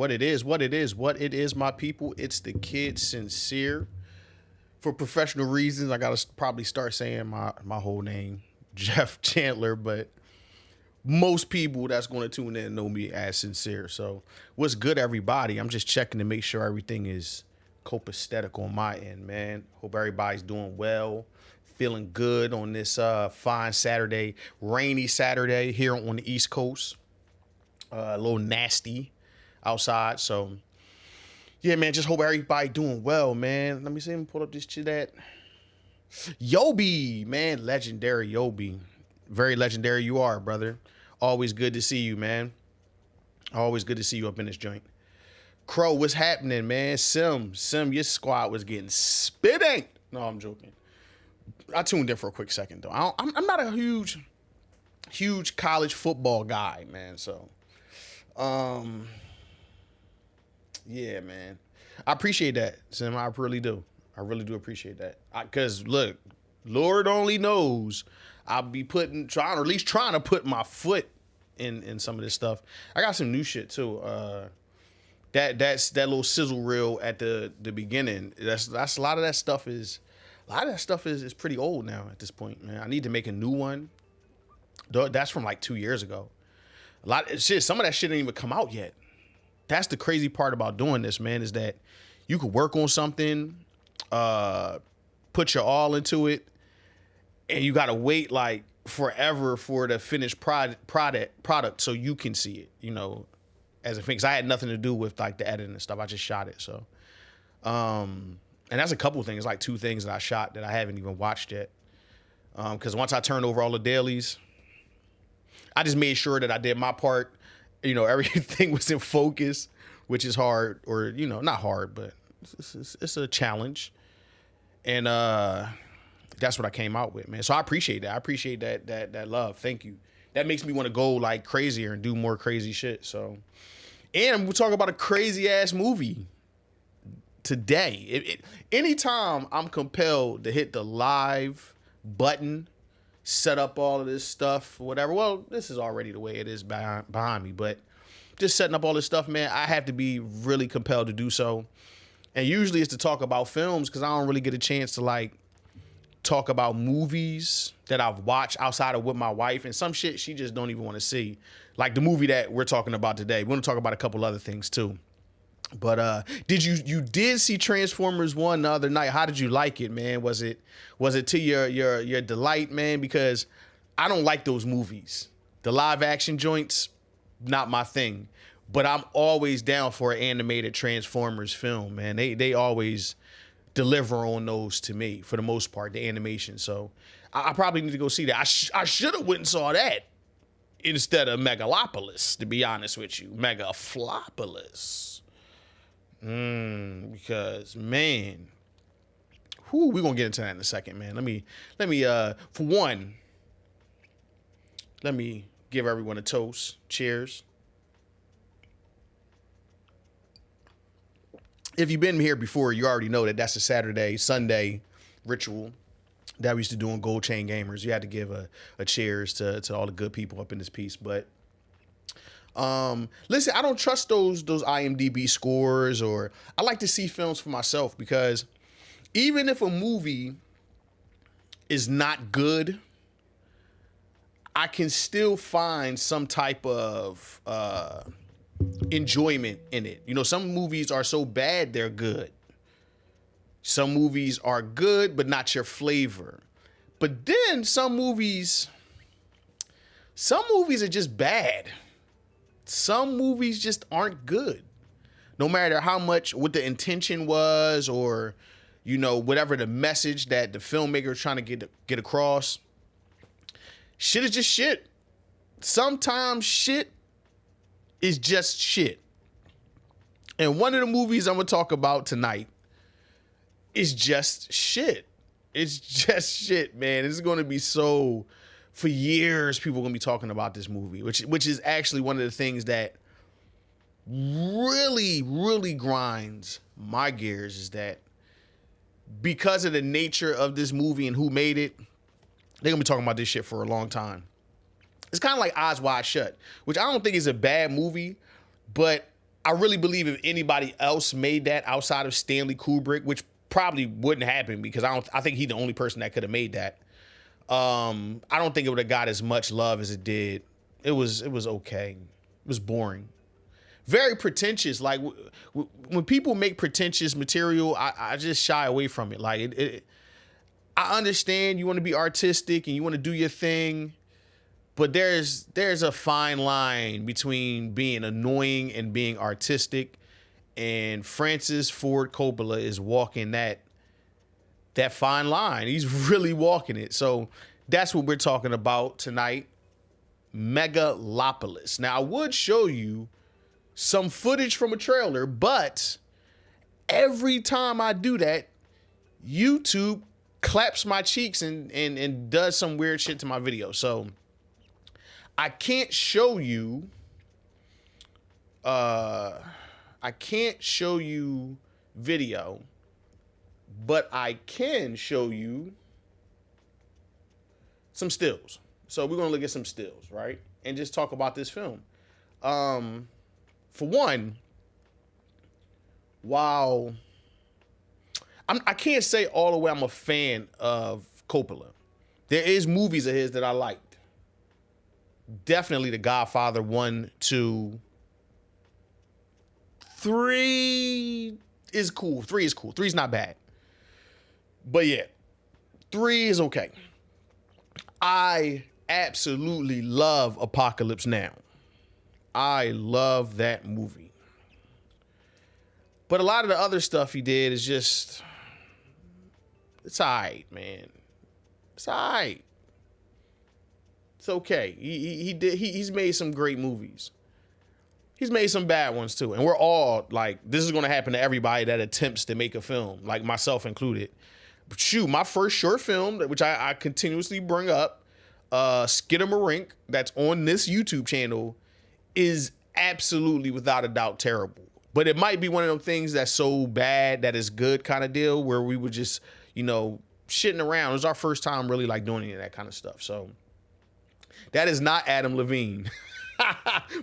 What it is, my people. It's the kid Sincere. For professional reasons, I gotta probably start saying my whole name, Jeff Chandler. But most people that's going to tune in know me as Sincere. So what's good, everybody? I'm just checking to make sure everything is copacetic on my end, man. Hope everybody's doing well, feeling good on this fine Saturday, rainy Saturday here on the East Coast. A little nasty outside. So yeah, man, just hope everybody doing well, man. Let me see him pull up this shit at Yobi, man. Legendary Yobi. Very legendary you are, brother. Always good to see you, man. Always good to see you up in this joint. Crow, what's happening, man? Sim, your squad was getting spitting. No, I'm joking. I tuned in for a quick second, though. I'm not a huge college football guy, man. So, yeah, man. I appreciate that, Sim. I really do. I really do appreciate that. Because, look, Lord only knows I'll be trying to put my foot in some of this stuff. I got some new shit, too. That's that little sizzle reel at the beginning. That's a lot of that stuff is pretty old now at this point, man. I need to make a new one. That's from like 2 years ago. Some of that shit didn't even come out yet. That's the crazy part about doing this, man, is that you could work on something, put your all into it, and you gotta wait like forever for the finished product so you can see it, you know, as a thing. Cause I had nothing to do with like the editing and stuff. I just shot it. So, and that's a couple things, like 2 things that I shot that I haven't even watched yet. Cause once I turned over all the dailies, I just made sure that I did my part. You know, everything was in focus, which is hard, or, you know, not hard, but it's a challenge. And that's what I came out with, man. So I appreciate that. I appreciate that love. Thank you. That makes me want to go like crazier and do more crazy shit. So, and we'll talk about a crazy ass movie today. Anytime I'm compelled to hit the live button, set up all of this stuff, whatever. Well, this is already the way it is behind me, but just setting up all this stuff, man, I have to be really compelled to do so. And usually it's to talk about films, because I don't really get a chance to like talk about movies that I've watched outside of with my wife, and some shit she just don't even want to see. Like the movie that we're talking about today. We're going to talk about a couple other things too. But you did see Transformers 1 the other night? How did you like it, man? Was it to your delight, man? Because I don't like those movies. The live action joints, not my thing. But I'm always down for an animated Transformers film, man. They always deliver on those to me for the most part, the animation. So I probably need to go see that. I should have went and saw that instead of Megalopolis, to be honest with you. Megaflopolis. Because, man, we're gonna get into that in a second, man. Let me for one, let me give everyone a toast. Cheers. If you've been here before, you already know that that's a Sunday ritual that we used to do on Gold Chain Gamers. You had to give a cheers to all the good people up in this piece. But listen, I don't trust those IMDb scores, or I like to see films for myself, because even if a movie is not good, I can still find some type of enjoyment in it. You know, some movies are so bad they're good. Some movies are good but not your flavor. But then some movies are just bad. Some movies just aren't good. No matter how much, what the intention was, or, you know, whatever the message that the filmmaker is trying to get across. Shit is just shit. Sometimes shit is just shit. And one of the movies I'm going to talk about tonight is just shit. It's just shit, man. It's going to be so... For years, people are going to be talking about this movie, which is actually one of the things that really, really grinds my gears, is that because of the nature of this movie and who made it, they're going to be talking about this shit for a long time. It's kind of like Eyes Wide Shut, which I don't think is a bad movie, but I really believe if anybody else made that outside of Stanley Kubrick, which probably wouldn't happen because I think he's the only person that could have made that. I don't think it would have got as much love as it did. It was okay. It was boring. Very pretentious. Like when people make pretentious material, I just shy away from it. Like I understand you want to be artistic and you want to do your thing, but there's a fine line between being annoying and being artistic. And Francis Ford Coppola is walking that fine line. He's really walking it. So that's what we're talking about tonight. Megalopolis. Now, I would show you some footage from a trailer, but every time I do that, YouTube claps my cheeks and does some weird shit to my video. So I can't show you video, but I can show you some stills. So we're gonna look at some stills, right? And just talk about this film. For one, while I can't say all the way I'm a fan of Coppola, there is movies of his that I liked. Definitely The Godfather 1, 2, 3 is cool. 3 is cool. 3 is not bad. But yeah, 3 is okay. I absolutely love Apocalypse Now. I love that movie. But a lot of the other stuff he did is just, it's all right, man. It's all right. It's okay. He's made some great movies. He's made some bad ones too. And we're all like, this is going to happen to everybody that attempts to make a film, like myself included. But shoot, my first short film, which I continuously bring up, Skidamarink, that's on this YouTube channel, is absolutely without a doubt terrible. But it might be one of them things that's so bad that it's good kind of deal where we were just, shitting around. It was our first time really like doing any of that kind of stuff. So that is not Adam Levine.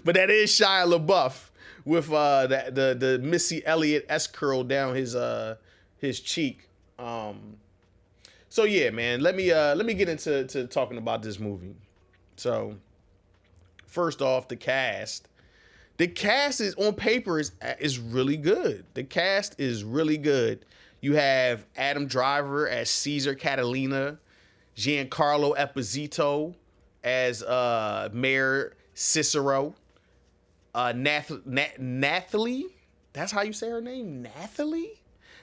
But that is Shia LaBeouf with the Missy Elliott S curl down his cheek. So yeah, man, let me get into talking about this movie. So first off, the cast. The cast is on paper is really good. The cast is really good. You have Adam Driver as Caesar Catalina, Giancarlo Esposito as Mayor Cicero, Nathalie, that's how you say her name,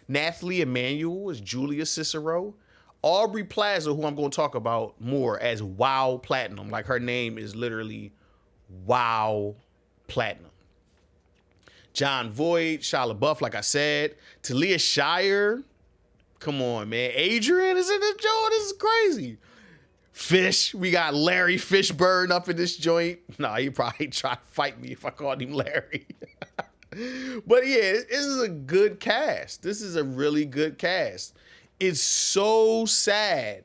Nathalie Emmanuel as Julia Cicero, Aubrey Plaza, who I'm going to talk about more, as Wow Platinum. Like, her name is literally Wow Platinum. John Voight, Shia LaBeouf, like I said. Talia Shire. Come on, man. Adrian is in this joint. This is crazy. Fish. We got Larry Fishburne up in this joint. Nah, he probably try to fight me if I called him Larry. But yeah, this is a good cast. This is a really good cast. It's so sad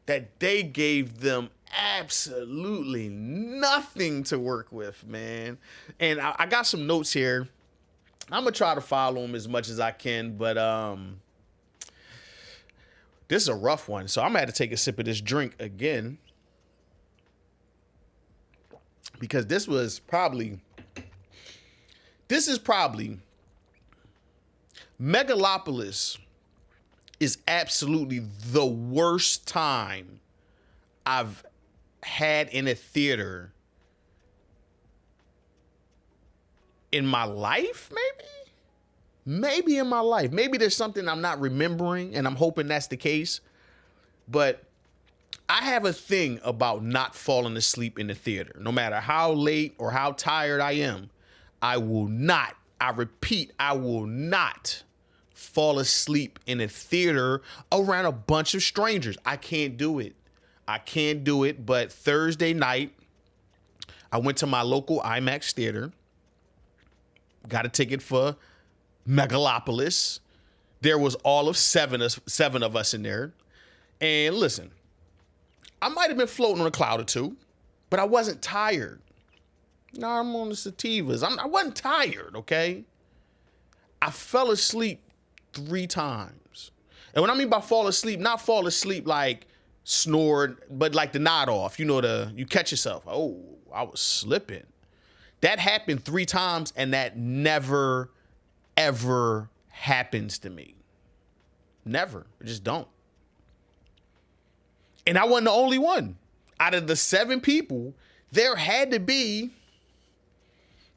that they gave them absolutely nothing to work with, man. And I got some notes here. I'm gonna try to follow them as much as I can, but this is a rough one, so I'm gonna have to take a sip of this drink again, because this is probably Megalopolis is absolutely the worst time I've had in a theater in my life, maybe in my life. Maybe there's something I'm not remembering, and I'm hoping that's the case. But I have a thing about not falling asleep in the theater. No matter how late or how tired I am, I will not fall asleep in a theater around a bunch of strangers. I can't do it. But Thursday night, I went to my local IMAX theater, got a ticket for Megalopolis. There was all of seven of us in there. And listen, I might have been floating on a cloud or two, but I wasn't tired. No, I'm on the sativas. I wasn't tired, okay? I fell asleep 3 times. And when I mean by fall asleep, not fall asleep like snored, but like the nod off. You know, you catch yourself. Oh, I was slipping. That happened 3 times, and that never, ever happens to me. Never. I just don't. And I wasn't the only one. Out of the 7 people, there had to be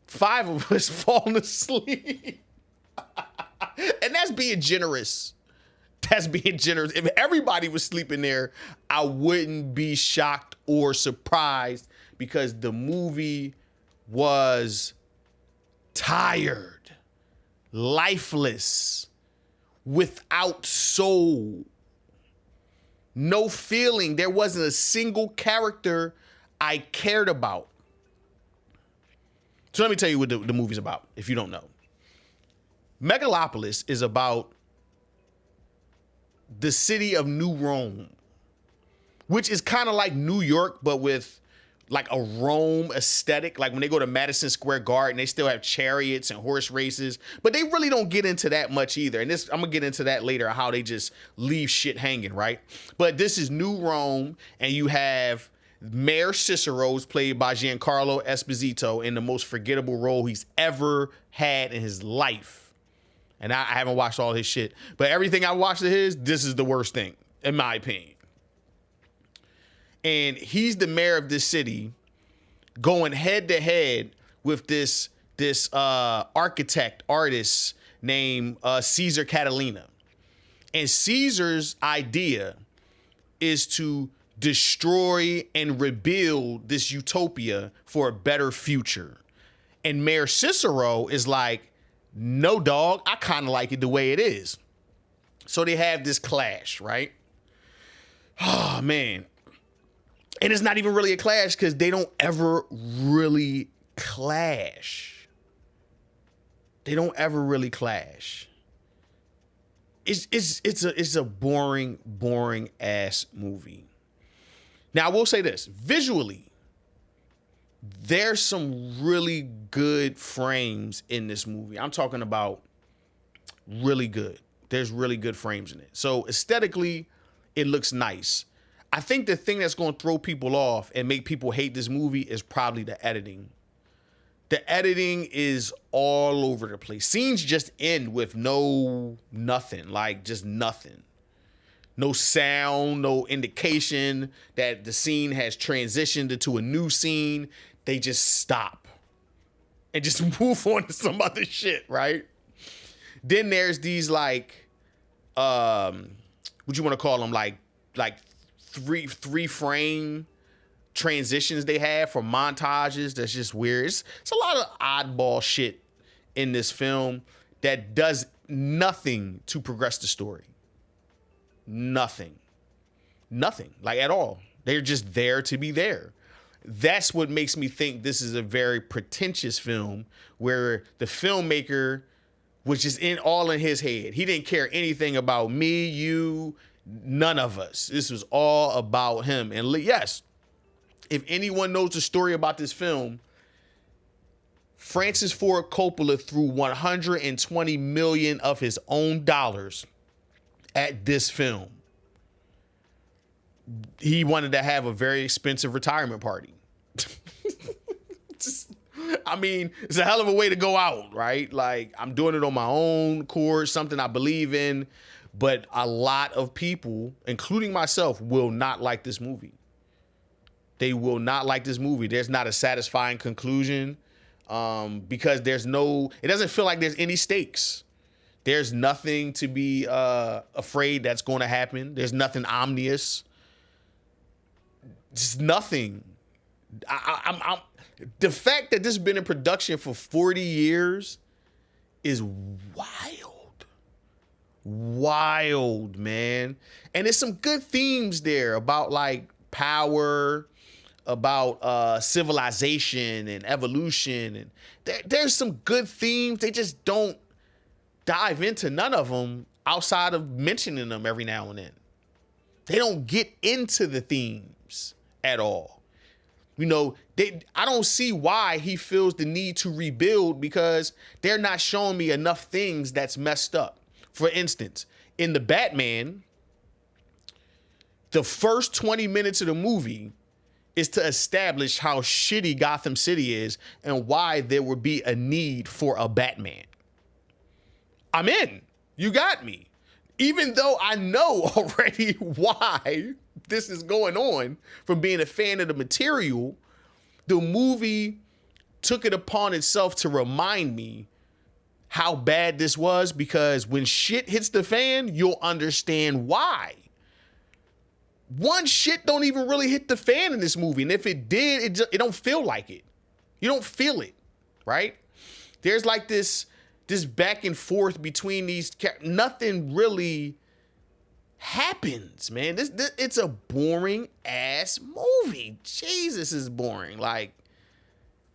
5 of us falling asleep. And that's being generous. That's being generous. If everybody was sleeping there, I wouldn't be shocked or surprised, because the movie was tired, lifeless, without soul, no feeling. There wasn't a single character I cared about. So let me tell you what the movie's about, if you don't know. Megalopolis is about the city of New Rome, which is kind of like New York, but with like a Rome aesthetic. Like when they go to Madison Square Garden, they still have chariots and horse races, but they really don't get into that much either. And I'm gonna get into that later, how they just leave shit hanging, right? But this is New Rome, and you have Mayor Cicero's played by Giancarlo Esposito in the most forgettable role he's ever had in his life. And I haven't watched all his shit, but everything I watched of his, this is the worst thing, in my opinion. And he's the mayor of this city, going head to head with this artist named Caesar Catalina. And Caesar's idea is to destroy and rebuild this utopia for a better future. And Mayor Cicero is like, no, dog, I kind of like it the way it is. So they have this clash, right? Oh, man. And it's not even really a clash, because they don't ever really clash. They don't ever really clash. It's a boring ass movie. Now, I will say this. Visually, there's some really good frames in this movie. I'm talking about really good. There's really good frames in it. So aesthetically, it looks nice. I think the thing that's going to throw people off and make people hate this movie is probably the editing. The editing is all over the place. Scenes just end with nothing, like just nothing. No sound, no indication that the scene has transitioned into a new scene. They just stop and just move on to some other shit, right? Then there's these like, what you want to call them, like three frame transitions they have for montages. That's just weird. It's a lot of oddball shit in this film that does nothing to progress the story. Nothing, like at all. They're just there to be there. That's what makes me think this is a very pretentious film, where the filmmaker was just all in his head. He didn't care anything about me, you, none of us. This was all about him. And yes, if anyone knows the story about this film, Francis Ford Coppola threw 120 million of his own dollars at this film. He wanted to have a very expensive retirement party. I mean, it's a hell of a way to go out, right? Like, I'm doing it on my own course, something I believe in, but a lot of people, including myself, will not like this movie. They will not like this movie. There's not a satisfying conclusion, because it doesn't feel like there's any stakes. There's nothing to be afraid that's going to happen. There's nothing ominous. Just nothing. The fact that this has been in production for 40 years is wild, man. And there's some good themes there about like power, about civilization and evolution, and there's some good themes. They just don't dive into none of them outside of mentioning them every now and then. They don't get into the themes at all. I don't see why he feels the need to rebuild, because they're not showing me enough things that's messed up. For instance, in the Batman, the first 20 minutes of the movie is to establish how shitty Gotham City is and why there would be a need for a Batman. I'm in. You got me. Even though I know already why this is going on from being a fan of the material, the movie took it upon itself to remind me how bad this was, because when shit hits the fan, you'll understand why. One, shit don't even really hit the fan in this movie. And if it did, it don't feel like it. You don't feel it, right? There's like this back and forth between these. Nothing really happens, man. It's a boring ass movie. Jesus, is boring. Like,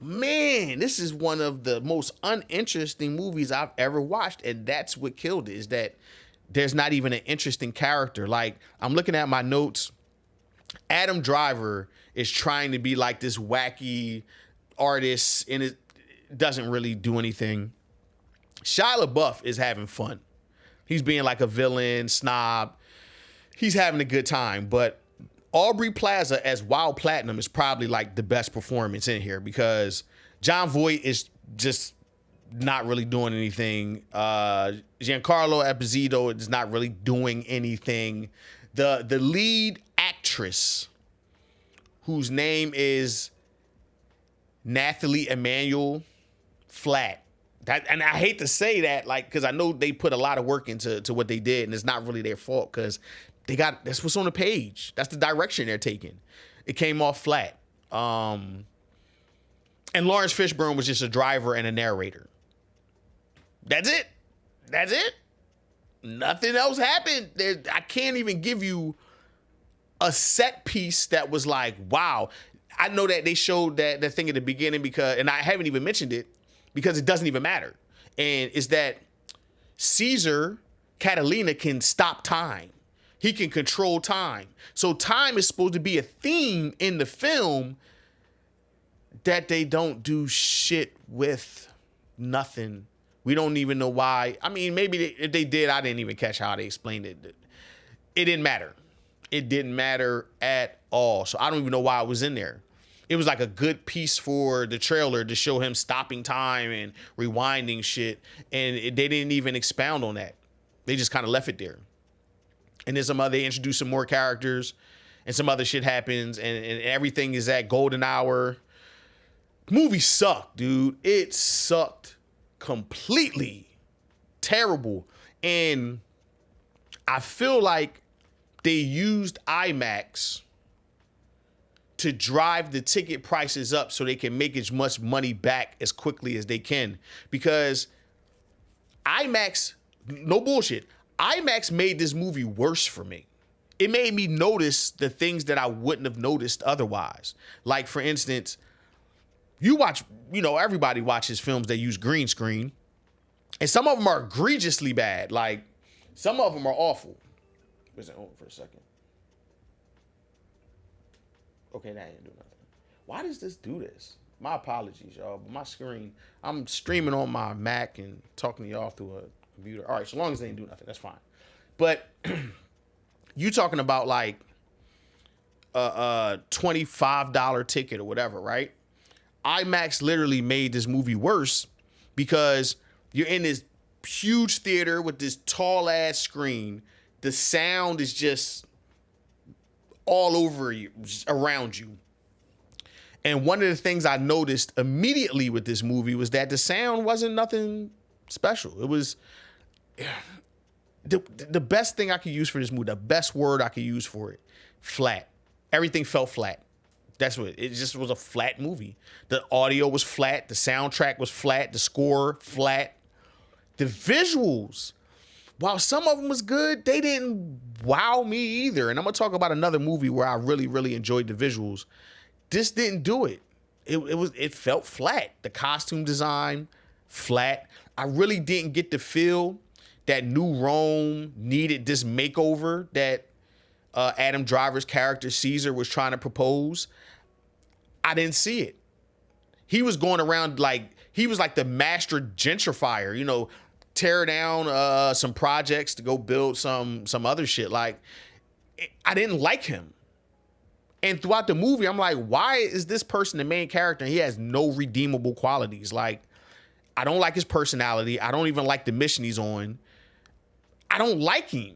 man, this is one of the most uninteresting movies I've ever watched. And that's what killed it, is that there's not even an interesting character. Like, I'm looking at my notes. Adam Driver is trying to be like this wacky artist, and it doesn't really do anything. Shia LaBeouf is having fun. He's being like a villain, snob. He's having a good time. But Aubrey Plaza as Wild Platinum is probably like the best performance in here, because John Voight is just not really doing anything. Giancarlo Esposito is not really doing anything. The lead actress, whose name is Nathalie Emmanuel Flat. And I hate to say that, like, because I know they put a lot of work into what they did, and it's not really their fault, because that's what's on the page. That's the direction they're taking. It came off flat. And Lawrence Fishburne was just a driver and a narrator. That's it. That's it. Nothing else happened. I can't even give you a set piece that was like, wow. I know that they showed that thing at the beginning, and I haven't even mentioned it, because it doesn't even matter. And it's that Caesar Catalina can stop time. He can control time. So time is supposed to be a theme in the film that they don't do shit with. Nothing. We don't even know why. I mean, maybe if they did, I didn't even catch how they explained it. It didn't matter. It didn't matter at all. So I don't even know why it was in there. It was like a good piece for the trailer to show him stopping time and rewinding shit. And they didn't even expound on that. They just kind of left it there. And then they introduced some more characters, and some other shit happens, and everything is at golden hour. Movie sucked, dude. It sucked completely. Terrible. And I feel like they used IMAX to drive the ticket prices up so they can make as much money back as quickly as they can. Because IMAX, no bullshit, IMAX made this movie worse for me. It made me notice the things that I wouldn't have noticed otherwise. Like, for instance, everybody watches films that use green screen, and some of them are egregiously bad. Like, some of them are awful. Was it on for a second? Okay, that ain't do nothing. Why does this do this? My apologies, y'all, but my screen, I'm streaming on my Mac and talking to y'all through a computer. All right, so long as they ain't do nothing, that's fine. But you talking about like a $25 ticket or whatever, right? IMAX literally made this movie worse, because you're in this huge theater with this tall ass screen. The sound is just all over you, around you. And one of the things I noticed immediately with this movie was that the sound wasn't nothing special. It was the best thing I could use for this movie, the best word I could use for it, flat. Everything felt flat. That's what it just was, a flat movie. The audio was flat. The soundtrack was flat. The score, flat. The visuals, while some of them was good, they didn't wow me either. And I'm going to talk about another movie where I really, really enjoyed the visuals. This didn't do it. It felt flat. The costume design, flat. I really didn't get the feel that New Rome needed this makeover that Adam Driver's character Caesar was trying to propose. I didn't see it. He was going around like, he was like the master gentrifier, you know, tear down some projects to go build some other shit. Like, I didn't like him. And throughout the movie, I'm like, why is this person the main character and he has no redeemable qualities? Like, I don't like his personality. I don't even like the mission he's on. I don't like him.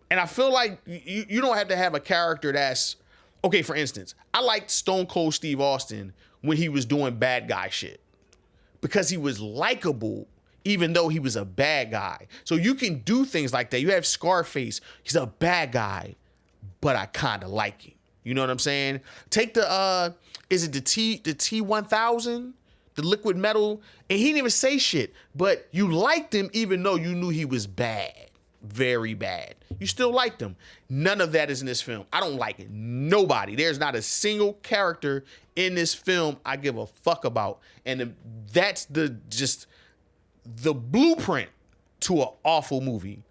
And I feel like you don't have to have a character that's, okay, for instance, I liked Stone Cold Steve Austin when he was doing bad guy shit because he was likable even though he was a bad guy. So you can do things like that. You have Scarface. He's a bad guy, but I kind of like him. You know what I'm saying? Take the, is it the T-1000? The liquid metal? And he didn't even say shit, but you liked him even though you knew he was bad. Very bad. You still liked him. None of that is in this film. I don't like it. Nobody. There's not a single character in this film I give a fuck about. And that's just the blueprint to an awful movie.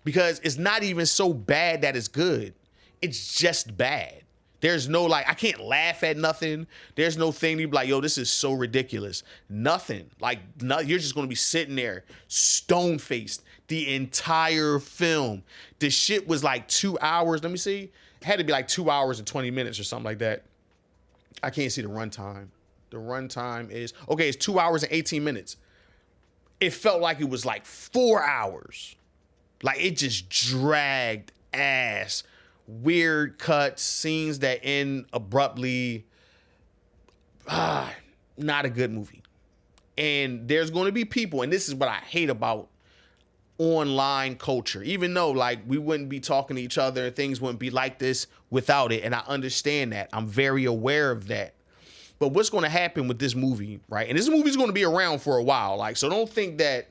Because it's not even so bad that it's good. It's just bad. There's no, like, I can't laugh at nothing. There's no thing to be like, yo, this is so ridiculous. Nothing. Like, no, you're just going to be sitting there stone-faced the entire film. The shit was like 2 hours. Let me see. It had to be like 2 hours and 20 minutes or something like that. I can't see the runtime. The runtime is, okay, it's 2 hours and 18 minutes. It felt like it was like 4 hours. Like, it just dragged ass. Weird cuts, scenes that end abruptly. Not a good movie. And there's going to be people, and this is what I hate about online culture, even though like we wouldn't be talking to each other and things wouldn't be like this without it. And I understand that. I'm very aware of that. But what's going to happen with this movie, right? And this movie is going to be around for a while. Like, so don't think that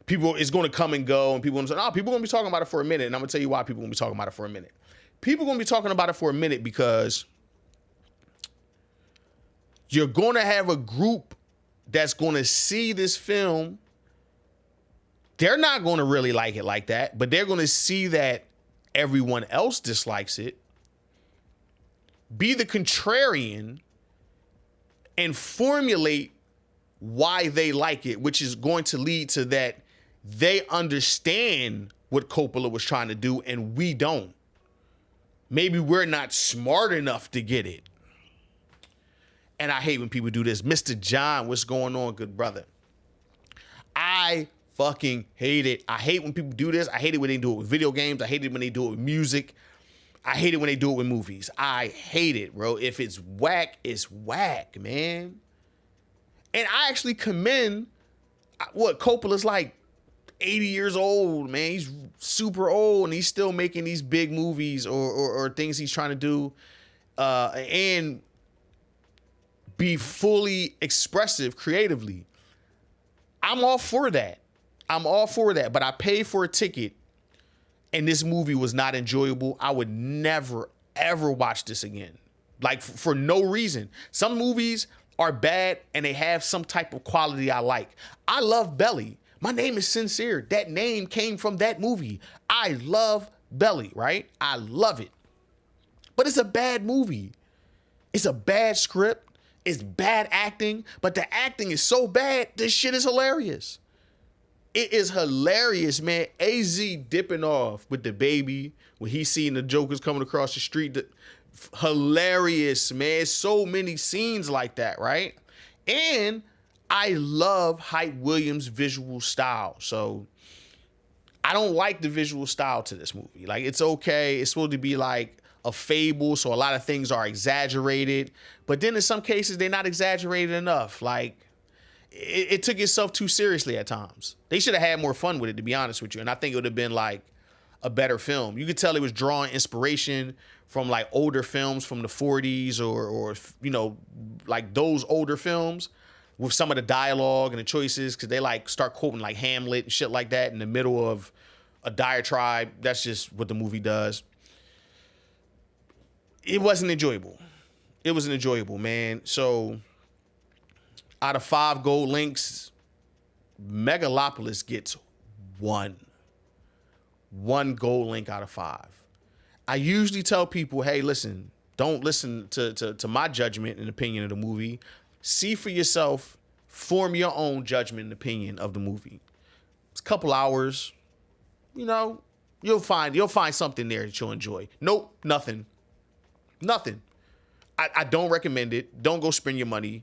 people is going to come and go and people are going to say, oh, people are going to be talking about it for a minute. And I'm going to tell you why people are going to be talking about it for a minute. People are going to be talking about it for a minute because you're going to have a group that's going to see this film. They're not going to really like it like that, but they're going to see that everyone else dislikes it. Be the contrarian and formulate why they like it, which is going to lead to that they understand what Coppola was trying to do and we don't. Maybe we're not smart enough to get it. And I hate when people do this. Mr. John, what's going on, good brother? I fucking hate it. I hate when people do this. I hate it when they do it with video games. I hate it when they do it with music. I hate it when they do it with movies. I hate it, bro. If it's whack, it's whack, man. And I actually commend what Coppola's like 80 years old, man. He's super old and he's still making these big movies or things he's trying to do and be fully expressive creatively. I'm all for that. I'm all for that. But I paid for a ticket and this movie was not enjoyable. I would never, ever watch this again. Like for no reason. Some movies are bad and they have some type of quality I like. I love Belly. My name is Sincere. That name came from that movie. I love Belly, right? I love it. But it's a bad movie. It's a bad script. It's bad acting. But the acting is so bad, this shit is hilarious. It is hilarious, man. AZ dipping off with the baby when he's seeing the Jokers coming across the street. Hilarious, man. So many scenes like that, right? And I love Hype Williams' visual style. So I don't like the visual style to this movie. Like, it's okay. It's supposed to be like a fable, so a lot of things are exaggerated. But then in some cases, they're not exaggerated enough. Like, it took itself too seriously at times. They should have had more fun with it, to be honest with you. And I think it would have been like a better film. You could tell it was drawing inspiration from like older films from the 40s or you know, like those older films with some of the dialogue and the choices, because they like start quoting like Hamlet and shit like that in the middle of a diatribe. That's just what the movie does. It wasn't enjoyable. It wasn't enjoyable, man. So out of 5 gold links, Megalopolis gets 1 gold link out of 5. I usually tell people, hey, listen, Don't listen to my judgment and opinion of the movie. See for yourself. Form your own judgment and opinion of the movie. It's a couple hours. You know, you'll find something there that you'll enjoy. Nope, nothing. I don't recommend it. Don't go spend your money.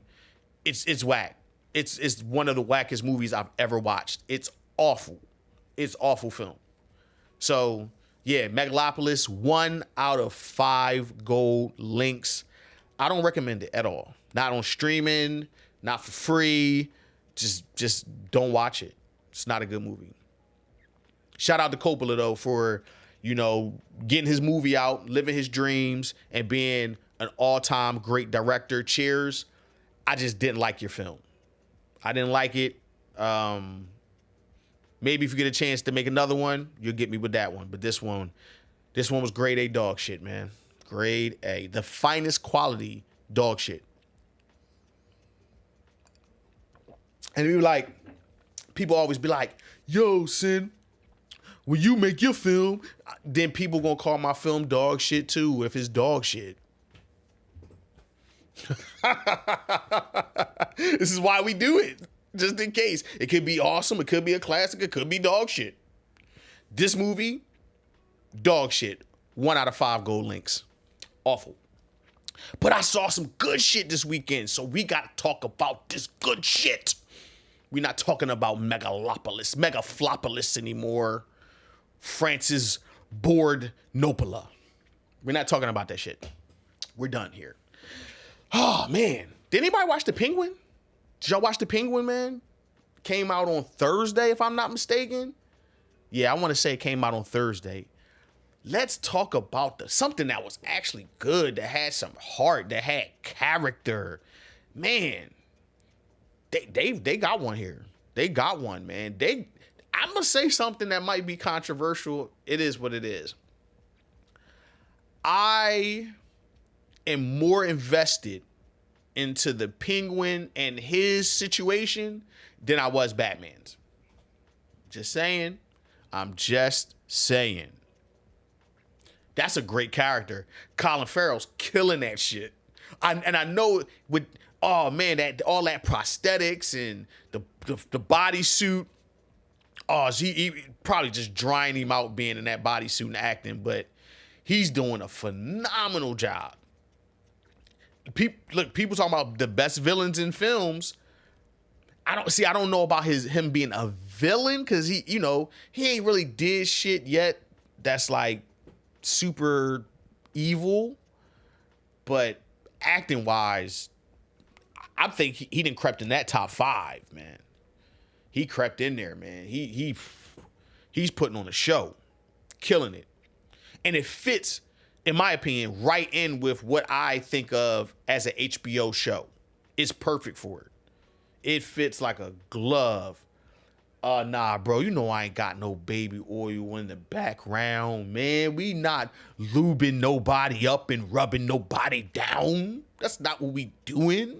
It's whack. It's one of the wackest movies I've ever watched. It's awful. It's awful film. So yeah, Megalopolis, 1 out of 5 gold links. I don't recommend it at all. Not on streaming, not for free. Just don't watch it. It's not a good movie. Shout out to Coppola though for, you know, getting his movie out, living his dreams, and being an all-time great director. Cheers. I just didn't like your film. I didn't like it. Maybe if you get a chance to make another one, you'll get me with that one. But this one was grade A dog shit, man. Grade A. The finest quality dog shit. And people always be like, yo, Sin, when you make your film, then people gonna call my film dog shit too if it's dog shit. This is why we do it. Just in case. It could be awesome. It could be a classic. It could be dog shit. This movie, dog shit. 1 out of 5 gold links. Awful. But I saw some good shit this weekend, so we got to talk about this good shit. We're not talking about Megalopolis anymore. Francis Board Nopola. We're not talking about that shit. We're done here. Oh, man. Did anybody watch The Penguin? Did y'all watch The Penguin, man? Came out on Thursday, if I'm not mistaken. Yeah, I want to say it came out on Thursday. Let's talk about something that was actually good, that had some heart, that had character. Man, they got one here. They got one, man. I'm going to say something that might be controversial. It is what it is. I am more invested into the Penguin and his situation than I was Batman's. Just saying. I'm just saying. That's a great character. Colin Farrell's killing that shit. I know with all that prosthetics and the bodysuit. Oh, he probably just drying him out being in that bodysuit and acting, but he's doing a phenomenal job. People talking about the best villains in films. I don't know about him being a villain, because he ain't really did shit yet that's like super evil. But acting wise, I think he done crept in that top 5, man. He crept in there, man. He's putting on a show, killing it, and it fits, in my opinion, right in with what I think of as an HBO show. It's perfect for it. It fits like a glove. Nah, bro, you know I ain't got no baby oil in the background, man. We not lubing nobody up and rubbing nobody down. That's not what we doing.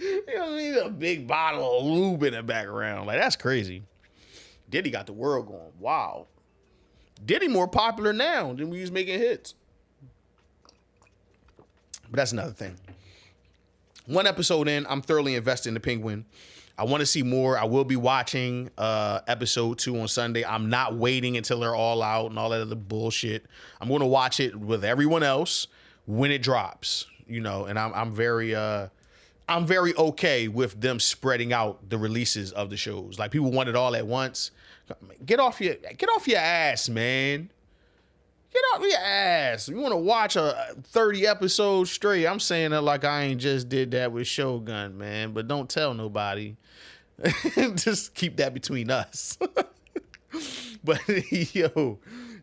You don't need a big bottle of lube in the background. Like, that's crazy. Diddy got the world going. Wow. Diddy more popular now than we was making hits. But that's another thing. One episode in, I'm thoroughly invested in the Penguin. I want to see more. I will be watching episode 2 on Sunday. I'm not waiting until they're all out and all that other bullshit. I'm going to watch it with everyone else when it drops. You know, and I'm very okay with them spreading out the releases of the shows. Like, people want it all at once. Get off your ass, man. Get off your ass. You want to watch a 30 episodes straight? I'm saying that like I ain't just did that with Shogun, man. But don't tell nobody. Just keep that between us. But yo,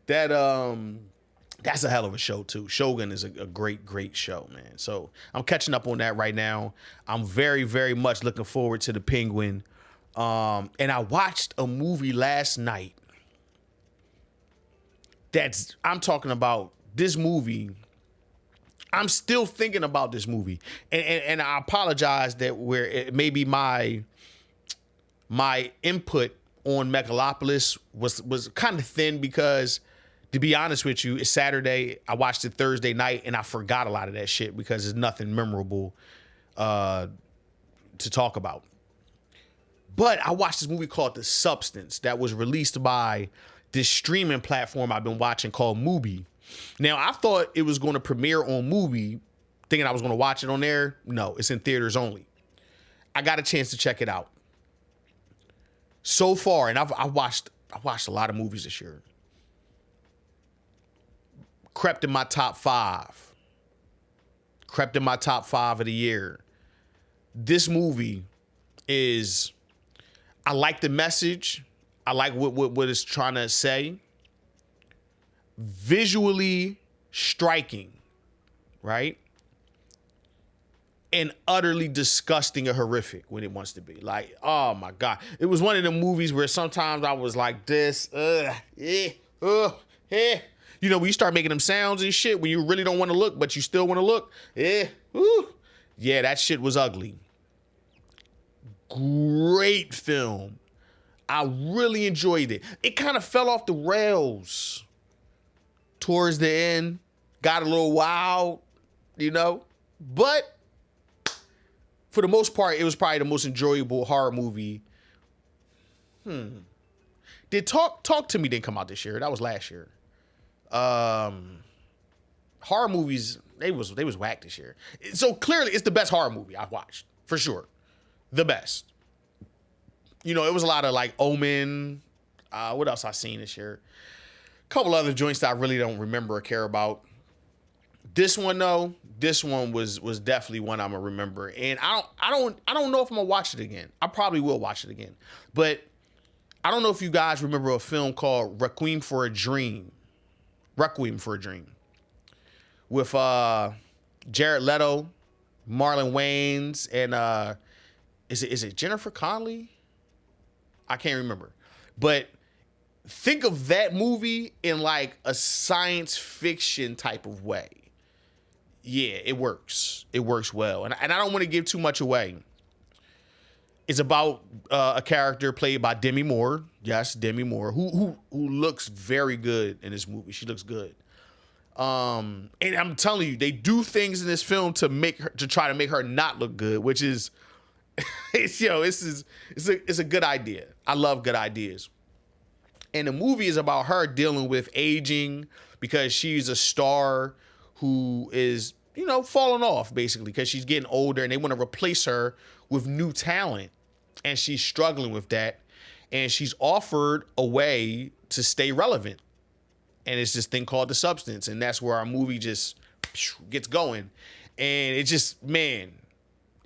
that's a hell of a show too. Shogun is a great show, man. So I'm catching up on that right now. I'm very, very much looking forward to the Penguin. And I watched a movie last night. I'm talking about this movie. I'm still thinking about this movie, and I apologize that where it maybe my input on Megalopolis was kind of thin, because To be honest with you, it's Saturday. I watched it Thursday night, and I forgot a lot of that shit because there's nothing memorable to talk about. But I watched this movie called The Substance that was released by this streaming platform I've been watching called Mubi. Now, I thought it was going to premiere on Mubi, thinking I was going to watch it on there. No, it's in theaters only. I got a chance to check it out. So far, and I watched a lot of movies this year. Crept in my top 5. Crept in my top 5 of the year. This movie is, I like the message. I like what it's trying to say. Visually striking, right? And utterly disgusting or horrific when it wants to be. Like, oh my God. It was one of the movies where sometimes I was like this, You know, when you start making them sounds and shit, when you really don't want to look, but you still want to look, yeah, that shit was ugly. Great film. I really enjoyed it. It kind of fell off the rails towards the end, got a little wild, you know, but for the most part, it was probably the most enjoyable horror movie. Did Talk to Me didn't come out this year? That was last year. Horror movies, they was whack this year. So clearly, it's the best horror movie I've watched for sure. The best. You know, it was a lot of like Omen. What else I seen this year? A couple other joints that I really don't remember or care about. This one though, this one was definitely one I'm gonna remember, and I don't know if I'm gonna watch it again. I probably will watch it again, but I don't know if you guys remember a film called Requiem for a Dream with Jared Leto, Marlon Wayans, and is it Jennifer Connelly? I can't remember, but think of that movie in like a science fiction type of way. Yeah, it works. It works well. And I don't want to give too much away. It's about a character played by Demi Moore. Yes, Demi Moore, who looks very good in this movie. She looks good. And I'm telling you, they do things in this film to try to make her not look good, which is it's a good idea. I love good ideas. And the movie is about her dealing with aging because she's a star who is, you know, falling off basically because she's getting older and they want to replace her with new talent. And she's struggling with that. And she's offered a way to stay relevant. And it's this thing called The Substance. And that's where our movie just gets going. And it just, man,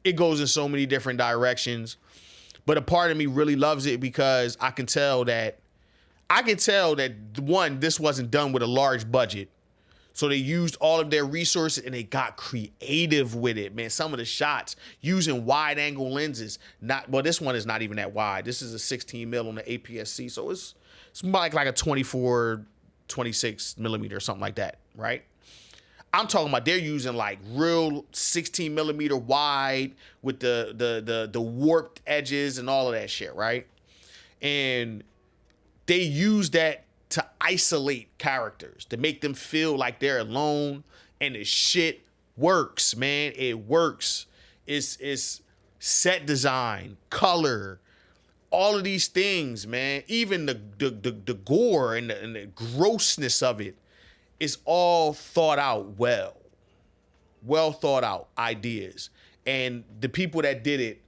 it goes in so many different directions. But a part of me really loves it because I can tell that one, this wasn't done with a large budget. So they used all of their resources and they got creative with it, man. Some of the shots using wide angle lenses. This one is not even that wide. This is a 16 mil on the APS-C. So it's like a 24, 26 millimeter or something like that, right? I'm talking about they're using like real 16 millimeter wide with the warped edges and all of that shit, right? And they use that to isolate characters, to make them feel like they're alone, and the shit works, man. It works. It's set design, color, all of these things, man. Even the gore and the grossness of it is all thought out well thought out ideas. And the people that did it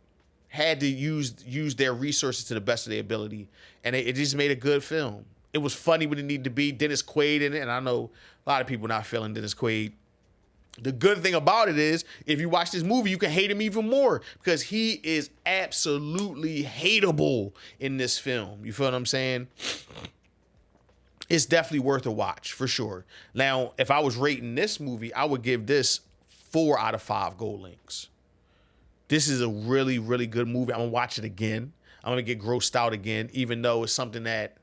had to use their resources to the best of their ability, and it just made a good film. It was funny when it needed to be. Dennis Quaid in it, and I know a lot of people not feeling Dennis Quaid. The good thing about it is, if you watch this movie, you can hate him even more because he is absolutely hateable in this film. You feel what I'm saying? It's definitely worth a watch, for sure. Now, if I was rating this movie, I would give this 4 out of 5 gold links. This is a really, really good movie. I'm going to watch it again. I'm going to get grossed out again, even though it's something that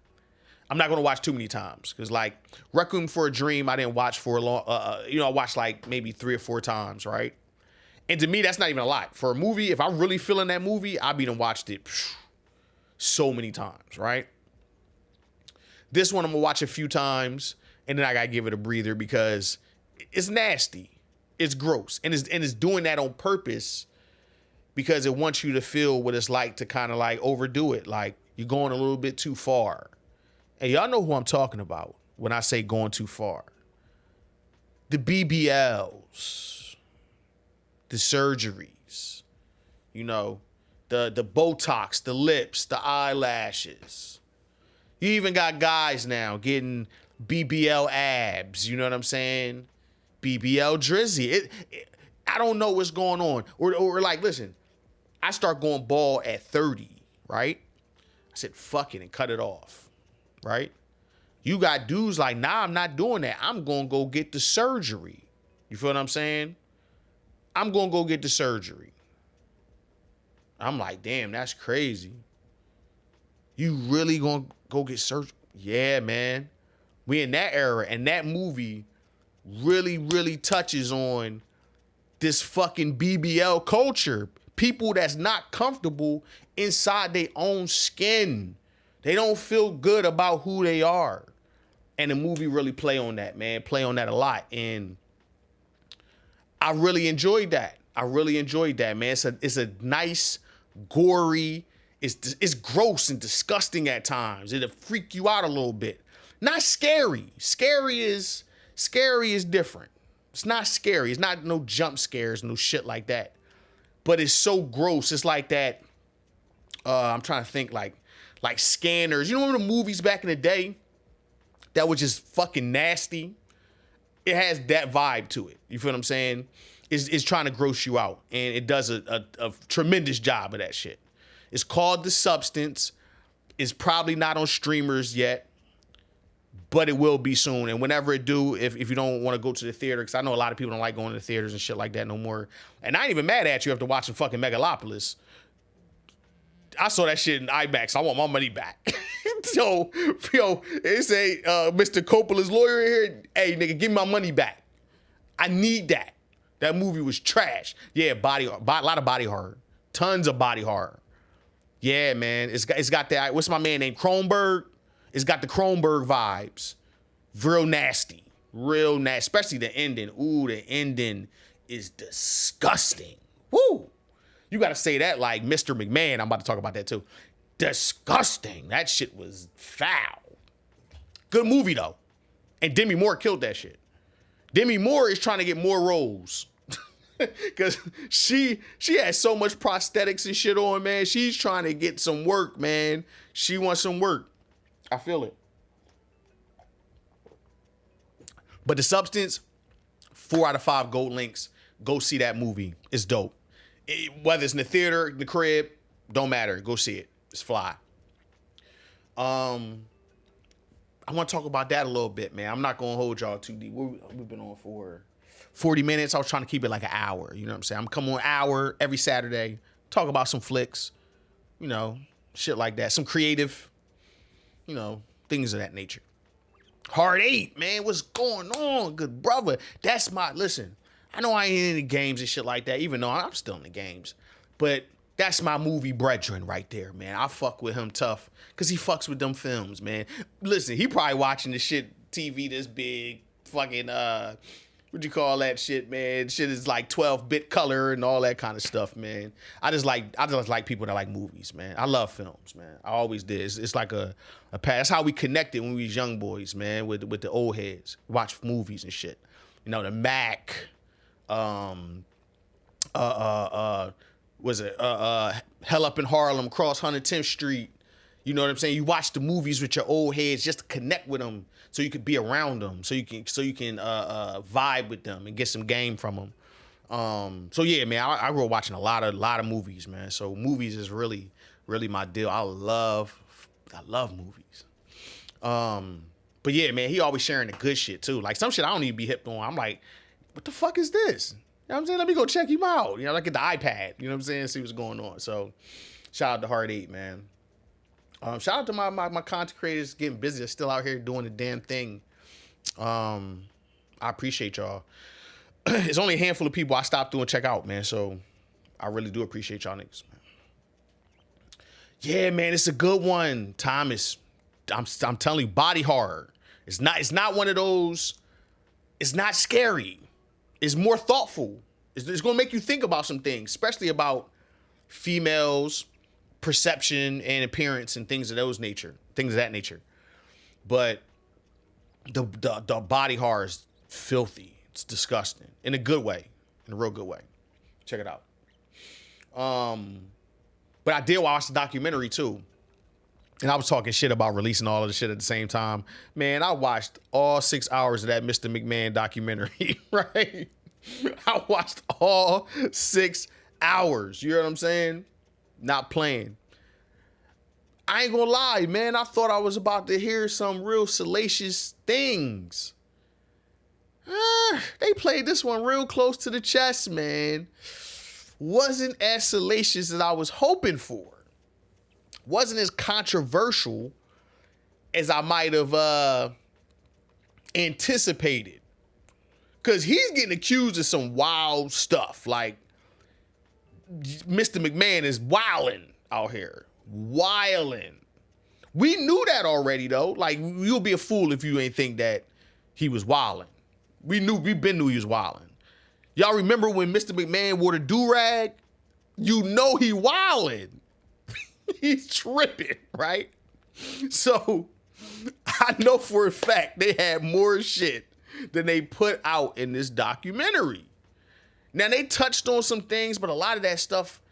I'm not going to watch too many times. Because, like, Requiem for a Dream, I didn't watch for a long, I watched, like, maybe 3 or 4 times, right? And to me, that's not even a lot. For a movie, if I'm really feeling that movie, I done watched it so many times, right? This one I'm going to watch a few times. and then I gotta give it a breather because it's nasty, it's gross, and it's doing that on purpose because it wants you to feel what it's like to kind of like overdo it, like you're going a little bit too far. And y'all know who I'm talking about when I say going too far. The BBLs, the surgeries, you know, the Botox, the lips, the eyelashes. You even got guys now getting BBL abs, you know what I'm saying? BBL drizzy. I don't know what's going on. Or like, listen, I start going bald at 30, right? I said, fuck it and cut it off, right? You got dudes like, nah, I'm not doing that. I'm going to go get the surgery. You feel what I'm saying? I'm going to go get the surgery. I'm like, damn, that's crazy. You really going to go get surgery? Yeah, man. We in that era, and that movie really, really touches on this fucking BBL culture. People that's not comfortable inside their own skin. They don't feel good about who they are. And the movie really play on that, man. Play on that a lot. And I really enjoyed that. Man. It's a nice, gory, it's gross and disgusting at times. It'll freak you out a little bit. Not scary. Scary is different. It's not scary. It's not no jump scares, no shit like that. But it's so gross. It's like that. I'm trying to think like Scanners. You know the movies back in the day that were just fucking nasty? It has that vibe to it. You feel what I'm saying? It's trying to gross you out. And it does a tremendous job of that shit. It's called The Substance. It's probably not on streamers yet, but it will be soon. And whenever it do, if you don't want to go to the theater, because I know a lot of people don't like going to the theaters and shit like that no more. And I ain't even mad at you after watching fucking Megalopolis. I saw that shit in IMAX. I want my money back. So, they say, Mr. Coppola's lawyer here, hey, nigga, give me my money back. I need that. That movie was trash. Yeah, a lot of body horror. Tons of body horror. Yeah, man. It's got that, what's my man named? Kronberg? It's got the Kronberg vibes. Real nasty. Especially the ending. Ooh, the ending is disgusting. Woo! You got to say that like Mr. McMahon. I'm about to talk about that too. Disgusting. That shit was foul. Good movie though. And Demi Moore killed that shit. Demi Moore is trying to get more roles. Because she has so much prosthetics and shit on, man. She's trying to get some work, man. She wants some work. I feel it. But The Substance, 4 out of 5 gold links. Go see that movie. It's dope. Whether it's in the theater, the crib, don't matter. Go see it. It's fly. I want to talk about that a little bit, man. I'm not going to hold y'all too deep. We've been on for 40 minutes. I was trying to keep it like an hour. You know what I'm saying? I'm coming on an hour every Saturday. Talk about some flicks. You know, shit like that. Some creative, you know, things of that nature. Hard 8, man. What's going on, good brother? That's listen, I know I ain't in the games and shit like that, even though I'm still in the games. But that's my movie brethren right there, man. I fuck with him tough because he fucks with them films, man. Listen, he probably watching the shit TV this big, fucking, what you call that shit, man? Shit is like 12-bit color and all that kind of stuff, man. I just like people that like movies, man. I love films, man. I always did. It's like a past. That's how we connected when we was young boys, man, with the old heads. Watch movies and shit. You know, the Mac, was it Hell Up in Harlem, Cross 110th Street. You know what I'm saying? You watch the movies with your old heads just to connect with them, so you could be around them, so you can vibe with them and get some game from them. So yeah, man, I grew up watching a lot of movies, man. So movies is really, really my deal. I love movies. But yeah, man, he always sharing the good shit too. Like some shit I don't even be hip on. I'm like, what the fuck is this? You know what I'm saying? Let me go check him out. You know, like at the iPad. You know what I'm saying? See what's going on. So shout out to Hard 8, man. Shout out to my content creators getting busy. They're still out here doing the damn thing. I appreciate y'all. It's only a handful of people I stopped through and check out, man. So I really do appreciate y'all niggas, man. Yeah, man, it's a good one. I'm telling you, body horror. It's not one of those. It's not scary. It's more thoughtful. It's going to make you think about some things, especially about females, perception and appearance and things of that nature. But the body horror is filthy. It's disgusting in a good way, in a real good way. Check it out. But I did watch the documentary too. And I was talking shit about releasing all of the shit at the same time. Man, I watched all 6 hours of that Mr. McMahon documentary, right? I watched all 6 hours. You know what I'm saying? Not playing. I ain't gonna lie, man. I thought I was about to hear some real salacious things. They played this one real close to the chest, man. Wasn't as salacious as I was hoping for. Wasn't as controversial as I might have anticipated. Because he's getting accused of some wild stuff. Like, Mr. McMahon is wilding out here. Wilding. We knew that already, though. Like, you'll be a fool if you ain't think that he was wilding. We knew he was wilding. Y'all remember when Mr. McMahon wore the do-rag? You know he wilding. He's tripping, right? So I know for a fact they had more shit than they put out in this documentary. Now, they touched on some things, but a lot of that stuff,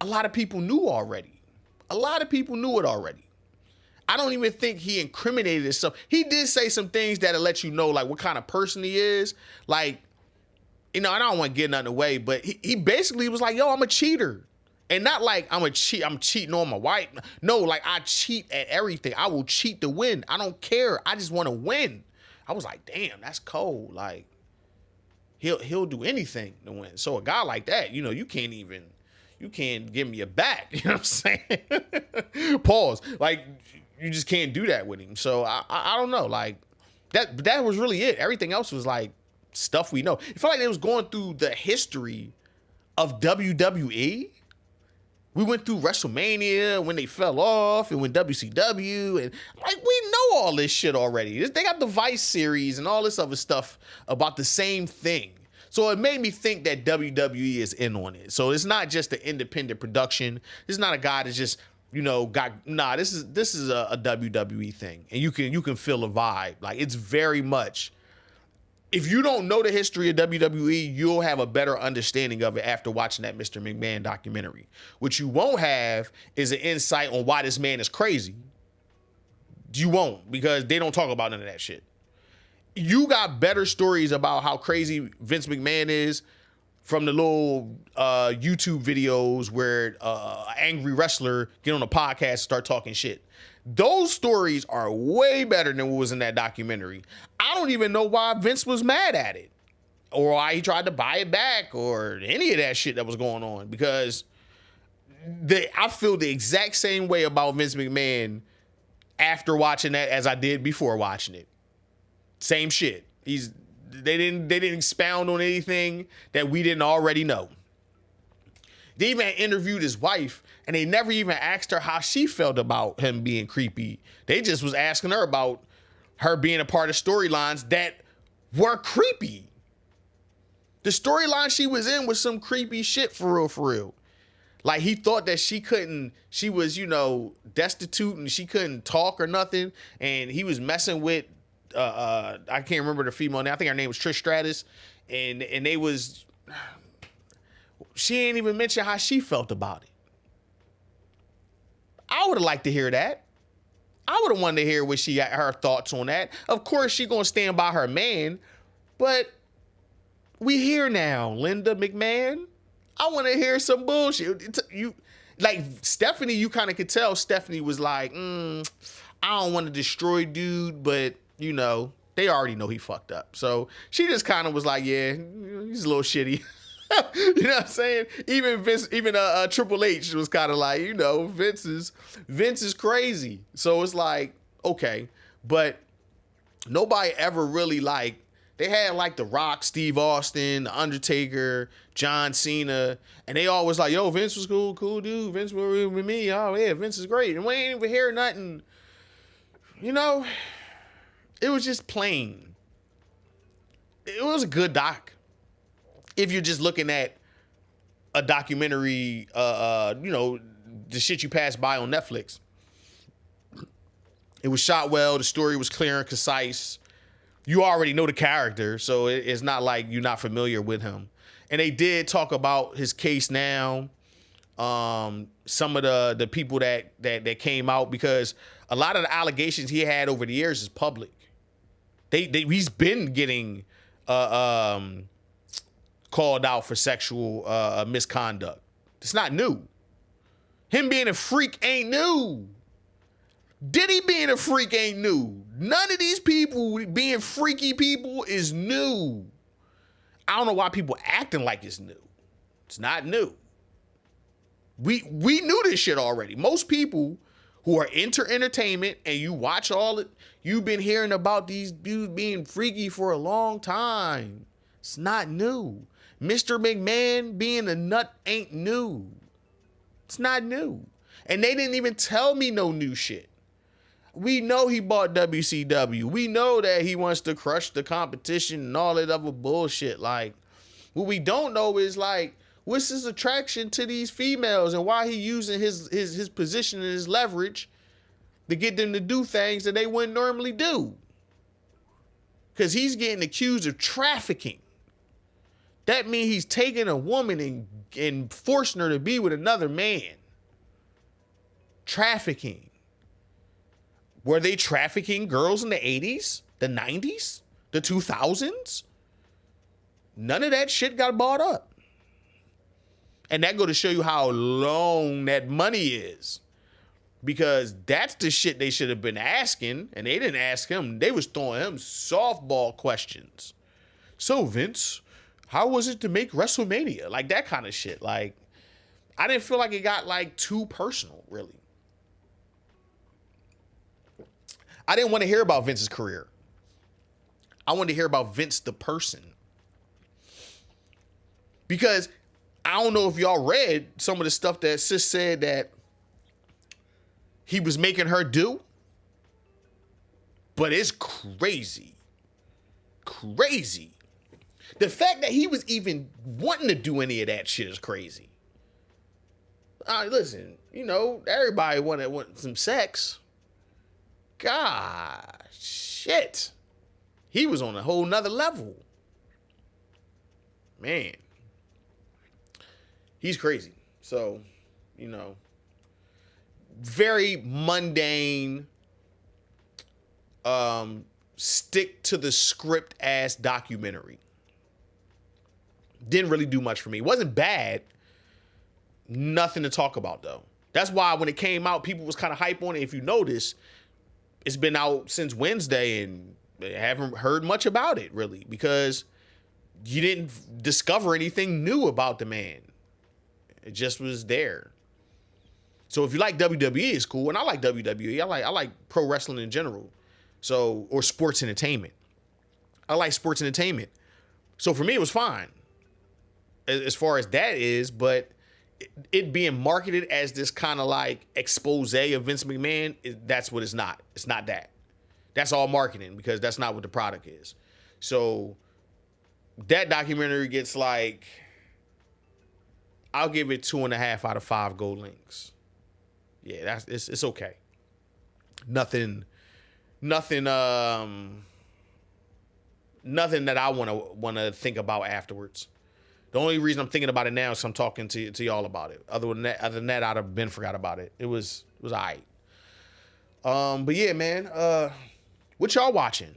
a lot of people knew already. A lot of people knew it already. I don't even think he incriminated himself. He did say some things that'll let you know, like, what kind of person he is. Like, you know, I don't want to get nothing away, but he basically was like, yo, I'm a cheater. And not like I'm cheating on my wife. No, like I cheat at everything. I will cheat to win. I don't care. I just want to win. I was like, damn, that's cold. Like he'll do anything to win. So a guy like that, you know, you can't give me a back. You know what I'm saying? Pause. Like you just can't do that with him. So I don't know. Like that was really it. Everything else was like stuff we know. It felt like they was going through the history of WWE. We went through WrestleMania when they fell off and when WCW and like we know all this shit already. They got the Vice series and all this other stuff about the same thing. So it made me think that WWE is in on it. So it's not just an independent production. It's not a guy that's just, you know, this is a WWE thing. And you can feel the vibe. Like it's very much. If you don't know the history of WWE, you'll have a better understanding of it after watching that Mr. McMahon documentary. What you won't have is an insight on why this man is crazy. You won't, because they don't talk about none of that shit. You got better stories about how crazy Vince McMahon is from the little YouTube videos where an angry wrestler get on a podcast and start talking shit. Those stories are way better than what was in that documentary. I don't even know why Vince was mad at it or why he tried to buy it back or any of that shit that was going on, because I feel the exact same way about Vince McMahon after watching that as I did before watching it. Same shit. They didn't expound on anything that we didn't already know. They even interviewed his wife, and they never even asked her how she felt about him being creepy. They just was asking her about her being a part of storylines that were creepy. The storyline she was in was some creepy shit for real, for real. Like he thought that she was, you know, destitute and she couldn't talk or nothing. And he was messing with, I can't remember the female name. I think her name was Trish Stratus. And they was, she ain't even mention how she felt about it. I would have liked to hear that. I would have wanted to hear what she got her thoughts on that. Of course, she gonna stand by her man, but we here now, Linda McMahon. I want to hear some bullshit. You like Stephanie. You kind of could tell Stephanie was like, I don't want to destroy dude, but you know they already know he fucked up. So she just kind of was like, yeah, he's a little shitty. You know what I'm saying? Even Vince, Triple H was kind of like, you know, Vince is crazy. So it's like, okay, but nobody ever really like, they had like The Rock, Steve Austin, The Undertaker, John Cena, and they always like, yo, Vince was cool dude. Vince was with me. Oh yeah, Vince is great. And we ain't even hear nothing, you know. It was just plain. It was a good doc. If you're just looking at a documentary, you know, the shit you pass by on Netflix. It was shot well. The story was clear and concise. You already know the character, so it's not like you're not familiar with him. And they did talk about his case now. Some of the people that came out, because a lot of the allegations he had over the years is public. He's been getting called out for sexual misconduct. It's not new. Him being a freak ain't new. Diddy being a freak ain't new. None of these people being freaky people is new. I don't know why people acting like it's new. It's not new. We knew this shit already. Most people who are into entertainment and you watch all it, you've been hearing about these dudes being freaky for a long time. It's not new. Mr. McMahon being a nut ain't new. It's not new. And they didn't even tell me no new shit. We know he bought WCW. We know that he wants to crush the competition and all that other bullshit. Like, what we don't know is, like, what's his attraction to these females and why he using his position and his leverage to get them to do things that they wouldn't normally do. Because he's getting accused of trafficking. That means he's taking a woman and forcing her to be with another man. Trafficking. Were they trafficking girls in the 80s, the 90s, the 2000s? None of that shit got bought up. And that go to show you how long that money is. Because that's the shit they should have been asking, and they didn't ask him. They was throwing him softball questions. So, Vince, how was it to make WrestleMania? Like, that kind of shit. Like, I didn't feel like it got, like, too personal, really. I didn't want to hear about Vince's career. I wanted to hear about Vince the person. Because I don't know if y'all read some of the stuff that Sis said that he was making her do. But it's crazy. Crazy. The fact that he was even wanting to do any of that shit is crazy. Listen, you know, everybody wanted some sex. God, shit. He was on a whole nother level. Man. He's crazy. So, you know, very mundane, stick to the script ass documentary. Didn't really do much for me. It wasn't bad. Nothing to talk about, though. That's why when it came out, people was kind of hype on it. If you notice, it's been out since Wednesday and haven't heard much about it, really, because you didn't discover anything new about the man. It just was there. So if you like WWE, it's cool. And I like WWE. I like pro wrestling in general. So, or sports entertainment. I like sports entertainment. So for me, it was fine. As far as that is, but it being marketed as this kind of like expose of Vince McMahon, that's what it's not. It's not that. That's all marketing, because that's not what the product is. So that documentary gets like, I'll give it 2.5 out of 5 gold links. Yeah, it's okay. Nothing that I want to think about afterwards. The only reason I'm thinking about it now is I'm talking to y'all about it. Other than that, I'd have been forgot about it. It was all right. But yeah, man. What y'all watching?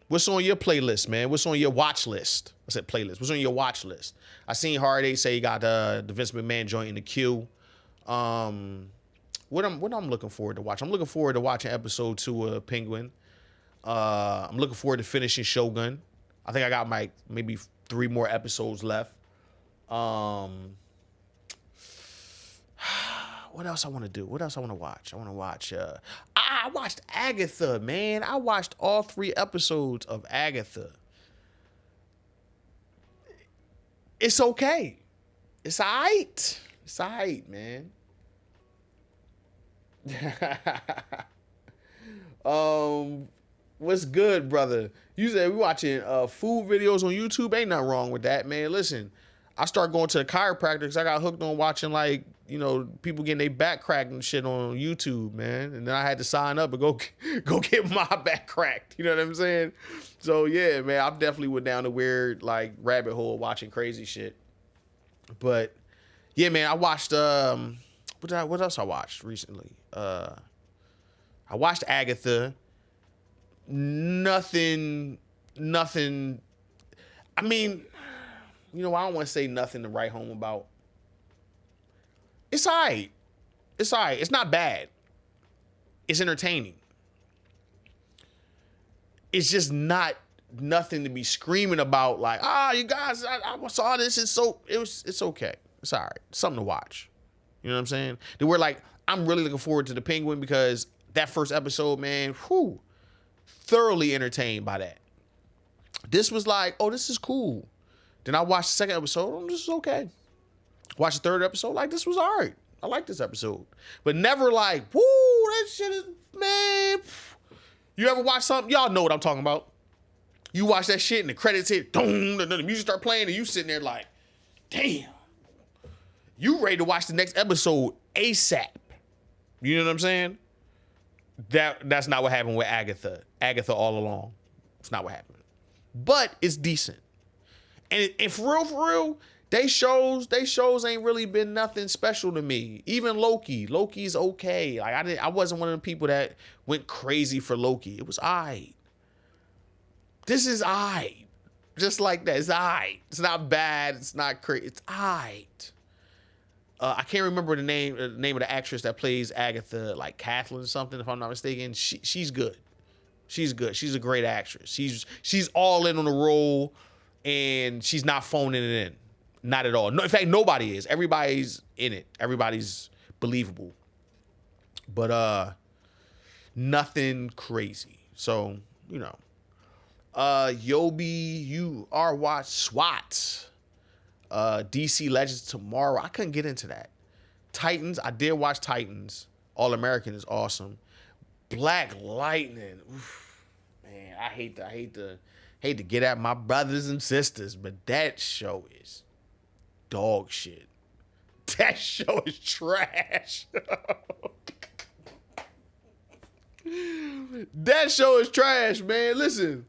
What's on your playlist, man? What's on your watch list? I said playlist. What's on your watch list? I seen Hardy say he got the Vince McMahon joint in the queue. What I'm looking forward to watch? I'm looking forward to watching episode 2 of Penguin. I'm looking forward to finishing Shogun. I think I got maybe 3 more episodes left. What else I want to do? What else I want to watch? I want to watch. I watched Agatha, man. I watched all 3 episodes of Agatha. It's okay. It's all right. It's all right, man. What's good, brother? You said we watching food videos on YouTube. Ain't nothing wrong with that, man. Listen, I started going to the chiropractor because I got hooked on watching, like, you know, people getting their back cracked and shit on YouTube, man. And then I had to sign up and go get my back cracked. You know what I'm saying? So yeah, man, I definitely went down a weird like rabbit hole watching crazy shit. But yeah, man, I watched what else I watched recently? I watched Agatha. Nothing. I mean, you know, I don't want to say nothing to write home about. It's all right. It's all right. It's not bad. It's entertaining. It's just not nothing to be screaming about like, you guys, I saw this. It's okay. It's all right. Something to watch. You know what I'm saying? They were like, I'm really looking forward to the Penguin because that first episode, man, thoroughly entertained by that. This was like, oh, this is cool. Then I watched the second episode. Oh, this is okay. Watched the third episode. Like, this was all right. I like this episode. But never like, woo, that shit is, man. You ever watch something? Y'all know what I'm talking about. You watch that shit and the credits hit, boom, and then the music start playing and you sitting there like, damn. You ready to watch the next episode ASAP. You know what I'm saying? That's not what happened with Agatha. Agatha all along. It's not what happened. But it's decent. And for real, they shows ain't really been nothing special to me. Even Loki's okay. Like I wasn't one of the people that went crazy for Loki. It was aight. This is aight. Just like that. It's aight. It's not bad. It's not crazy. It's aight. I can't remember the name of the actress that plays Agatha, like Kathleen or something, if I'm not mistaken. She's good. She's good. She's a great actress. She's all in on the role, and she's not phoning it in. Not at all. No, in fact, nobody is. Everybody's in it. Everybody's believable. But nothing crazy. So, you know. Yobi, you are watch SWAT. DC Legends tomorrow. I couldn't get into that. Titans, I did watch Titans. All American is awesome. Black Lightning. Oof, man, I hate to get at my brothers and sisters, but that show is dog shit. That show is trash. That show is trash, man. Listen.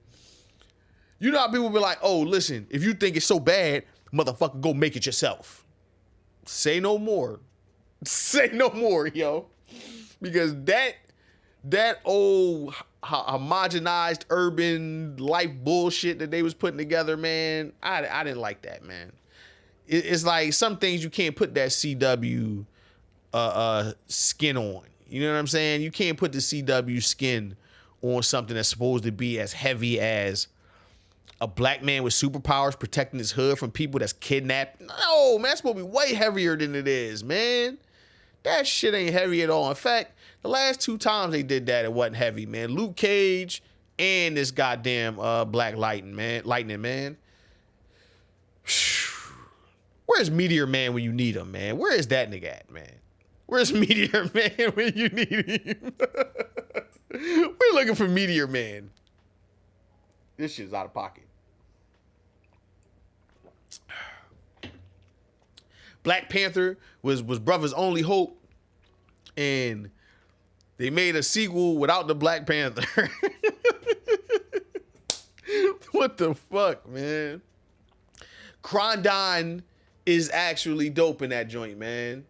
You know how people be like, oh, listen, if you think it's so bad, motherfucker, go make it yourself. Say no more. Say no more, yo. Because that old homogenized urban life bullshit that they was putting together, man, I didn't like that, man. It's like some things you can't put that CW skin on. You know what I'm saying? You can't put the CW skin on something that's supposed to be as heavy as a black man with superpowers protecting his hood from people that's kidnapped. No, man, that's supposed to be way heavier than it is, man. That shit ain't heavy at all. In fact, the last 2 times they did that, it wasn't heavy, man. Luke Cage and this goddamn Black Lightning, man. Where's Meteor Man when you need him, man? Where is that nigga at, man? Where's Meteor Man when you need him? We're looking for Meteor Man. This shit's out of pocket. Black Panther was brother's only hope, and they made a sequel without the Black Panther. What the fuck, man? Krondon is actually dope in that joint, man.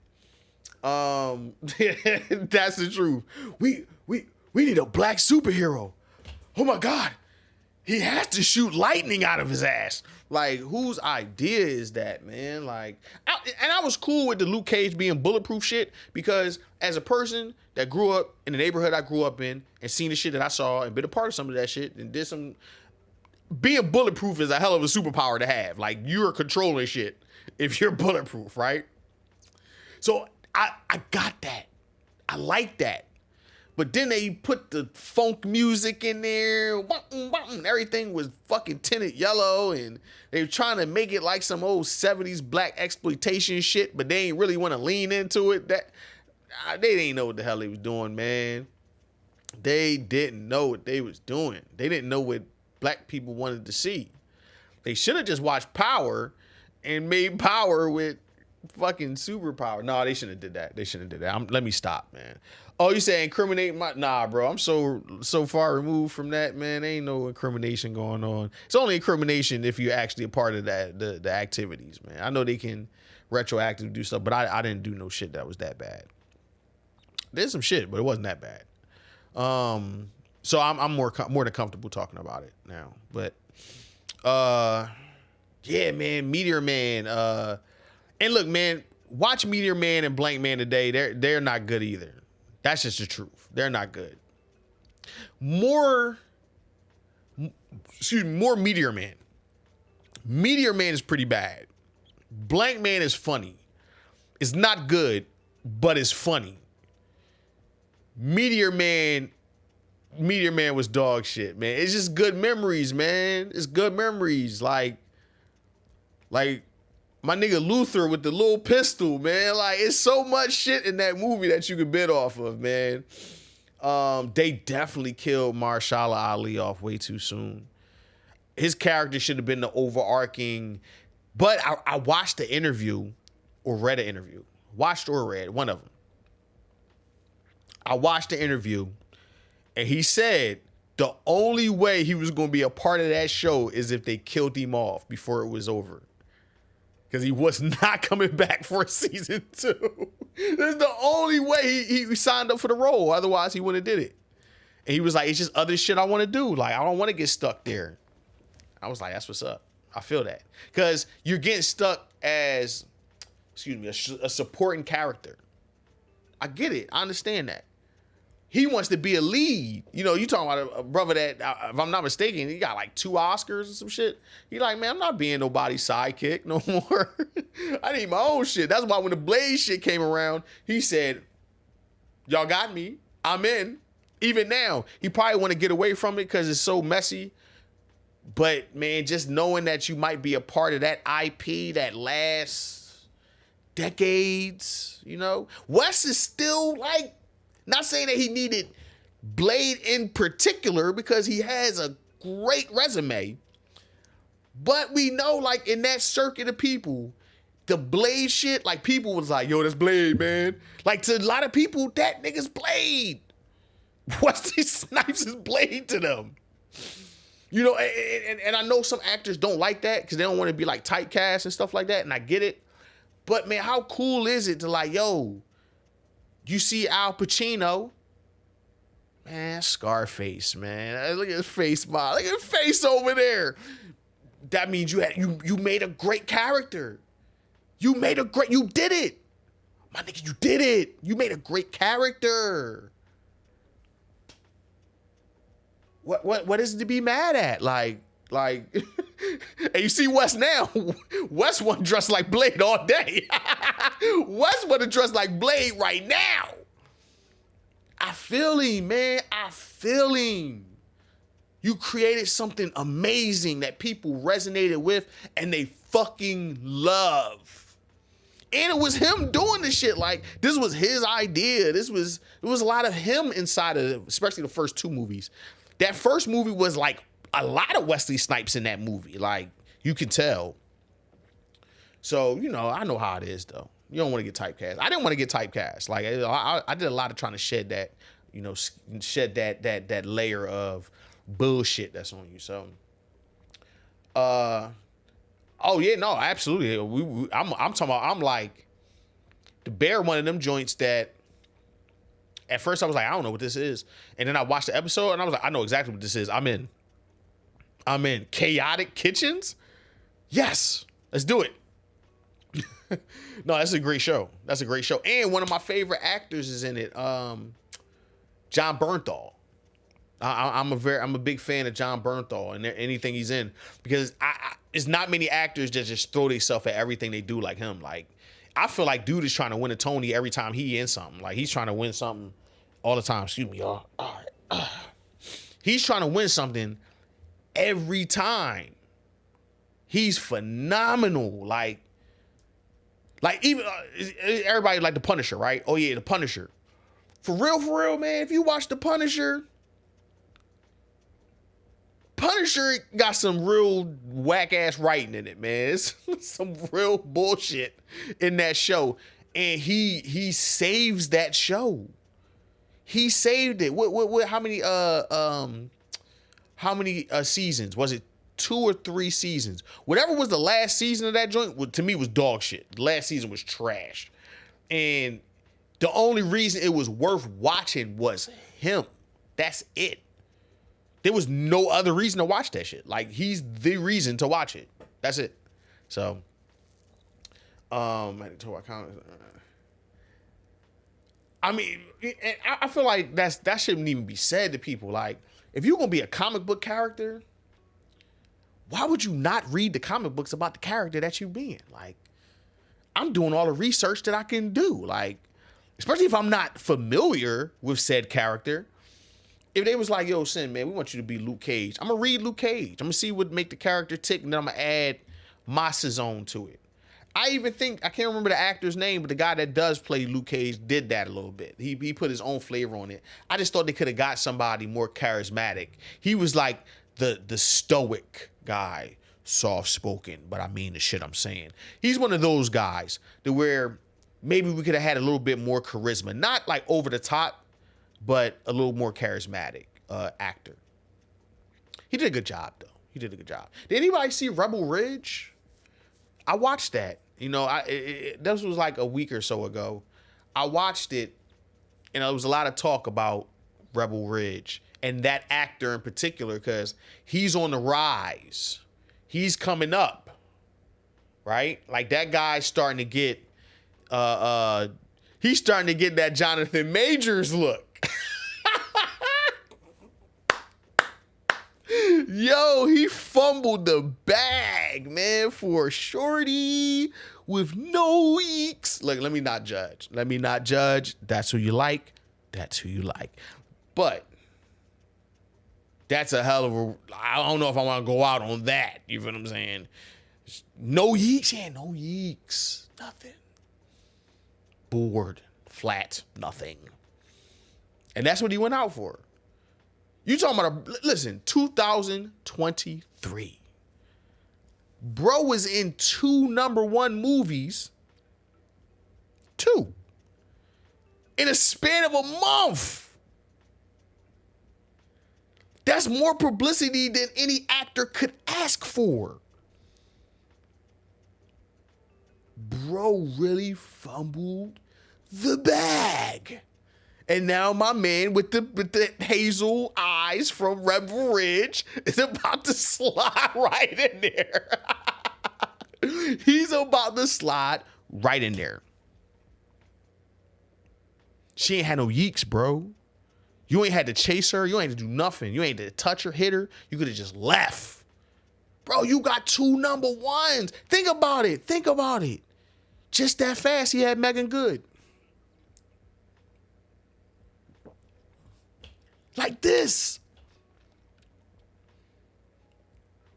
That's the truth. We need a black superhero. Oh my God. He has to shoot lightning out of his ass. Like, whose idea is that, man? Like, I was cool with the Luke Cage being bulletproof shit because as a person that grew up in the neighborhood I grew up in and seen the shit that I saw and been a part of some of that shit and did some, being bulletproof is a hell of a superpower to have. Like, you're controlling shit if you're bulletproof, right? So I got that. I like that. But then they put the funk music in there. Everything was fucking tinted yellow. And they were trying to make it like some old 70s black exploitation shit. But they ain't really want to lean into it. They didn't know what the hell they was doing, man. They didn't know what they was doing. They didn't know what black people wanted to see. They should have just watched Power and made Power with fucking superpower. No, they shouldn't have did that. They shouldn't have did that. Let me stop, man. Oh, you say incriminate my... Nah, bro. I'm so far removed from that, man. There ain't no incrimination going on. It's only incrimination if you're actually a part of that the activities, man. I know they can retroactively do stuff, but I didn't do no shit that was that bad. There's some shit, but it wasn't that bad. So I'm more than comfortable talking about it now. But yeah, man, Meteor Man. And look, man, watch Meteor Man and Blank Man today. They're not good either. That's just the truth. They're not good. More Meteor Man. Meteor Man is pretty bad. Blank Man is funny. It's not good, but it's funny. Meteor Man was dog shit, man. It's just good memories, man. It's good memories. Like my nigga Luther with the little pistol, man. Like, it's so much shit in that movie that you could bid off of, man. They definitely killed Mahershala Ali off way too soon. His character should have been the overarching. But I watched the interview, or read an interview. Watched or read, one of them. I watched the interview, and he said the only way he was going to be a part of that show is if they killed him off before it was over. Because he was not coming back for season 2. That's the only way he signed up for the role. Otherwise, he wouldn't have did it. And he was like, it's just other shit I want to do. Like, I don't want to get stuck there. I was like, that's what's up. I feel that. Because you're getting stuck as, a supporting character. I get it. I understand that. He wants to be a lead. You know, you talking about a brother that, if I'm not mistaken, he got like 2 Oscars or some shit. He like, man, I'm not being nobody's sidekick no more. I need my own shit. That's why when the Blaze shit came around, he said, y'all got me. I'm in. Even now, he probably want to get away from it because it's so messy. But, man, just knowing that you might be a part of that IP that lasts decades, you know. Wes is still like, not saying that he needed Blade in particular because he has a great resume. But we know, like, in that circuit of people, the Blade shit, like, people was like, yo, that's Blade, man. Like, to a lot of people, that nigga's Blade. Wesley Snipes is Blade to them. You know, and I know some actors don't like that because they don't want to be, like, typecast and stuff like that, and I get it. But, man, how cool is it to, like, yo, you see Al Pacino, man, Scarface, man. Look at his face, man. Look at his face over there. That means you made a great character. You did it. My nigga, you did it. You made a great character. What is it to be mad at? Like, and you see Wes now. Wes want to dress like Blade all day. Wes want to dress like Blade right now. I feel him, man. I feel him. You created something amazing that people resonated with and they fucking love. And it was him doing the shit. Like, this was his idea. It was a lot of him inside of it, especially the first 2 movies. That first movie was like a lot of Wesley Snipes in that movie. Like, you can tell. So, you know, I know how it is, though. You don't want to get typecast. I didn't want to get typecast. Like, I did a lot of trying to shed that, you know, shed that layer of bullshit that's on you. So, oh yeah, no, absolutely. I'm talking about. I'm like, the Bear, one of them joints that. At first, I was like, I don't know what this is. And then I watched the episode, and I was like, I know exactly what this is. I'm in. Chaotic Kitchens? Yes. Let's do it. No, that's a great show. That's a great show. And one of my favorite actors is in it. John Bernthal. I'm a big fan of John Bernthal and anything he's in. Because there's not many actors that just throw themselves at everything they do like him. Like, I feel like dude is trying to win a Tony every time he in something. Like, he's trying to win something all the time. Excuse me, y'all. All right. He's trying to win something every time. He's phenomenal. Like even everybody like the Punisher, right? Oh yeah, the Punisher. For real, man, if you watch The Punisher, Punisher got some real whack-ass writing in it, man. It's some real bullshit in that show. And he saves that show. He saved it. What how many seasons? Was it 2 or 3 seasons? Whatever was the last season of that joint, to me, was dog shit. The last season was trash. And the only reason it was worth watching was him. That's it. There was no other reason to watch that shit. Like, he's the reason to watch it. That's it. So, I mean, I feel like that shouldn't even be said to people. Like, if you're gonna be a comic book character, why would you not read the comic books about the character that you being? Like, I'm doing all the research that I can do. Like, especially if I'm not familiar with said character. If they was like, yo, Sin, man, we want you to be Luke Cage, I'm gonna read Luke Cage. I'm gonna see what make the character tick, and then I'm gonna add my zone to it. I even think, I can't remember the actor's name, but the guy that does play Luke Cage did that a little bit. He put his own flavor on it. I just thought they could have got somebody more charismatic. He was like the stoic guy, soft-spoken, but I mean the shit I'm saying. He's one of those guys that where maybe we could have had a little bit more charisma. Not like over the top, but a little more charismatic actor. He did a good job, though. He did a good job. Did anybody see Rebel Ridge? I watched that. You know, this was like a week or so ago. I watched it, and there was a lot of talk about Rebel Ridge and that actor in particular, because he's on the rise. He's coming up, right? Like, that guy's starting to get, he's starting to get that Jonathan Majors look. Yo, he fumbled the bag, man, for shorty with no eeks. Look, let me not judge. That's who you like. That's who you like. But that's a hell of a, I don't know if I want to go out on that. You feel what I'm saying? No yeeks. Yeah, no yeeks. Nothing. Bored. Flat. Nothing. And that's what he went out for. You talking about, listen, 2023. Bro was in 2 #1 movies. 2. In a span of a month. That's more publicity than any actor could ask for. Bro really fumbled the bag. And now my man with the hazel eyes from Rebel Ridge is about to slide right in there. He's about to slide right in there. She ain't had no yeeks, bro. You ain't had to chase her. You ain't had to do nothing. You ain't had to touch her, hit her. You could have just left. Bro, you got 2 #1s. Think about it. Just that fast, he had Megan Good. Like this.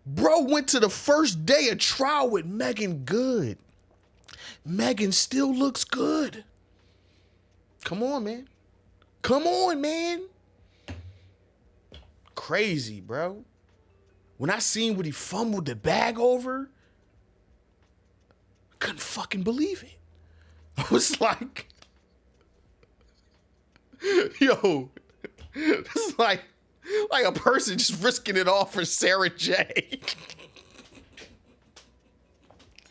Bro went to the first day of trial with Megan Good. Megan still looks good. Come on, man. Crazy, bro. When I seen what he fumbled the bag over, couldn't fucking believe it. I was like, yo, this is like a person just risking it all for Sarah J.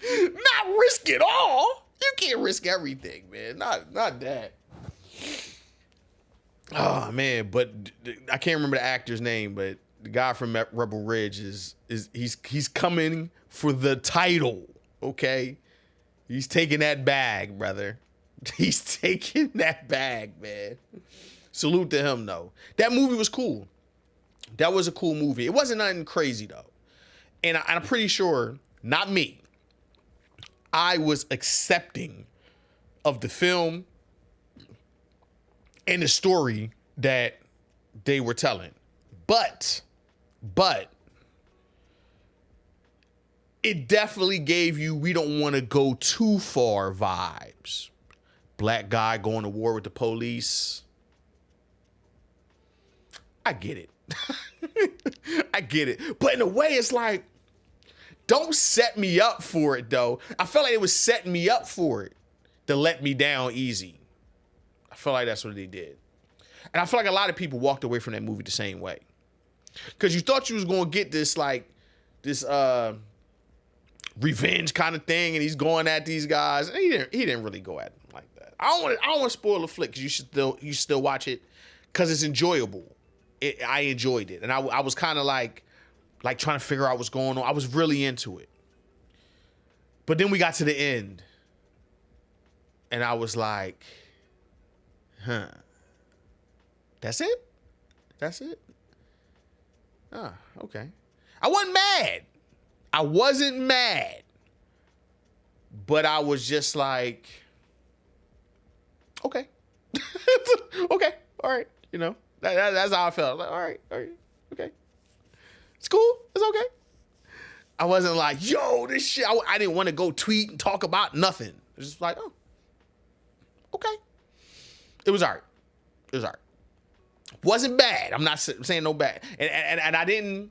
Not risk it all. You can't risk everything, man. Not that. Oh man, but I can't remember the actor's name, but the guy from Rebel Ridge he's coming for the title. Okay, he's taking that bag, brother. He's taking that bag, man. Salute to him, though. That movie was cool. That was a cool movie. It wasn't nothing crazy, though. And I'm pretty sure, not me, I was accepting of the film and the story that they were telling. But it definitely gave you, we don't want to go too far vibes. Black guy going to war with the police. I get it. I get it. But in a way, it's like, don't set me up for it, though. I felt like it was setting me up for it to let me down easy. I feel like that's what they did. And I feel like a lot of people walked away from that movie the same way. Because you thought you was going to get this, like, this revenge kind of thing, and he's going at these guys. And he didn't really go at them like that. I don't want to spoil the flick, because you should still watch it, because it's enjoyable. I enjoyed it. And I was kind of like trying to figure out what's going on. I was really into it. But then we got to the end. And I was like, huh. That's it? That's it? Ah, okay. I wasn't mad. But I was just like, okay. Okay. All right. You know, that's how I felt. Like, all right. Okay. It's cool. It's okay. I wasn't like, yo, this shit. I didn't want to go tweet and talk about nothing. It was just like, oh, okay. It was all right. It was all right. Wasn't bad. I'm not saying no bad. And I'm going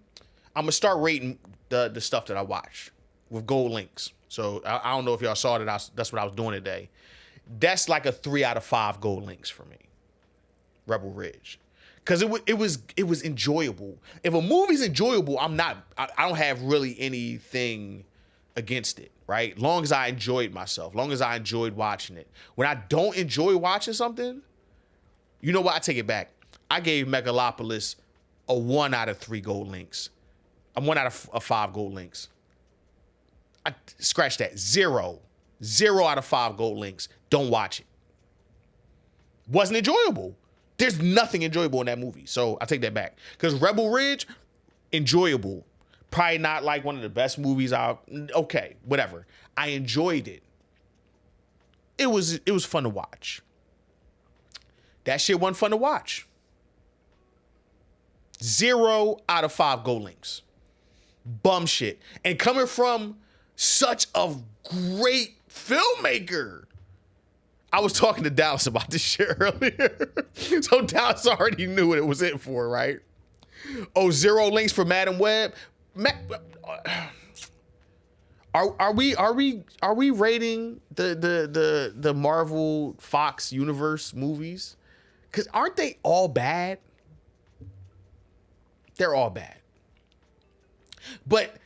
to start rating the stuff that I watch with gold links. So I don't know if y'all saw that. That's what I was doing today. That's like a 3 out of 5 gold links for me. Rebel Ridge. Because it was enjoyable. If a movie's enjoyable, I don't have really anything against it, right? Long as I enjoyed myself, long as I enjoyed watching it. When I don't enjoy watching something, you know what? I take it back. I gave Megalopolis a 1 out of 3 gold links. I'm 1 out of 5 gold links. I scratch that. 0 out of 5 gold links. Don't watch it. Wasn't enjoyable. There's nothing enjoyable in that movie. So I take that back. Because Rebel Ridge, enjoyable. Probably not like one of the best movies okay, whatever. I enjoyed it. It was fun to watch. That shit wasn't fun to watch. 0 out of 5 gold links. Bum shit. And coming from such a great filmmaker. I was talking to Dallas about this shit earlier. So Dallas already knew what it was in for, right? Oh, 0 links for Madam Web. Are we rating the Marvel Fox universe movies? Cause aren't they all bad? They're all bad. But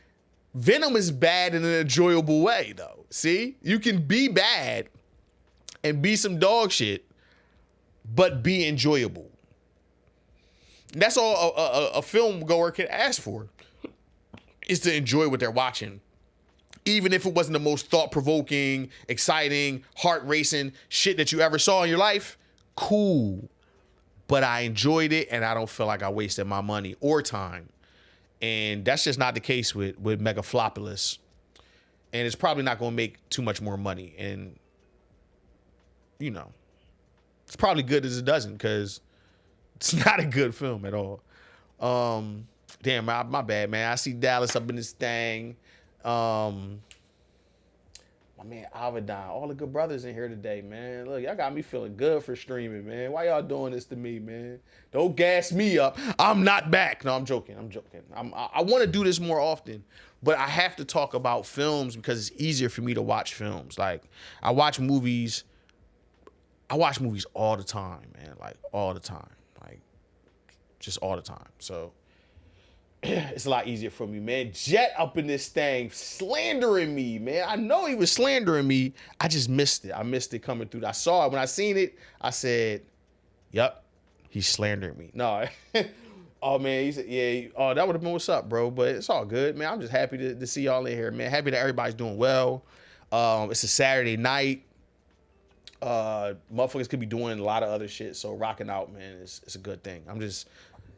Venom is bad in an enjoyable way, though. See? You can be bad and be some dog shit, but be enjoyable. That's all a film goer can ask for, is to enjoy what they're watching. Even if it wasn't the most thought-provoking, exciting, heart-racing shit that you ever saw in your life, cool. But I enjoyed it, and I don't feel like I wasted my money or time. And that's just not the case with Megalopolis. And it's probably not going to make too much more money. And, you know, it's probably good as it doesn't, because it's not a good film at all. Damn, my bad, man. I see Dallas up in this thing. My man Avadon, all the good brothers in here today, man. Look, y'all got me feeling good for streaming, man. Why y'all doing this to me, man? Don't gas me up. I'm not back. No, I'm joking. I want to do this more often, but I have to talk about films because it's easier for me to watch films. Like, I watch movies all the time, man. Like, all the time. Like, just all the time. So it's a lot easier for me, man. Jet up in this thing, slandering me, man. I know he was slandering me. I just missed it. I missed it coming through. I saw it. When I seen it, I said, yep, he's slandering me. No. Oh, man. He said, yeah. Oh, that would have been what's up, bro. But it's all good, man. I'm just happy to see y'all in here, man. Happy that everybody's doing well. It's a Saturday night. Motherfuckers could be doing a lot of other shit. So rocking out, man, it's a good thing. I'm just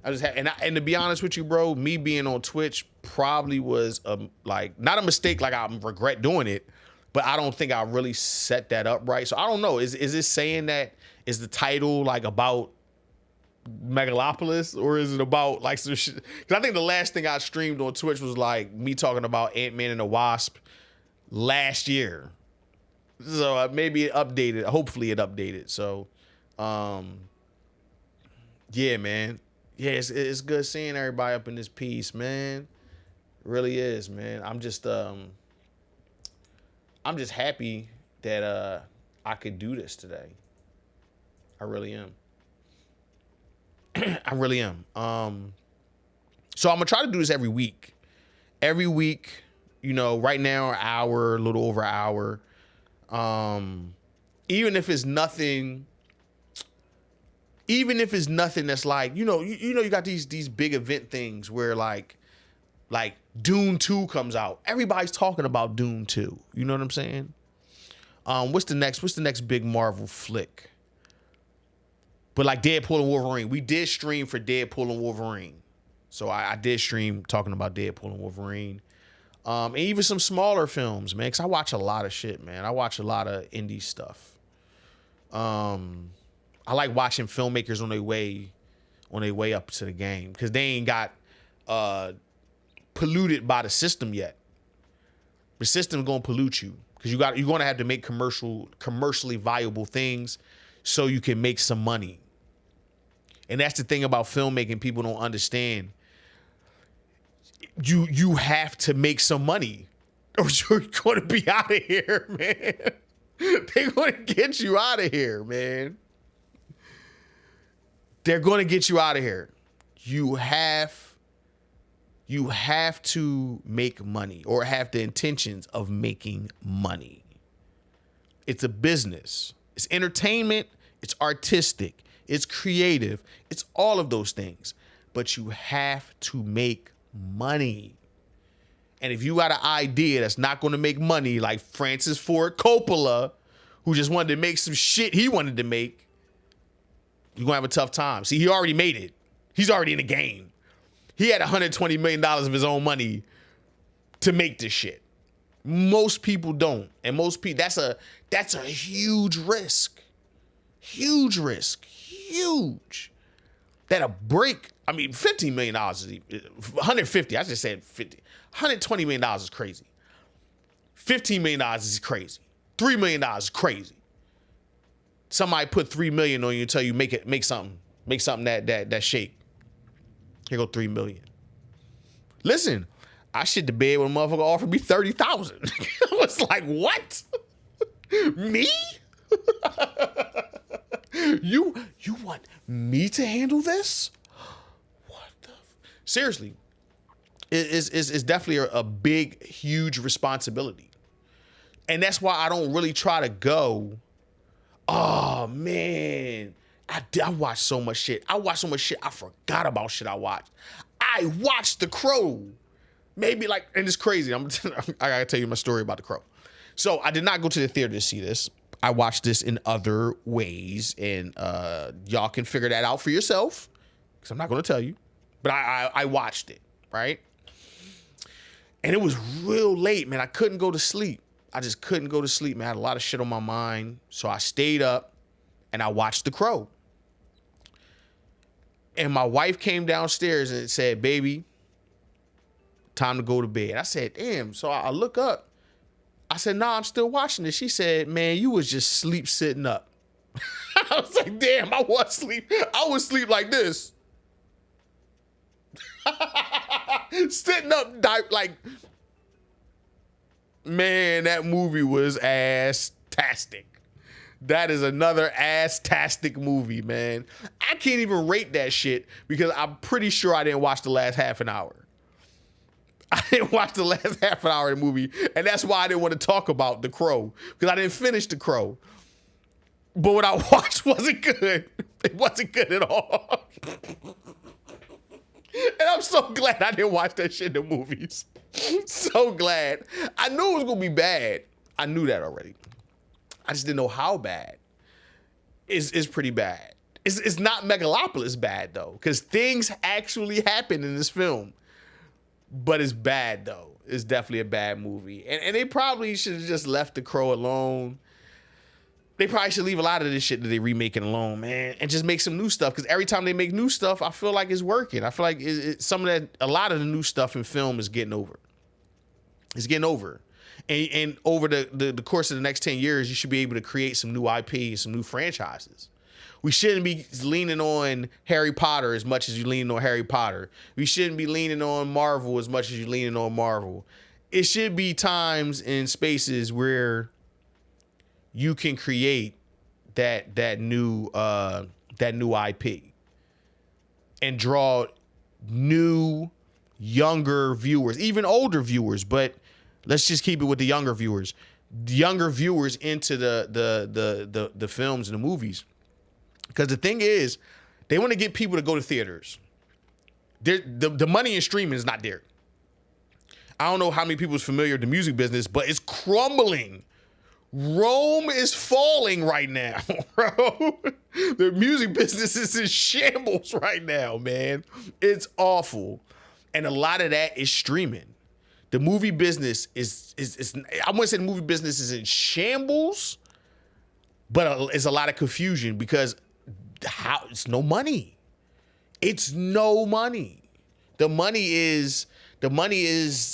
and to be honest with you, bro, me being on Twitch probably was not a mistake. Like, I regret doing it, but I don't think I really set that up right. So I don't know. Is this saying that is the title like about Megalopolis, or is it about like some shit? Because I think the last thing I streamed on Twitch was like me talking about Ant-Man and the Wasp last year. So maybe it updated. Hopefully it updated. So, yeah, man. Yeah, it's good seeing everybody up in this piece, man. It really is, man. I'm just happy that I could do this today. I really am. I really am. So I'm gonna try to do this every week. Every week, you know, right now, an hour, a little over an hour. Even if it's nothing that's like, you got these big event things where like Dune 2 comes out. Everybody's talking about Dune 2. You know what I'm saying? What's the next big Marvel flick? But like Deadpool and Wolverine. We did stream for Deadpool and Wolverine. So I did stream talking about Deadpool and Wolverine. And even some smaller films, man, because I watch a lot of shit, man. I watch a lot of indie stuff. I like watching filmmakers on their way up to the game, because they ain't got polluted by the system yet. The system's gonna pollute you, because you're gonna have to make commercially viable things so you can make some money. And that's the thing about filmmaking people don't understand. You have to make some money, or you're gonna be out of here, man. They're gonna get you out of here, man. They're gonna get you out of here. You have to make money, or have the intentions of making money. It's a business. It's entertainment. It's artistic. It's creative. It's all of those things. But you have to make money. And if you got an idea that's not going to make money, like Francis Ford Coppola, who just wanted to make some shit he wanted to make, you're going to have a tough time. See, he already made it. He's already in the game. He had $120 million of his own money to make this shit. Most people don't. And most people, that's a huge risk. Huge risk. Huge. That'll break. I mean, $15 million is 150. I just said 50. $120 million is crazy. $15 million is crazy. $3 million is crazy. Somebody put $3 million on you and tell you make something that shake. Here go $3 million. Listen, I shit the bed when a motherfucker offered me $30,000. I was like, what? Me? You want me to handle this? What the? Seriously, it's definitely a big, huge responsibility, and that's why I don't really try to go. Oh man, I watched so much shit. I forgot about shit I watched. I watched The Crow. Maybe like, and it's crazy. I gotta tell you my story about The Crow. So I did not go to the theater to see this. I watched this in other ways, and y'all can figure that out for yourself, because I'm not going to tell you. But I watched it, right? And it was real late, man. I couldn't go to sleep. I just couldn't go to sleep, man. I had a lot of shit on my mind. So I stayed up, and I watched The Crow. And my wife came downstairs and said, baby, time to go to bed. I said, damn. So I look up. I said, nah, I'm still watching this. She said, man, you was just sleep sitting up. I was like, damn, I was sleep. I was sleep like this. Sitting up, like, man, that movie was ass-tastic. That is another ass-tastic movie, man. I can't even rate that shit because I'm pretty sure I didn't watch the last half an hour. I didn't watch the last half an hour of the movie, and that's why I didn't want to talk about The Crow, because I didn't finish The Crow. But what I watched wasn't good. It wasn't good at all. And I'm so glad I didn't watch that shit in the movies. So glad. I knew it was going to be bad. I knew that already. I just didn't know how bad. It's pretty bad. It's not Megalopolis bad, though, because things actually happen in this film. But it's bad, though. It's definitely a bad movie. And they probably should have just left The Crow alone. They probably should leave a lot of this shit that they remaking alone, man, and just make some new stuff. Because every time they make new stuff, I feel like it's working. I feel like a lot of the new stuff in film is getting over. It's getting over. And over the course of the next 10 years, you should be able to create some new IP, some new franchises. We shouldn't be leaning on Harry Potter as much as you lean on Harry Potter. We shouldn't be leaning on Marvel as much as you leaning on Marvel. It should be times and spaces where you can create that new IP and draw new, younger viewers, even older viewers, but let's just keep it with the younger viewers. Younger viewers into the films and the movies. Because the thing is, they want to get people to go to theaters. The money in streaming is not there. I don't know how many people is familiar with the music business, but it's crumbling. Rome is falling right now, bro. The music business is in shambles right now, man. It's awful. And a lot of that is streaming. The movie business is I wouldn't say the movie business is in shambles, but it's a lot of confusion because it's no money. It's no money. The money is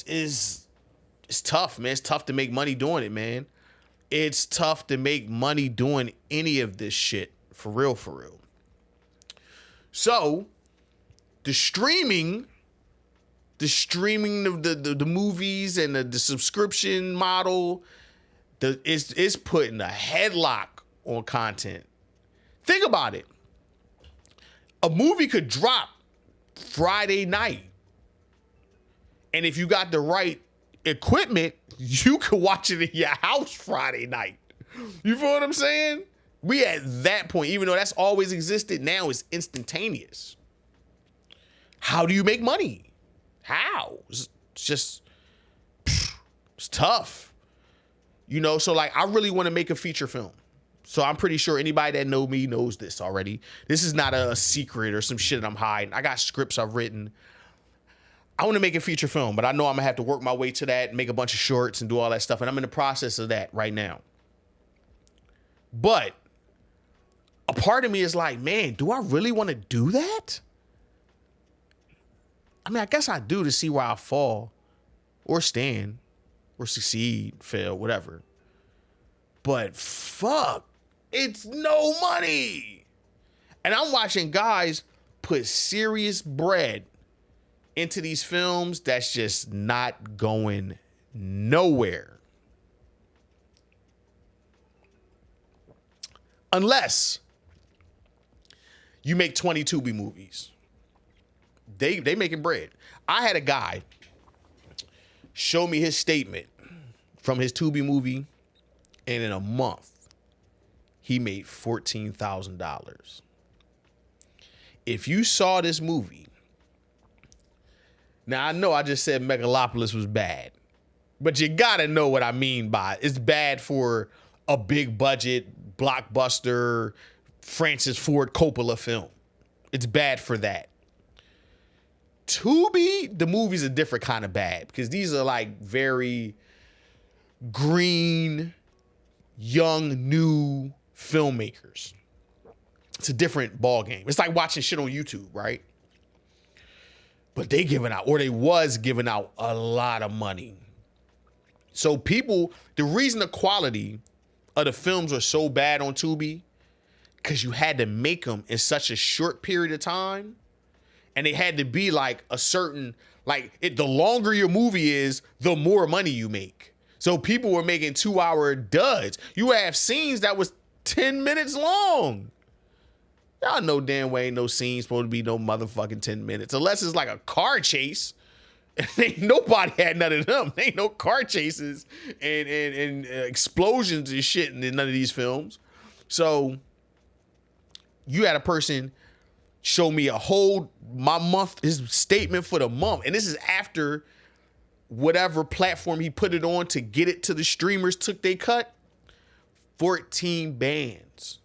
it's tough, man. It's tough to make money doing it, man. It's tough to make money doing any of this shit. For real, for real. So, the streaming of the movies and the subscription model is putting a headlock on content. Think about it. A movie could drop Friday night. And if you got the right equipment, you could watch it in your house Friday night. You feel what I'm saying? We at that point, even though that's always existed, now it's instantaneous. How do you make money? How? It's just, it's tough. You know, so like I really want to make a feature film. So I'm pretty sure anybody that know me knows this already. This is not a secret or some shit that I'm hiding. I got scripts I've written. I want to make a feature film, but I know I'm going to have to work my way to that, make a bunch of shorts and do all that stuff. And I'm in the process of that right now. But a part of me is like, man, do I really want to do that? I mean, I guess I do to see where I fall or stand or succeed, fail, whatever. But fuck, it's no money. And I'm watching guys put serious bread into these films that's just not going nowhere. Unless you make 20 Tubi movies. They making bread. I had a guy show me his statement from his Tubi movie, and in a month, he made $14,000. If you saw this movie, now, I know I just said Megalopolis was bad, but you gotta know what I mean by it. It's bad for a big budget, blockbuster, Francis Ford Coppola film. It's bad for that. Tubi, the movie's a different kind of bad because these are like very green, young, new filmmakers. It's a different ball game. It's like watching shit on YouTube, right? But they giving out, or they was giving out a lot of money. So people, the reason the quality of the films are so bad on Tubi, because you had to make them in such a short period of time. And they had to be like a certain, the longer your movie is, the more money you make. So people were making 2-hour duds. You have scenes that was 10 minutes long. Y'all know damn well ain't no scene supposed to be no motherfucking 10 minutes. Unless it's like a car chase. Ain't nobody had none of them. Ain't no car chases and explosions and shit in none of these films. So you had a person show me his statement for the month. And this is after whatever platform he put it on to get it to the streamers took their cut. 14 bands.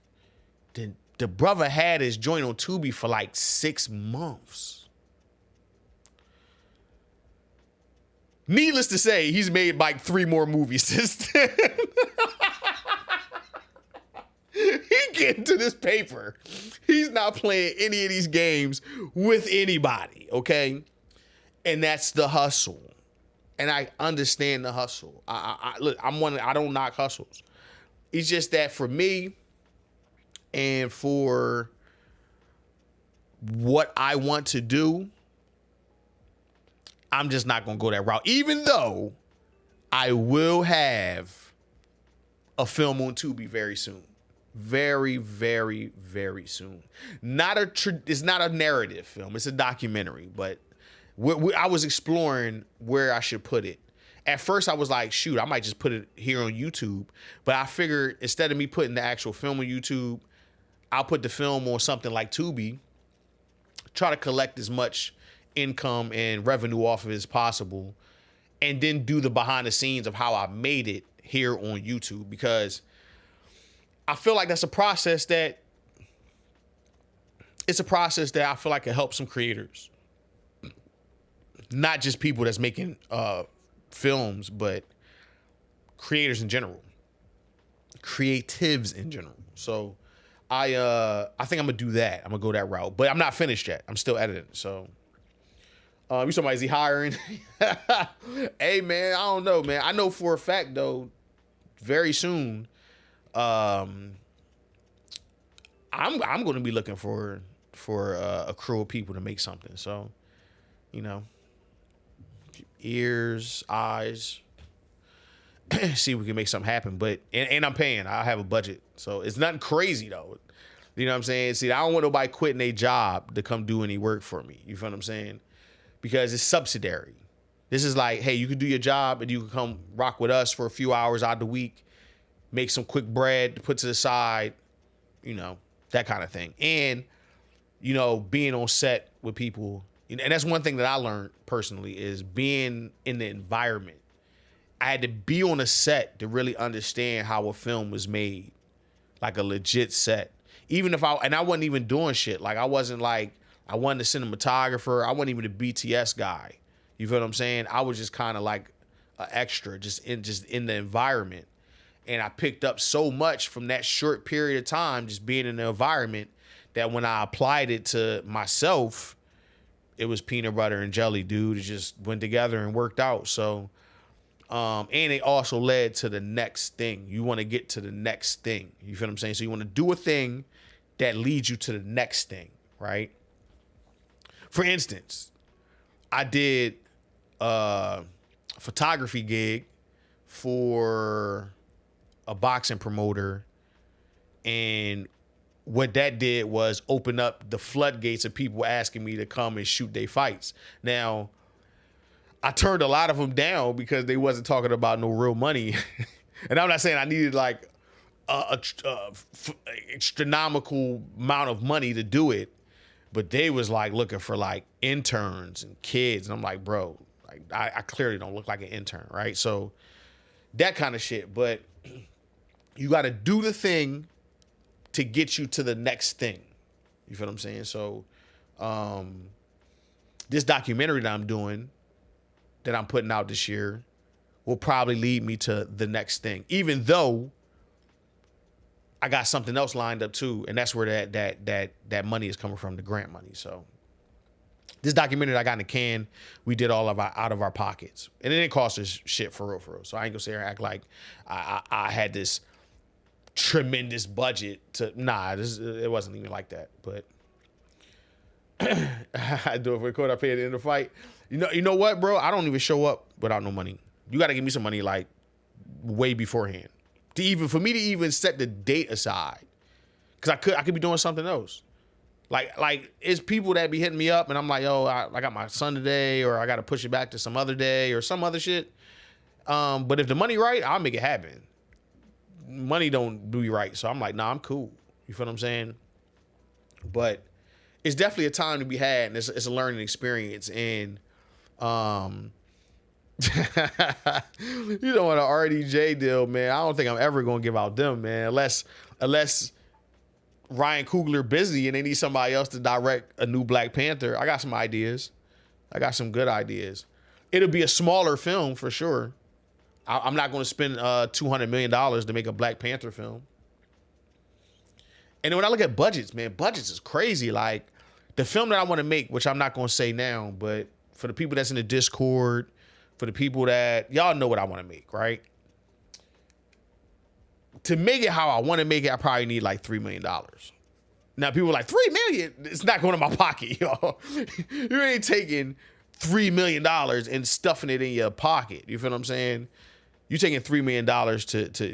Then the brother had his joint on Tubi for like 6 months. Needless to say, he's made like 3 more movies since then. He getting to this paper. He's not playing any of these games with anybody, okay? And that's the hustle. And I understand the hustle. I don't knock hustles. It's just that for me, And for what I want to do, I'm just not going to go that route. Even though I will have a film on Tubi very soon. Very, very, very soon. It's not a narrative film. It's a documentary. But I was exploring where I should put it. At first, I was like, shoot, I might just put it here on YouTube. But I figured instead of me putting the actual film on YouTube, I'll put the film on something like Tubi, try to collect as much income and revenue off of it as possible, and then do the behind the scenes of how I made it here on YouTube, because I feel like that's a process that I feel like it helps some creators, not just people that's making films, but creators in general, creatives in general. So I think I'm gonna do that. I'm gonna go that route, but I'm not finished yet. I'm still editing. So you somebody, is he hiring? Hey man, I don't know, man. I know for a fact though, very soon, I'm gonna be looking for a crew of people to make something. So, you know, ears, eyes, see if we can make something happen. But and I'm paying. I have a budget, so it's nothing crazy though. You know what I'm saying? See, I don't want nobody quitting their job to come do any work for me. You feel what I'm saying? Because it's subsidiary. This is like, hey, you can do your job and you can come rock with us for a few hours out of the week, make some quick bread to put to the side, you know, that kind of thing. And, you know, being on set with people. And that's one thing that I learned personally is being in the environment. I had to be on a set to really understand how a film was made, like a legit set. Even if I wasn't even doing shit. Like I wasn't a cinematographer. I wasn't even a BTS guy. You feel what I'm saying? I was just kind of like an extra, just in the environment. And I picked up so much from that short period of time, just being in the environment, that when I applied it to myself, it was peanut butter and jelly, dude. It just went together and worked out. So, and it also led to the next thing. You want to get to the next thing. You feel what I'm saying? So you want to do a thing that leads you to the next thing, right? For instance, I did a photography gig for a boxing promoter, and what that did was open up the floodgates of people asking me to come and shoot their fights. Now, I turned a lot of them down because they wasn't talking about no real money. And I'm not saying I needed like a astronomical amount of money to do it, but they was like looking for like interns and kids. And I'm like, bro, like I clearly don't look like an intern, right? So that kind of shit. But you got to do the thing to get you to the next thing. You feel what I'm saying? So this documentary that I'm doing, that I'm putting out this year, will probably lead me to the next thing, even though I got something else lined up too, and that's where that money is coming from, the grant money. So this documentary that I got in the can, we did all of out of our pockets, and it didn't cost us shit for real. So I ain't gonna sit here and act like I had this tremendous budget to. Nah, it wasn't even like that. But I do it for the quote I paid at the end of the fight. You know what, bro? I don't even show up without no money. You got to give me some money like way beforehand. For me to even set the date aside, because I could be doing something else. Like it's people that be hitting me up and I'm like, yo, I got my son today, or I got to push it back to some other day or some other shit. But if the money right, I'll make it happen. Money don't do you right, so I'm like, nah, I'm cool. You feel what I'm saying? But it's definitely a time to be had, and it's a learning experience. And you know, on an RDJ deal, man, I don't think I'm ever gonna give out them, man, unless Ryan Coogler busy and they need somebody else to direct a new Black Panther. I got some ideas. I got some good ideas. It'll be a smaller film for sure. I'm not going to spend $200 million to make a Black Panther film. And then when I look at budgets, man, budgets is crazy. Like the film that I want to make, which I'm not going to say now, but for the people that's in the Discord, for the people that y'all know what I want to make, right? to make it how I want to make it, I probably need like $3 million. Now people are like, $3 million? It's not going to my pocket, y'all. You ain't taking $3 million and stuffing it in your pocket. You feel what I'm saying? You taking $3 million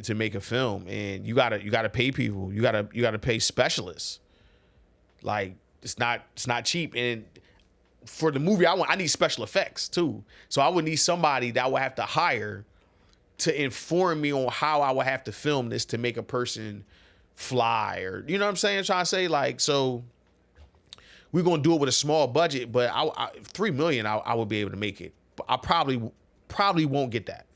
to make a film, and you gotta pay people. You gotta pay specialists. Like it's not cheap. And for the movie I need special effects too. So I would need somebody that I would have to hire to inform me on how I would have to film this to make a person fly, or you know what I'm saying? Trying to say, like, so we're gonna do it with a small budget, but I 3 million I would be able to make it. But I probably won't get that.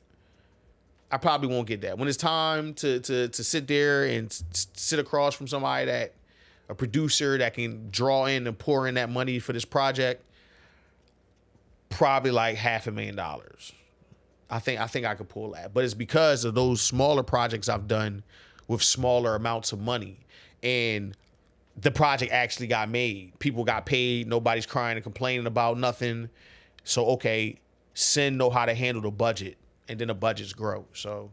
I probably won't get that. When it's time to sit there and sit across from somebody, that a producer that can draw in and pour in that money for this project, probably like $500,000. I think I could pull that. But it's because of those smaller projects I've done with smaller amounts of money, and the project actually got made. People got paid. Nobody's crying and complaining about nothing. So okay, Sin know how to handle the budget, and then the budgets grow. So,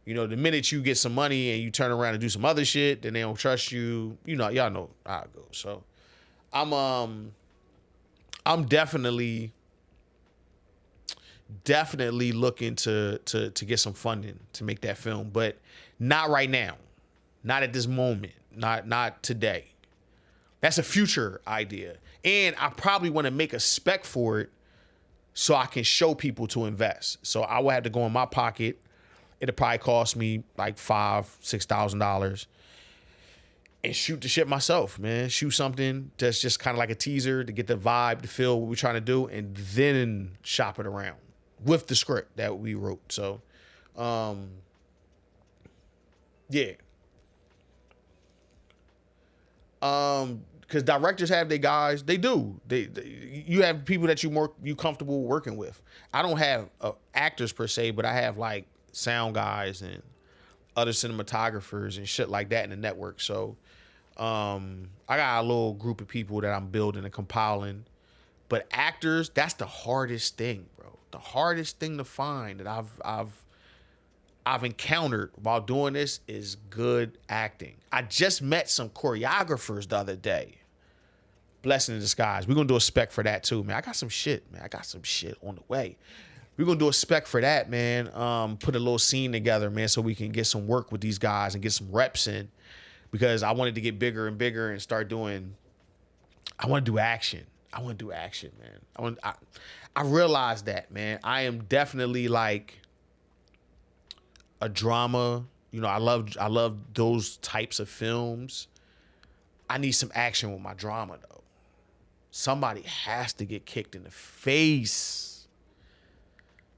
you know, the minute you get some money and you turn around and do some other shit, then they don't trust you. You know, y'all know how it goes. So I'm definitely looking to get some funding to make that film, but not right now. Not at this moment. Not today. That's a future idea. And I probably want to make a spec for it so I can show people to invest. So I will have to go in my pocket. It'll probably cost me like $5,000-$6,000 and shoot the shit myself, man. Shoot something that's just kind of like a teaser to get the vibe, to feel what we're trying to do, and then shop it around with the script that we wrote. So, yeah. Because directors have their guys. They do. You have people that you comfortable working with. I don't have actors per se, but I have like sound guys and other cinematographers and shit like that in the network. So I got a little group of people that I'm building and compiling. But actors, that's the hardest thing, bro. The hardest thing to find that I've encountered while doing this is good acting. I just met some choreographers the other day. Blessing in disguise. We're going to do a spec for that too, man. I got some shit, man. I got some shit on the way. We're going to do a spec for that, man. Put a little scene together, man, so we can get some work with these guys and get some reps in, because I wanted to get bigger and bigger and start doing, I want to do action. I want to do action, man. I realized that, man. I am definitely like a drama. You know, I love those types of films. I need some action with my drama, though. Somebody has to get kicked in the face,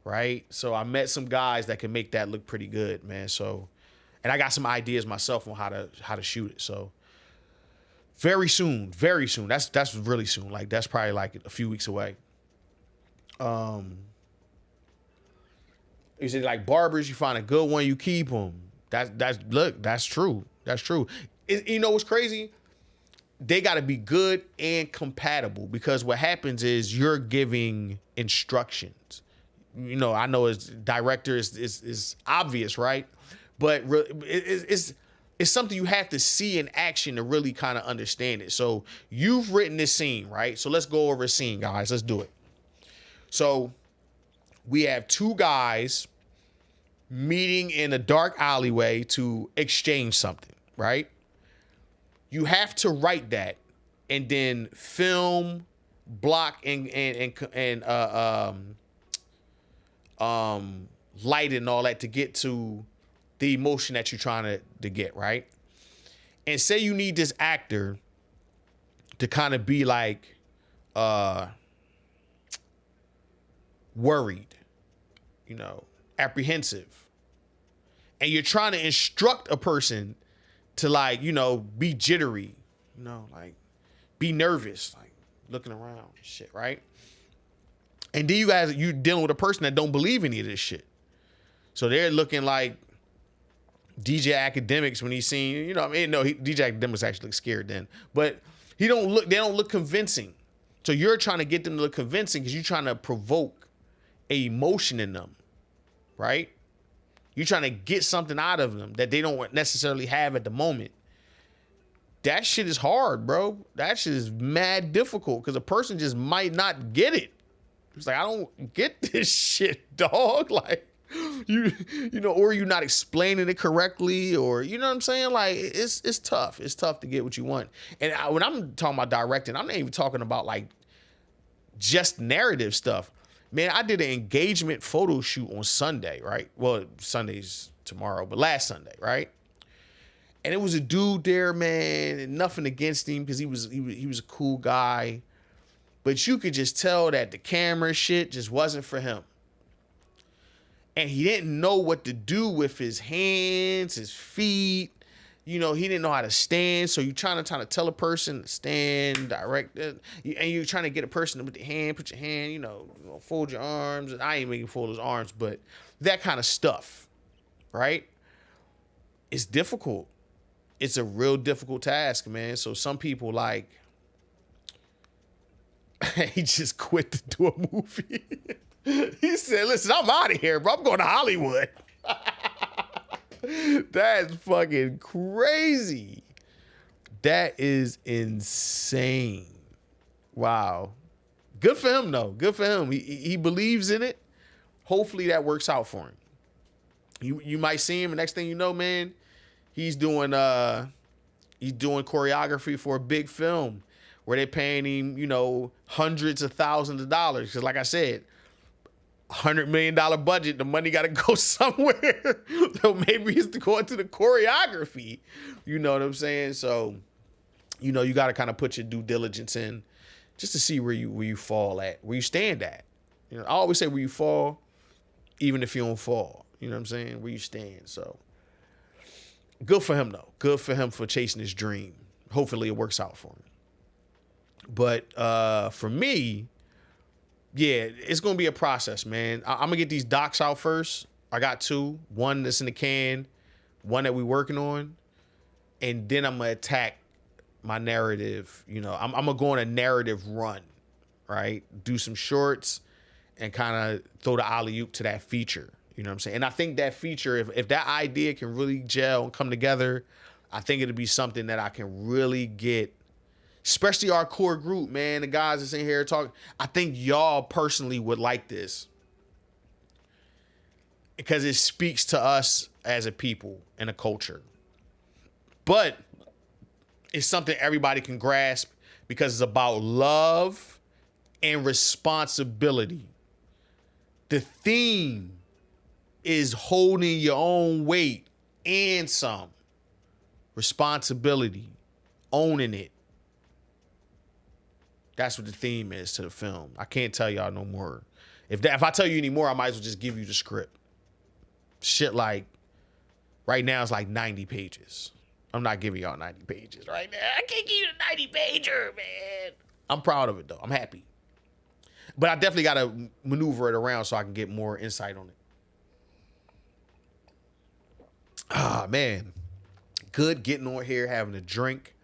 right? So I met some guys that can make that look pretty good, man. So, and I got some ideas myself on how to shoot it. So very soon. That's really soon. Like that's probably like a few weeks away. You say like barbers, you find a good one, you keep them. That's true. That's true. You know what's crazy? They got to be good and compatible, because what happens is you're giving instructions. You know, I know as director is obvious, right? But it's something you have to see in action to really kind of understand it. So you've written this scene, right? So let's go over a scene, guys. Let's do it. So we have two guys meeting in a dark alleyway to exchange something, right? You have to write that and then film, block, and light and all that to get to the emotion that you're trying to get, right? And say you need this actor to kind of be like worried, you know, apprehensive. And you're trying to instruct a person to, like, you know, be jittery, you know, like be nervous, like looking around and shit, right? And then you dealing with a person that don't believe any of this shit. So they're looking like DJ Academics when he's seen, you know, I mean, no, DJ Academics actually looks scared then, but they don't look convincing. So you're trying to get them to look convincing because you're trying to provoke a emotion in them, right? You're trying to get something out of them that they don't necessarily have at the moment. That shit is hard, bro. That shit is mad difficult because a person just might not get it. It's like, I don't get this shit, dog. Like, you know, or you're not explaining it correctly, or you know what I'm saying? Like, it's tough. It's tough to get what you want. And when I'm talking about directing, I'm not even talking about like just narrative stuff. Man, I did an engagement photo shoot on Sunday, right? Well, Sunday's tomorrow, but last Sunday, right? And it was a dude there, man, and nothing against him because he was a cool guy. But you could just tell that the camera shit just wasn't for him. And he didn't know what to do with his hands, his feet. You know, he didn't know how to stand. So you're trying to tell a person to stand, direct it. And you're trying to get a person to put your hand, you know, fold your arms. And I ain't making fold his arms, but that kind of stuff, right? It's difficult. It's a real difficult task, man. So some people like, he just quit to do a movie. He said, listen, I'm out of here, bro. I'm going to Hollywood. That's fucking crazy. That is insane. Wow. Good for him, though. Good for him. He believes in it. Hopefully that works out for him. You might see him, and next thing you know, man, he's doing choreography for a big film where they're paying him, you know, hundreds of thousands of dollars. Because like I said, $100 million budget, the money got to go somewhere. So maybe it's to go into the choreography. You know what I'm saying? So, you know, you got to kind of put your due diligence in just to see where you fall at, where you stand at. You know, I always say where you fall, even if you don't fall. You know what I'm saying? Where you stand. So good for him, though. Good for him for chasing his dream. Hopefully it works out for him. But for me, yeah, it's going to be a process, man. I'm going to get these docs out first. I got 2. One that's in the can, one that we're working on. And then I'm going to attack my narrative. You know, I'm going to go on a narrative run, right? Do some shorts and kind of throw the alley-oop to that feature. You know what I'm saying? And I think that feature, if that idea can really gel and come together, I think it'll be something that I can really get, especially our core group, man, the guys that's in here talking. I think y'all personally would like this because it speaks to us as a people and a culture. But it's something everybody can grasp because it's about love and responsibility. The theme is holding your own weight and some. Responsibility, owning it. That's what the theme is to the film. I can't tell y'all no more. If I tell you any more, I might as well just give you the script. Shit like, right now it's like 90 pages. I'm not giving y'all 90 pages right now. I can't give you a 90 pager, man. I'm proud of it, though. I'm happy. But I definitely got to maneuver it around so I can get more insight on it. Ah, man. Good getting on here, having a drink,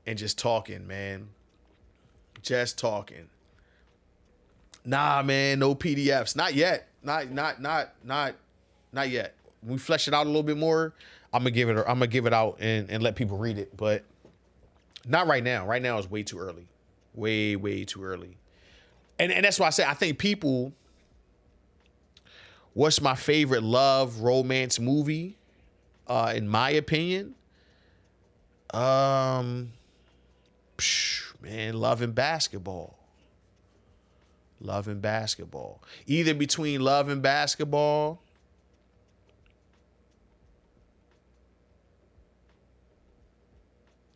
and just talking, man. Just talking. Nah, man, no PDFs. Not yet. Not yet. When we flesh it out a little bit more, I'm gonna give it out and let people read it. But not right now. Right now is way too early. Way too early. And that's why I say I think people, what's my favorite love romance movie? In my opinion, man, Love and Basketball. Love and Basketball. Either between Love and Basketball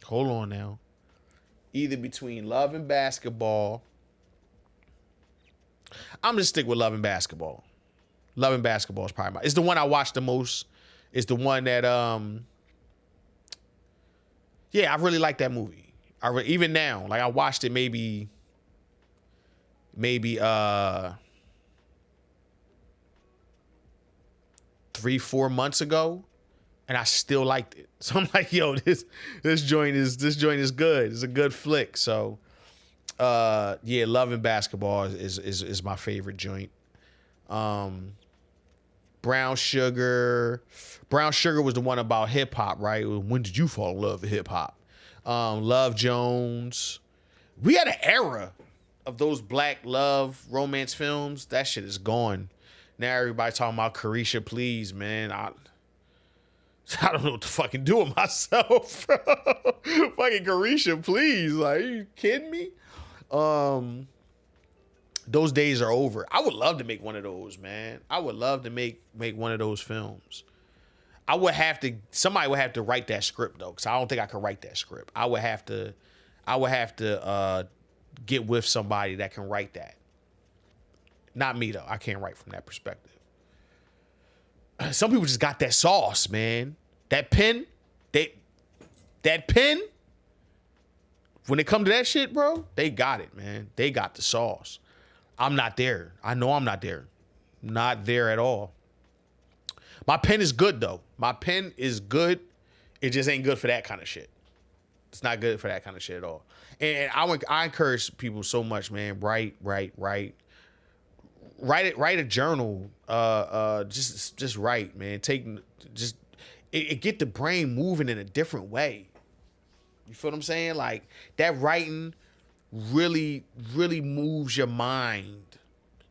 hold on now. Either between Love and Basketball. I'm just stick with Love and Basketball. Love and Basketball is probably it's the one I watch the most. It's the one that yeah, I really like that movie. Even now, like I watched it maybe 3-4 months ago, and I still liked it. So I'm like, yo, this joint is good. It's a good flick. So yeah, Love and Basketball is my favorite joint. Brown Sugar. Brown Sugar was the one about hip hop, right? When did you fall in love with hip hop? Love Jones. We had an era of those black love romance films. That shit is gone. Now everybody talking about Carisha Please, man. I don't know what to fucking do with myself. Fucking Carisha Please. Like, are you kidding me? Those days are over. I would love to make one of those, man. I would love to make one of those films. Somebody would have to write that script though, because I don't think I could write that script. I would have to get with somebody that can write that. Not me though. I can't write from that perspective. Some people just got that sauce, man. That pen. When it come to that shit, bro, they got it, man. They got the sauce. I'm not there. I know I'm not there. Not there at all. My pen is good, though. My pen is good. It just ain't good for that kind of shit. It's not good for that kind of shit at all. And I encourage people so much, man. Write a journal. Just write, man. It get the brain moving in a different way. You feel what I'm saying? Like, that writing really, really moves your mind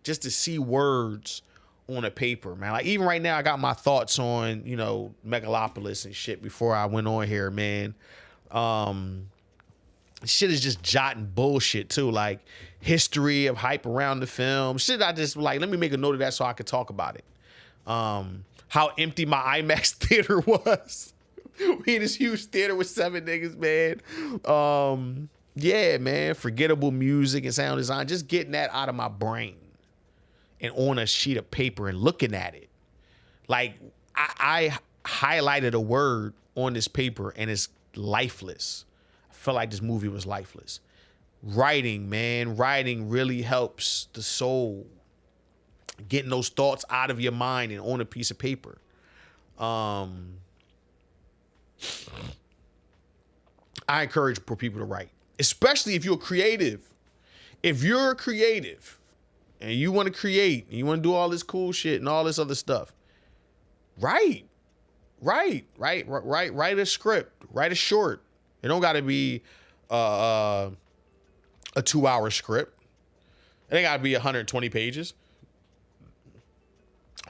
just to see words on a paper, man. Like, even right now, I got my thoughts on, Megalopolis and shit before I went on here, man. Shit is just jotting bullshit, too. Like, history of hype around the film. Shit, I just, like, let me make a note of that so I could talk about it. How empty my IMAX theater was. We in this huge theater with 7 niggas, man. Yeah, man. Forgettable music and sound design. Just getting that out of my brain and on a sheet of paper and looking at it. Like, I highlighted a word on this paper and it's lifeless. I felt like this movie was lifeless. Writing, man. Writing really helps the soul. Getting those thoughts out of your mind and on a piece of paper. I encourage for people to write, especially if you're creative. If you're creative and you want to create and you want to do all this cool shit and all this other stuff, write a script, write a short. It don't got to be a 2-hour script. It ain't got to be 120 pages.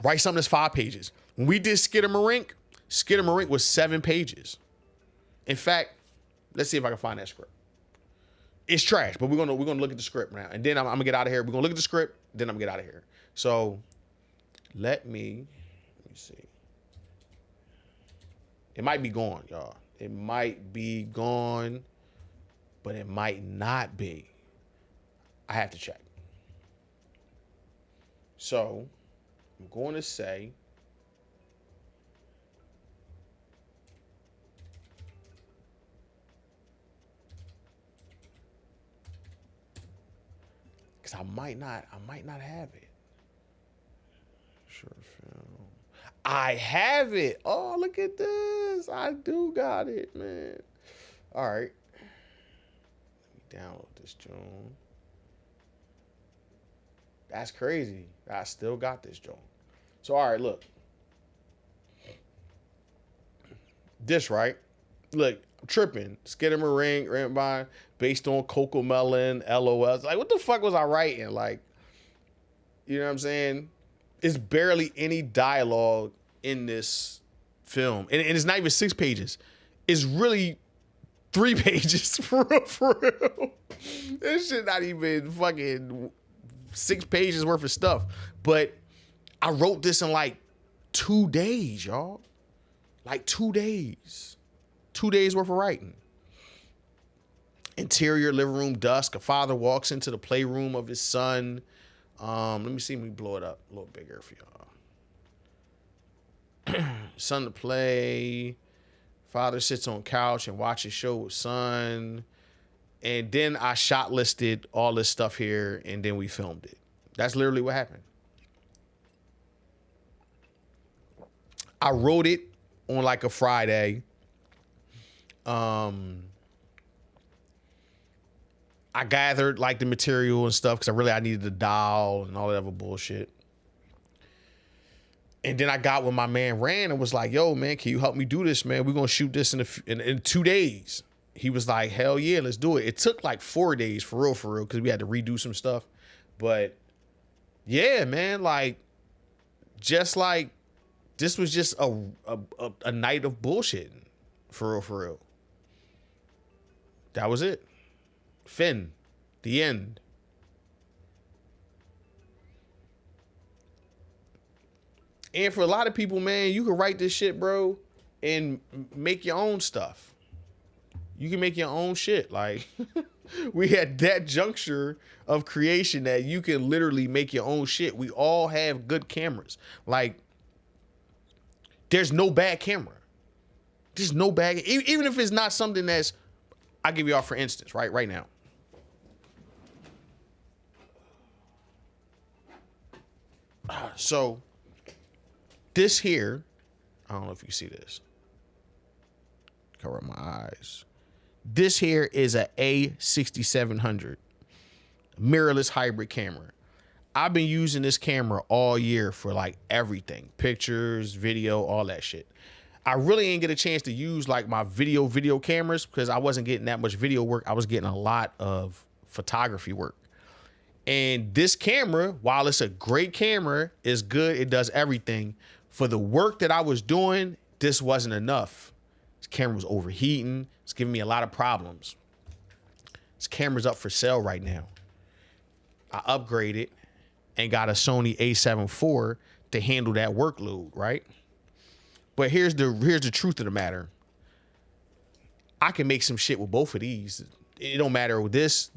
Write something that's 5 pages. When we did Skiddamarink was 7 pages. In fact, let's see if I can find that script. It's trash, but we're gonna look at the script now, and then I'm gonna get out of here. We're gonna look at the script, then I'm gonna get out of here. So let me see. It might be gone, y'all. It might be gone, but it might not be. I have to check. So I'm going to say, because I might not have it. Sure film. I have it. Oh, look at this. I do got it, man. All right. Let me download this, June. That's crazy. I still got this, Joe. So, all right, look. This, right? Look, I'm tripping. Skiddamarink, written by, based on Coco Melon, LOL. Like, what the fuck was I writing? Like, you know what I'm saying? It's barely any dialogue in this film. And it's not even 6 pages. It's really 3 pages, for real. This shit not even fucking 6 pages worth of stuff. But I wrote this in like 2 days, y'all. Like 2 days. 2 days worth of writing. Interior living room dusk. A father walks into the playroom of his son. Let me see. Let me blow it up a little bigger for y'all. Son to play. Father sits on couch and watches show with son. And then I shot listed all this stuff here, and then we filmed it. That's literally what happened. I wrote it on like a Friday. I gathered like the material and stuff because I needed the doll and all that other bullshit. And then I got with my man Rand and was like, yo, man, can you help me do this, man? We're going to shoot this in 2 days. He was like, hell yeah, let's do it. It took like 4 days for real, because we had to redo some stuff. But yeah, man, like, just like, this was just a night of bullshitting. For real. That was it. Finn. The end. And for a lot of people, man, you can write this shit, bro, and make your own stuff. You can make your own shit. Like, we had that juncture of creation that you can literally make your own shit. We all have good cameras. Like, there's no bad camera. There's no bad, even if it's not something that's, I'll give you all for instance, right now. So this here, I don't know if you see this. Cover up my eyes. This here is a A6700 mirrorless hybrid camera. I've been using this camera all year for like everything, pictures, video, all that shit. I really ain't get a chance to use like my video cameras because I wasn't getting that much video work. I was getting a lot of photography work. And this camera, while it's a great camera, is good. It does everything. For the work that I was doing, this wasn't enough. This camera was overheating. It's giving me a lot of problems. This camera's up for sale right now. I upgraded and got a Sony a7 IV to handle that workload, right? But here's the truth of the matter. I can make some shit with both of these. It don't matter with this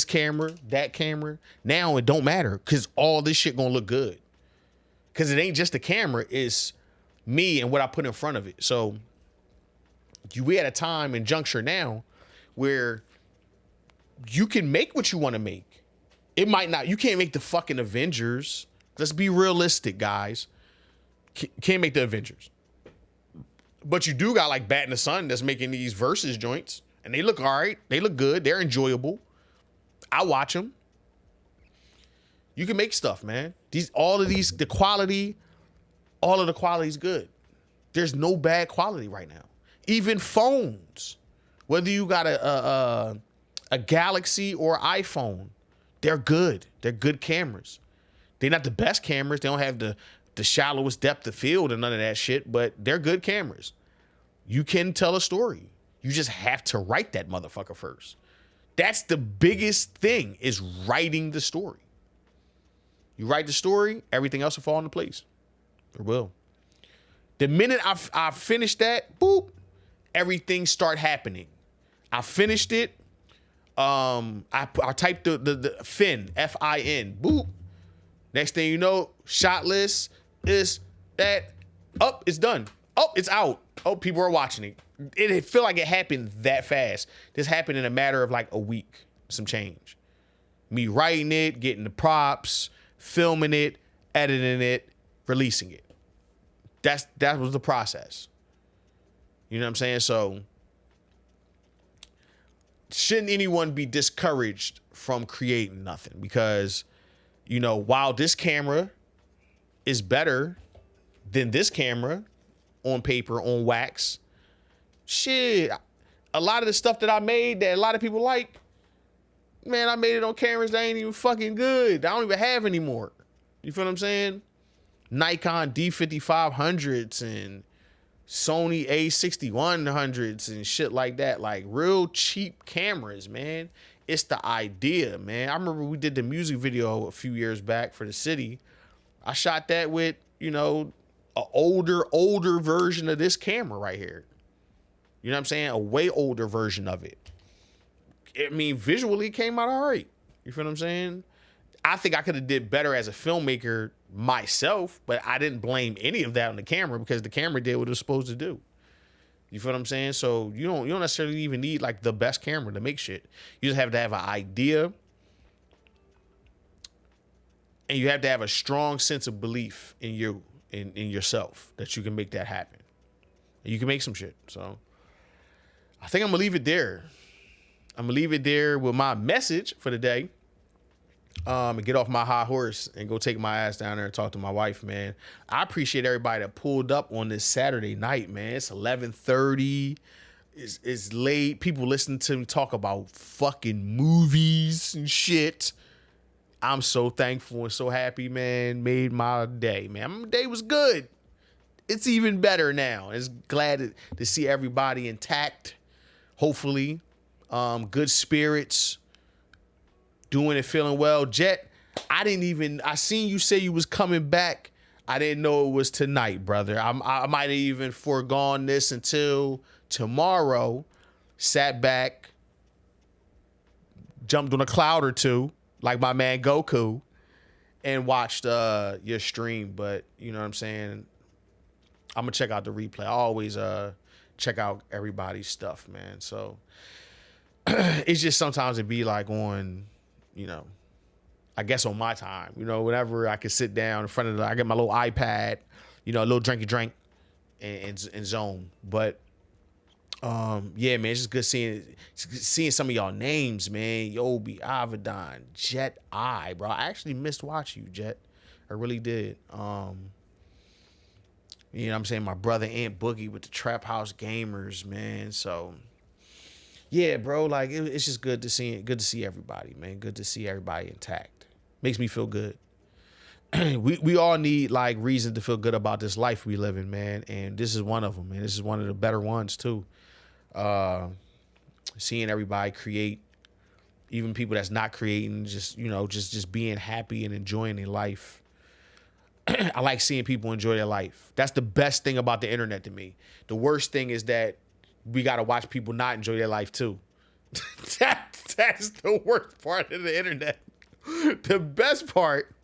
camera, that camera. Now it don't matter because all this shit gonna look good. Because it ain't just the camera, it's me and what I put in front of it. So we at a time and juncture now where you can make what you want to make. It might not, you can't make the fucking Avengers. Let's be realistic, guys. Can't make the Avengers. But you do got like Bat in the Sun that's making these versus joints. And they look all right. They look good. They're enjoyable. I watch them. You can make stuff, man. All of the quality is good. There's no bad quality right now. Even phones, whether you got a Galaxy or iPhone, they're good. They're good cameras. They're not the best cameras. They don't have the shallowest depth of field and none of that shit, but they're good cameras. You can tell a story. You just have to write that motherfucker first. That's the biggest thing, is writing the story. You write the story, everything else will fall into place. It will. The minute I finish that, boop, everything start happening. I finished it. I typed the Fin, Fin, boop. Next thing you know, shot list is that. Oh, it's done. Oh, it's out. Oh, people are watching it. It feel like it happened that fast. This happened in a matter of like a week, some change. Me writing it, getting the props, filming it, editing it, releasing it. That was the process. You know what I'm saying? So shouldn't anyone be discouraged from creating nothing? Because, you know, while this camera is better than this camera on paper, on wax, shit, a lot of the stuff that I made that a lot of people like, man, I made it on cameras that ain't even fucking good. I don't even have anymore. You feel what I'm saying? Nikon D5500s and Sony A6100s and shit like that. Like real cheap cameras, man. It's the idea, man. I remember we did the music video a few years back for the city. I shot that with, you know, an older version of this camera right here. You know what I'm saying? A way older version of it. I mean, visually it came out all right. You feel what I'm saying? I think I could have did better as a filmmaker myself, but I didn't blame any of that on the camera because the camera did what it was supposed to do. You feel what I'm saying? So you don't necessarily even need like the best camera to make shit. You just have to have an idea, and you have to have a strong sense of belief in you, in yourself, that you can make that happen. And you can make some shit. So I think I'm gonna leave it there. I'm gonna leave it there with my message for the day. And get off my high horse and go take my ass down there and talk to my wife, man. I appreciate everybody that pulled up on this Saturday night, man. It's 11:30. It's late. People listening to me talk about fucking movies and shit. I'm so thankful and so happy, man. Made my day, man. My day was good. It's even better now. It's glad to see everybody intact. Hopefully, good spirits, doing it, feeling well. Jet, I seen you say you was coming back. I didn't know it was tonight, brother. I might have even foregone this until tomorrow. Sat back, jumped on a cloud or two, like my man Goku, and watched your stream. But you know what I'm saying? I'm gonna check out the replay. I always check out everybody's stuff, man. So it's just sometimes it be like on, you know, I guess on my time, you know, whenever I can sit down in front of I get my little iPad, you know, a little drinky drink and zone. But yeah, man, it's just good seeing some of y'all names, man. Yobi, Avedon, Jet I, bro. I actually missed watching you, Jet. I really did. You know what I'm saying? My brother Aunt Boogie with the Trap House Gamers, man. So yeah, bro, like it's just good to see everybody, man. Good to see everybody intact. Makes me feel good. we all need like reason to feel good about this life we live in, man. And this is one of them, man. This is one of the better ones too. Seeing everybody create, even people that's not creating, just, you know, just being happy and enjoying their life. I like seeing people enjoy their life. That's the best thing about the internet to me. The worst thing is that we got to watch people not enjoy their life too. That's the worst part of the internet. The best part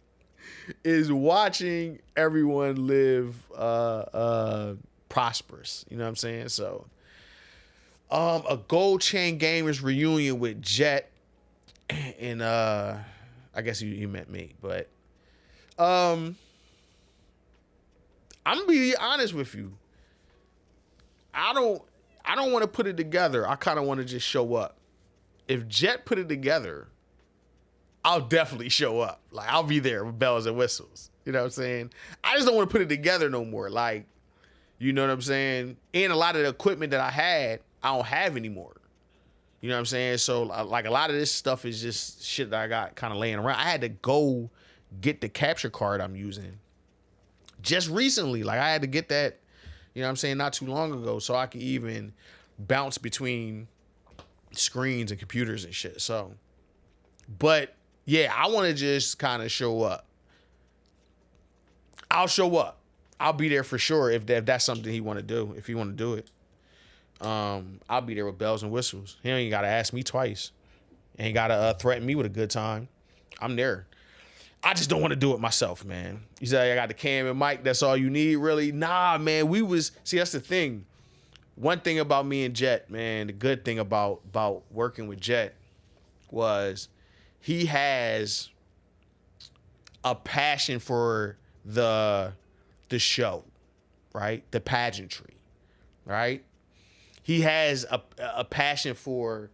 is watching everyone live prosperous. You know what I'm saying? So a Gold Chain Gamers reunion with Jet and I guess you meant me, but I'm gonna be honest with you. I don't want to put it together. I kind of want to just show up. If Jet put it together, I'll definitely show up. Like, I'll be there with bells and whistles. You know what I'm saying? I just don't want to put it together no more. Like, you know what I'm saying? And a lot of the equipment that I had, I don't have anymore. You know what I'm saying? So, like, a lot of this stuff is just shit that I got kind of laying around. I had to go get the capture card I'm using just recently. Like, I had to get that, you know what I'm saying, not too long ago, so I could even bounce between screens and computers and shit. So, but yeah, I want to just kind of show up. I'll show up. I'll be there for sure if that's something he want to do. If he want to do it, I'll be there with bells and whistles. He ain't got to ask me twice. He ain't got to threaten me with a good time. I'm there. I just don't want to do it myself, man. You say I got the cam and mic, that's all you need, really? Nah, man, see, that's the thing. One thing about me and Jet, man, the good thing about working with Jet was he has a passion for the show, right? The pageantry, right? He has a passion for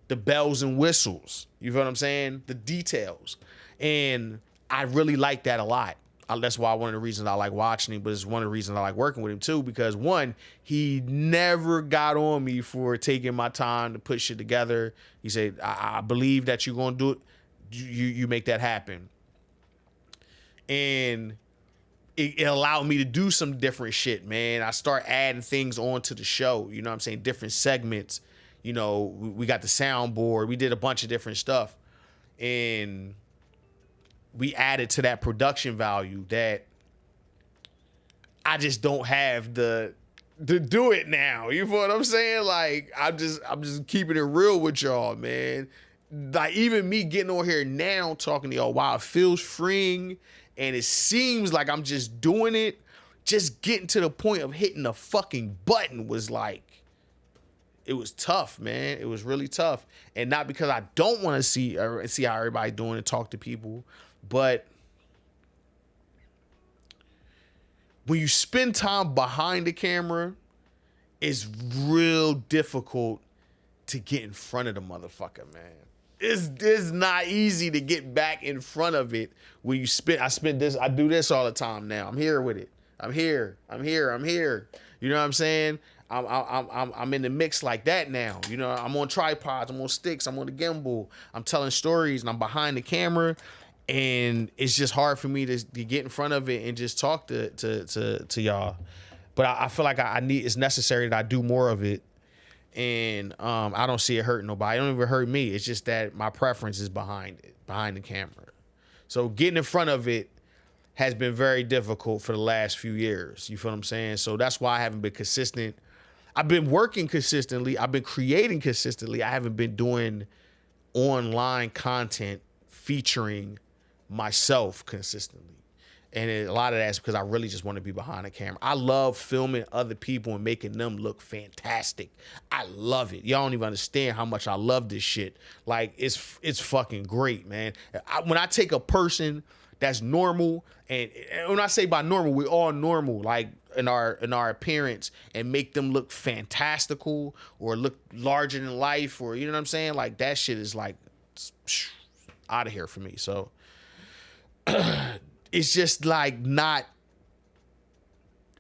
the bells and whistles. You know what I'm saying? The details. And I really like that a lot. That's why one of the reasons I like watching him, but it's one of the reasons I like working with him too, because one, he never got on me for taking my time to put shit together. He said, I believe that you're going to do it. You make that happen. And it allowed me to do some different shit, man. I start adding things onto the show. You know what I'm saying? Different segments. You know, we got the soundboard. We did a bunch of different stuff. And we added to that production value that I just don't have to do it now. You know what I'm saying? Like, I'm just keeping it real with y'all, man. Like, even me getting on here now talking to y'all, wow, it feels freeing, and it seems like I'm just doing it. Just getting to the point of hitting the fucking button was like, it was tough, man. It was really tough. And not because I don't want to see how everybody doing and talk to people, but when you spend time behind the camera, it's real difficult to get in front of the motherfucker, man. it's not easy to get back in front of it when you I do this all the time now. I'm here with it. I'm here. You know what I'm saying? I'm in the mix like that now. You know, I'm on tripods, I'm on sticks, I'm on the gimbal, I'm telling stories, and I'm behind the camera. And it's just hard for me to get in front of it and just talk to y'all. But I feel like it's necessary that I do more of it. And I don't see it hurting nobody. It don't even hurt me. It's just that my preference is behind the camera. So getting in front of it has been very difficult for the last few years. You feel what I'm saying? So that's why I haven't been consistent. I've been working consistently. I've been creating consistently. I haven't been doing online content featuring myself consistently. And a lot of that's because I really just want to be behind the camera. I love filming other people and making them look fantastic. I love it. Y'all don't even understand how much I love this shit. Like, it's fucking great, man. When I take a person that's normal, and when I say by normal, we're all normal, like in our appearance, and make them look fantastical or look larger than life, or you know what I'm saying? Like, that shit is like out of here for me. So it's just like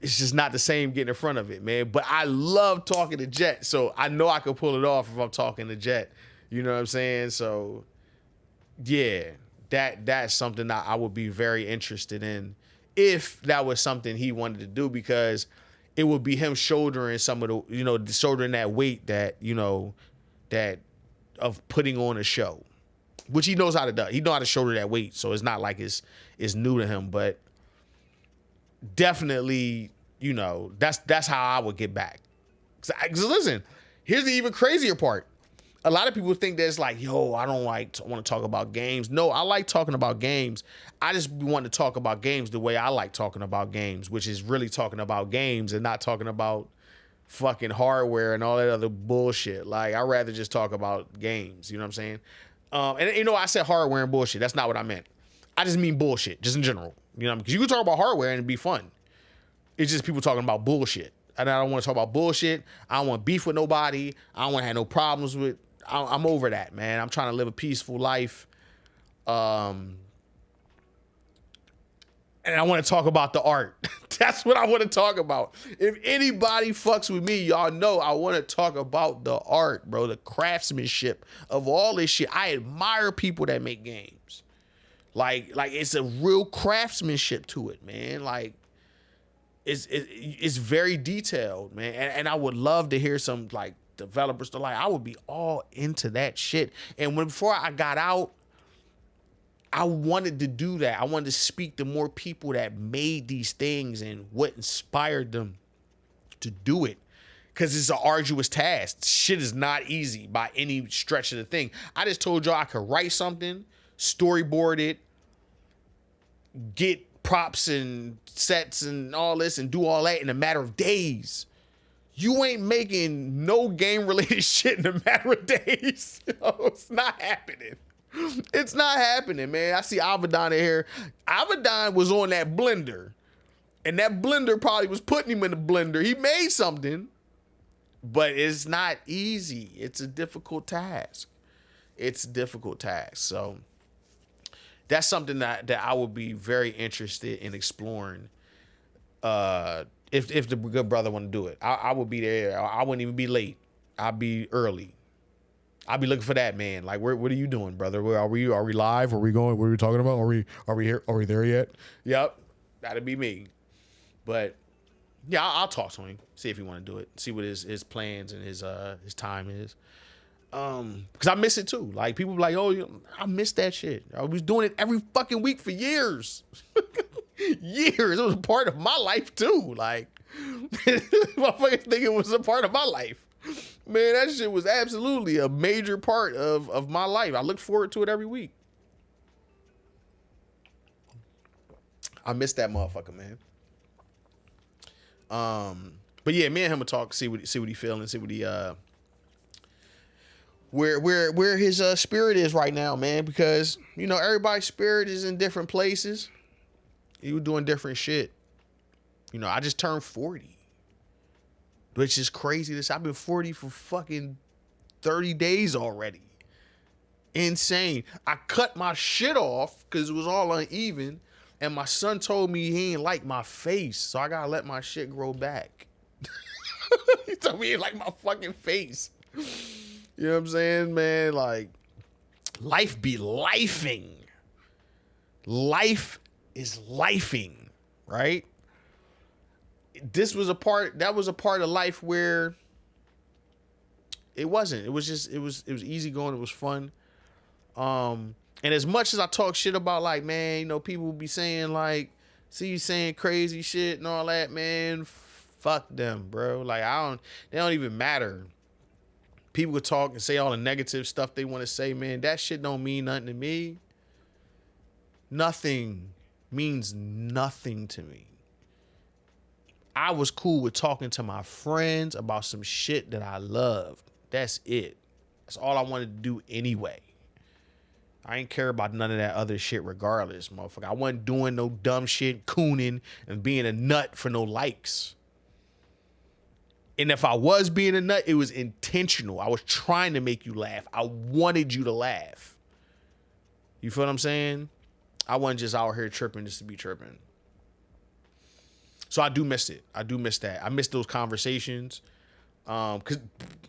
it's just not the same getting in front of it, man. But I love talking to Jet, so I know I can pull it off if I'm talking to Jet. You know what I'm saying? So yeah, that's something that I would be very interested in if that was something he wanted to do, because it would be him shouldering some of the, shouldering that weight that, that of putting on a show, which he knows how to do. He knows how to shoulder that weight. So it's not like it's new to him, but definitely, that's how I would get back. Cause listen, here's the even crazier part. A lot of people think that it's like, yo, I don't want to talk about games. No, I like talking about games. I just want to talk about games the way I like talking about games, which is really talking about games and not talking about fucking hardware and all that other bullshit. Like, I'd rather just talk about games. You know what I'm saying? And I said hardware and bullshit. That's not what I meant. I just mean bullshit, just in general. Because you can talk about hardware and it'd be fun. It's just people talking about bullshit. And I don't want to talk about bullshit. I don't want beef with nobody. I don't want to have no problems with. I'm over that, man. I'm trying to live a peaceful life. And I want to talk about the art. That's what I want to talk about. If anybody fucks with me, y'all know I want to talk about the art, bro. The craftsmanship of all this shit. I admire people that make games. Like it's a real craftsmanship to it, man. Like it's very detailed, man. And I would love to hear some like developers to I would be all into that shit. And before I got out, I wanted to do that. I wanted to speak to more people that made these things and what inspired them to do it. Because it's an arduous task. Shit is not easy by any stretch of the thing. I just told y'all I could write something, storyboard it, get props and sets and all this and do all that in a matter of days. You ain't making no game-related shit in a matter of days. It's not happening. It's not happening, man. I see Avedon in here. Avedon was on that blender. And that blender probably was putting him in the blender. He made something. But it's not easy. It's a difficult task. So that's something that I would be very interested in exploring. If the good brother want to do it, I would be there. I wouldn't even be late. I'd be early. I'd be looking for that man. Like, what are you doing, brother? Are we live? Are we going? What are we talking about? Are we here? Are we there yet? Yep, that'd be me. But yeah, I'll talk to him, see if he want to do it, see what his plans and his time is. Because I miss it too. Like, people be like, oh, I miss that shit. I was doing it every fucking week for years. Years. It was a part of my life too. Like, motherfuckers think it was a part of my life. Man, that shit was absolutely a major part of my life. I look forward to it every week. I miss that motherfucker, man. But yeah, me and him will talk, see what he feeling, see what he where his spirit is right now, man. Because everybody's spirit is in different places. He was doing different shit. I just turned 40, which is crazy. I've been 40 for fucking 30 days already. Insane. I cut my shit off because it was all uneven. And my son told me he ain't like my face. So I gotta let my shit grow back. He told me he ain't like my fucking face. You know what I'm saying, man? Like, life be lifing. Life is lifing, right? That was a part of life where it wasn't. It was easy going. It was fun. And as much as I talk shit about, like, man, you know, people will be saying, like, see you saying crazy shit and all that, man, fuck them, bro. Like, they don't even matter. People could talk and say all the negative stuff they want to say, man. That shit don't mean nothing to me. Nothing means nothing to me. I was cool with talking to my friends about some shit that I loved. That's it. That's all I wanted to do anyway. I ain't care about none of that other shit regardless, motherfucker. I wasn't doing no dumb shit, cooning, and being a nut for no likes. And if I was being a nut, it was intentional. I was trying to make you laugh. I wanted you to laugh. You feel what I'm saying? I wasn't just out here tripping just to be tripping. So I do miss it. I do miss that. I miss those conversations. Cause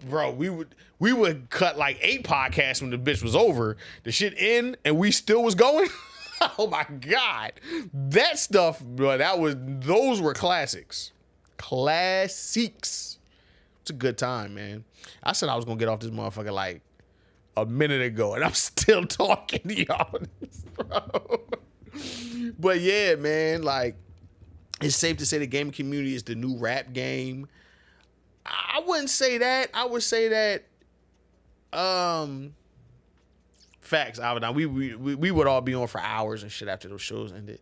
bro, we would cut like 8 podcasts when the bitch was over. The shit in and we still was going. Oh my God. That stuff, bro, those were classics. Classics. It's a good time, man. I said I was gonna get off this motherfucker like a minute ago, and I'm still talking to y'all, bro. But yeah, man, like, it's safe to say the gaming community is the new rap game. I wouldn't say that. I would say that, facts. We would all be on for hours and shit after those shows ended.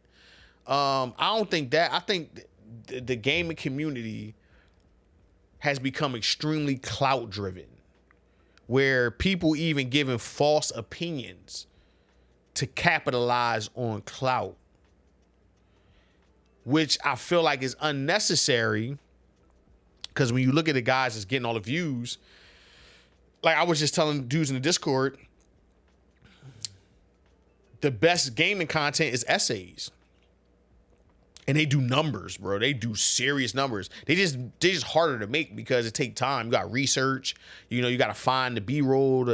I don't think that. I think the gaming community has become extremely clout driven, where people even giving false opinions to capitalize on clout, which I feel like is unnecessary. Because when you look at the guys that's getting all the views, like I was just telling dudes in the Discord, the best gaming content is essays. And they do numbers, bro. They do serious numbers. They just harder to make because it take time. You got research. You know, you got to find the B-roll.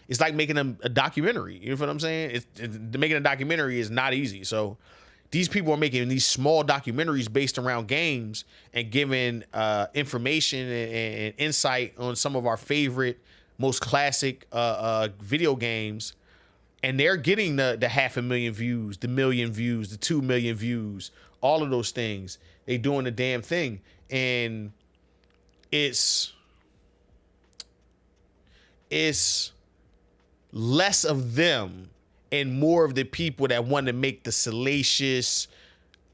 It's like making a documentary. You know what I'm saying? Making a documentary is not easy. So these people are making these small documentaries based around games and giving information and insight on some of our favorite, most classic video games. And they're getting the 500,000 views, the 1 million views, the 2 million views, all of those things. They doing the damn thing. And it's less of them and more of the people that want to make the salacious,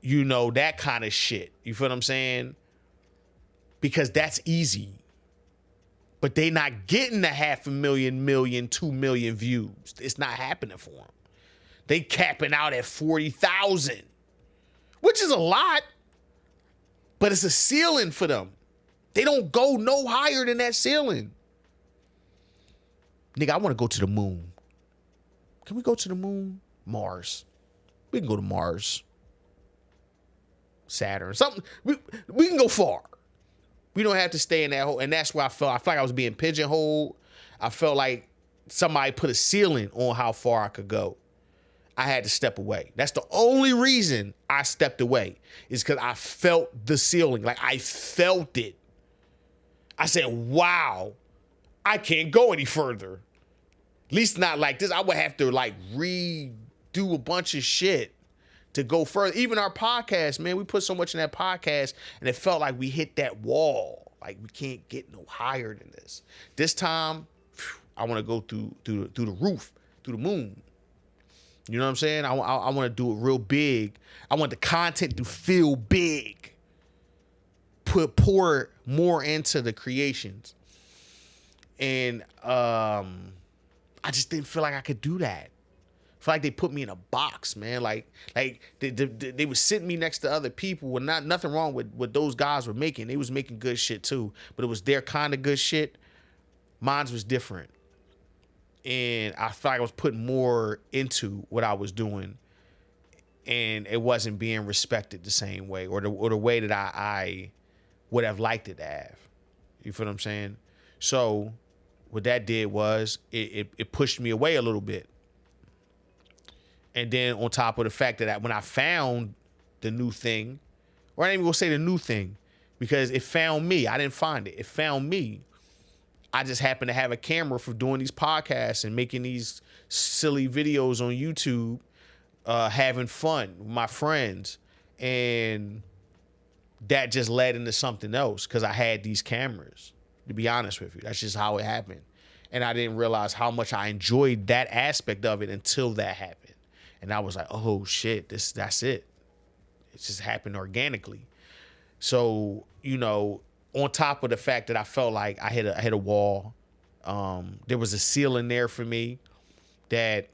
you know, that kind of shit. You feel what I'm saying? Because that's easy. But they not getting the 500,000, 2 million views. It's not happening for them. They capping out at 40,000, which is a lot, but it's a ceiling for them. They don't go no higher than that ceiling. Nigga, I want to go to the moon. Can we go to the moon? Mars. We can go to Mars. Saturn. Something. We can go far. We don't have to stay in that hole. And that's why I felt like I was being pigeonholed. I felt like somebody put a ceiling on how far I could go. I had to step away. That's the only reason I stepped away, is because I felt the ceiling. Like, I felt it. I said, wow, I can't go any further. At least not like this. I would have to like redo a bunch of shit to go further. Even our podcast, man, we put so much in that podcast and it felt like we hit that wall. Like, we can't get no higher than this. This time, I want to go through the roof, through the moon. You know what I'm saying? I want to do it real big. I want the content to feel big. Pour more into the creations. And I just didn't feel like I could do that. I feel like they put me in a box, man. Like they were sitting me next to other people. With nothing wrong with what those guys were making. They was making good shit too. But it was their kind of good shit. Mine was different. and I felt like I was putting more into what I was doing, and it wasn't being respected the same way, or the way that I would have liked it to have. You feel what I'm saying? So what that did was it pushed me away a little bit. And then on top of the fact that when I found the new thing, or I ain't even gonna say the new thing, because it found me. I didn't find it. It found me. I just happened to have a camera for doing these podcasts and making these silly videos on YouTube, having fun with my friends. And that just led into something else because I had these cameras, to be honest with you. That's just how it happened. And I didn't realize how much I enjoyed that aspect of it until that happened. And I was like, oh shit, that's it. It just happened organically. So, on top of the fact that I felt like I hit a wall, there was a ceiling there for me that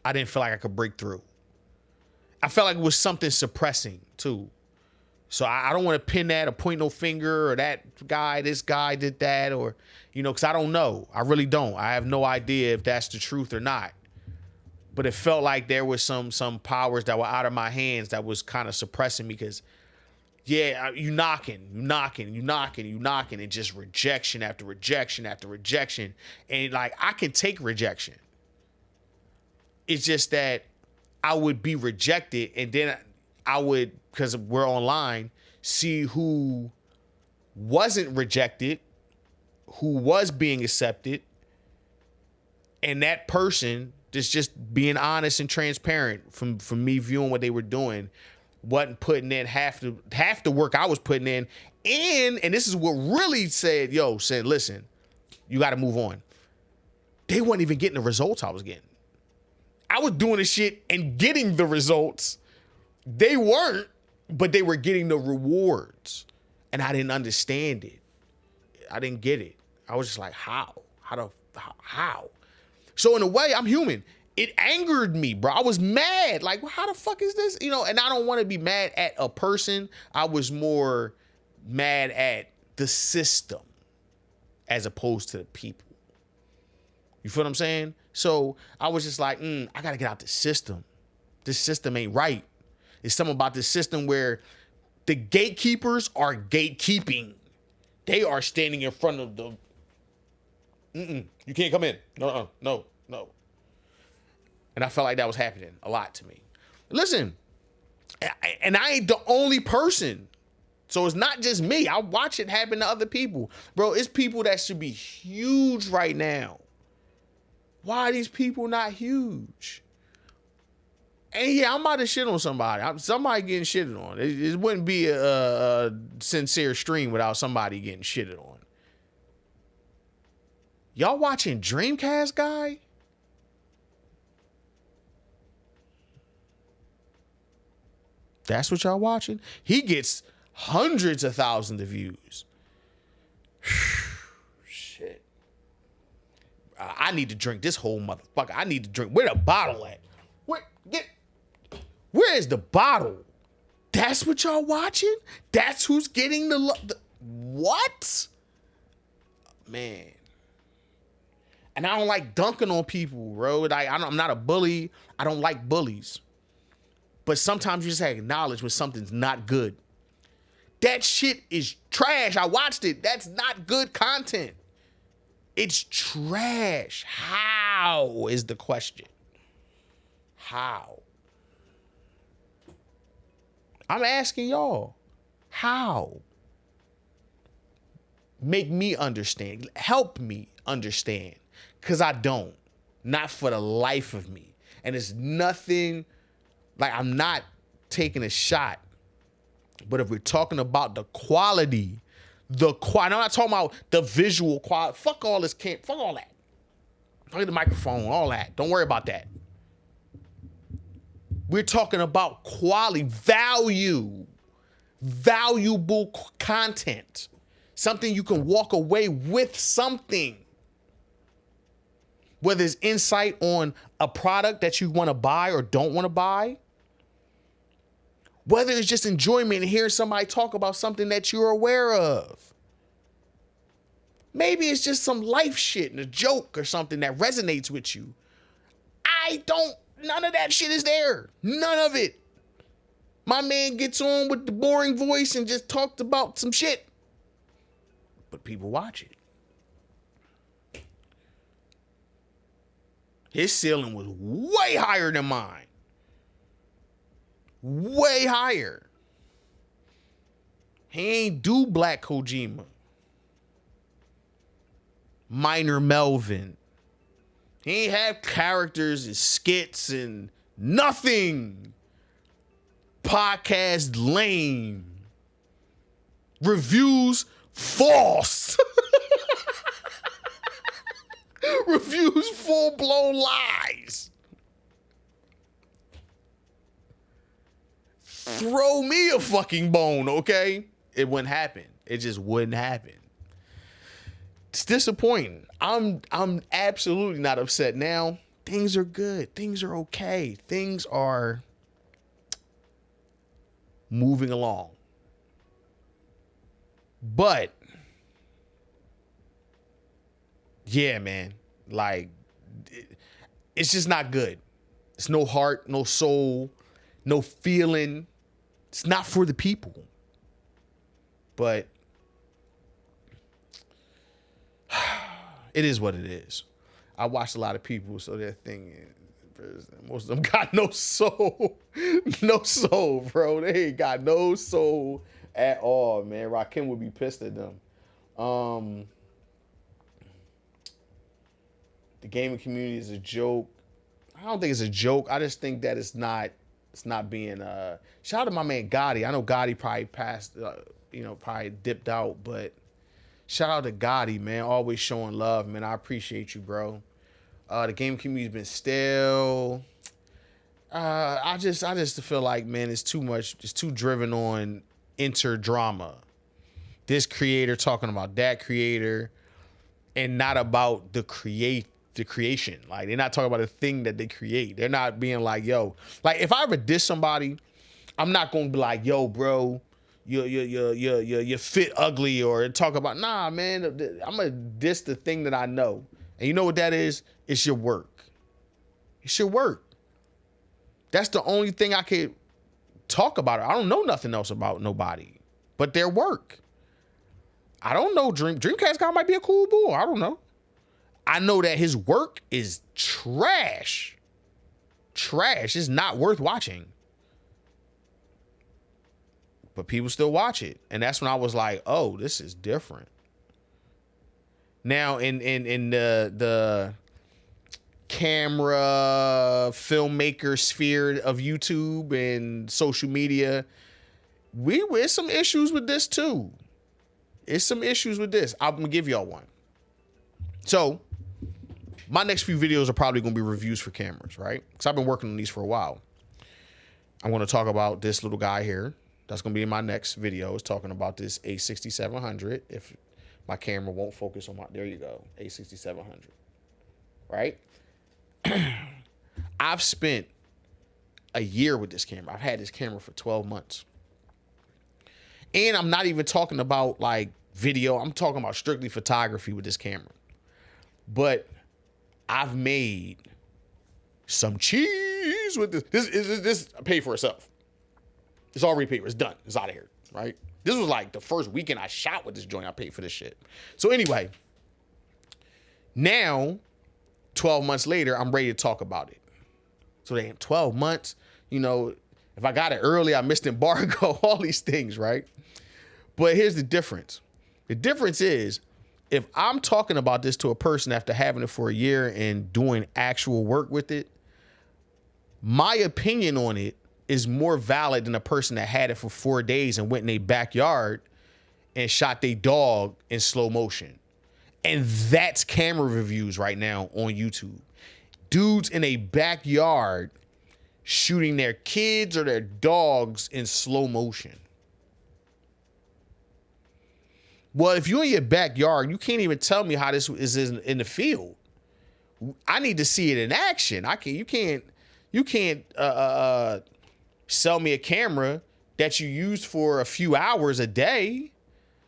I didn't feel like I could break through. I felt like it was something suppressing too. So I don't want to pin that or point no finger or that guy, this guy did that, or, because I don't know. I really don't. I have no idea if that's the truth or not. But it felt like there was some powers that were out of my hands that was kind of suppressing me because, yeah, you knocking, and just rejection after rejection after rejection. And like, I can take rejection. It's just that I would be rejected, and then I would, because we're online, see who wasn't rejected, who was being accepted, and that person just being honest and transparent from me viewing what they were doing, wasn't putting in half the work I was putting in. And this is what really said, listen, you got to move on. They weren't even getting the results I was getting. I was doing the shit and getting the results. They weren't, but they were getting the rewards. And I didn't understand it. I didn't get it. I was just like, how? How? So in a way, I'm human. It angered me, bro. I was mad. Like, well, how the fuck is this? And I don't want to be mad at a person. I was more mad at the system as opposed to the people. You feel what I'm saying? So I was just like, I got to get out the system. This system ain't right. It's something about this system where the gatekeepers are gatekeeping. They are standing in front of the... You can't come in. No. And I felt like that was happening a lot to me. Listen, and I ain't the only person. So it's not just me. I watch it happen to other people. Bro, it's people that should be huge right now. Why are these people not huge? And yeah, I'm about to shit on somebody. Somebody getting shitted on. It wouldn't be a sincere stream without somebody getting shitted on. Y'all watching Dreamcast guy? That's what y'all watching? He gets hundreds of thousands of views. Shit. I need to drink this whole motherfucker. I need to drink. Where the bottle at? Where is the bottle? That's what y'all watching? That's who's getting the what? Man. And I don't like dunking on people, bro. I'm not a bully. I don't like bullies. But sometimes you just have to acknowledge when something's not good. That shit is trash. I watched it. That's not good content. It's trash. How is the question? How? I'm asking y'all. How? Make me understand. Help me understand. Because I don't. Not for the life of me. And it's nothing... Like, I'm not taking a shot, but if we're talking about the quality, I'm not talking about the visual quality. Fuck all this fuck all that. Fuck the microphone, all that. Don't worry about that. We're talking about quality, valuable content. Something you can walk away with something. Whether it's insight on a product that you want to buy or don't want to buy. Whether it's just enjoyment and hearing somebody talk about something that you're aware of. Maybe it's just some life shit and a joke or something that resonates with you. None of that shit is there. None of it. My man gets on with the boring voice and just talks about some shit. But people watch it. His ceiling was way higher than mine. Way higher. He ain't do Black Kojima. Minor Melvin. He ain't have characters and skits and nothing. Podcast lame. Reviews false. Reviews full-blown lies. Throw me a fucking bone, okay? It wouldn't happen. It just wouldn't happen. It's disappointing. I'm absolutely not upset now. Things are good. Things are okay. Things are moving along. But yeah, man, like it's just not good. It's no heart, no soul, no feeling. It's not for the people. But it is what it is. I watched a lot of people, so they're thinking most of them got no soul. No soul, bro. They ain't got no soul at all, man. Rakim would be pissed at them. The gaming community is a joke. I don't think it's a joke. I just think that it's not being shout out to my man Gotti. I know Gotti probably passed, probably dipped out, but shout out to Gotti, man. Always showing love, man. I appreciate you, bro. The game community's been stale. I just feel like, man, it's too much. It's too driven on inter-drama. This creator talking about that creator and not about the creation. Like, they're not talking about the thing that they create. They're not being like, yo, like if I ever diss somebody, I'm not going to be like, yo, bro, you fit ugly, or talk about, nah, man, I'm going to diss the thing that I know. And you know what that is? It's your work. It's your work. That's the only thing I could talk about. I don't know nothing else about nobody but their work. I don't know. Dreamcast guy might be a cool boy. I don't know. I know that his work is trash. Trash. It's not worth watching. But people still watch it. And that's when I was like, oh, this is different. Now in the camera filmmaker sphere of YouTube and social media, there's some issues with this too. It's some issues with this. I'm gonna give y'all one. So my next few videos are probably gonna be reviews for cameras, right? Because I've been working on these for a while. I'm gonna talk about this little guy here. That's gonna be in my next video. It's talking about this A6700. If my camera won't focus on there you go, A6700, right? I've spent a year with this camera. I've had this camera for 12 months. And I'm not even talking about like video. I'm talking about strictly photography with this camera. But I've made some cheese with this. This paid for itself. It's already paid for. It's done. It's out of here, right? This was like the first weekend I shot with this joint. I paid for this shit. So anyway, now 12 months later, I'm ready to talk about it. So damn, 12 months, if I got it early, I missed embargo, all these things, right? But here's the difference. The difference is, if I'm talking about this to a person after having it for a year and doing actual work with it, my opinion on it is more valid than a person that had it for 4 days and went in their backyard and shot their dog in slow motion. And that's camera reviews right now on YouTube. Dudes in a backyard shooting their kids or their dogs in slow motion. Well, if you're in your backyard, you can't even tell me how this is in the field. I need to see it in action. You can't sell me a camera that you use for a few hours a day.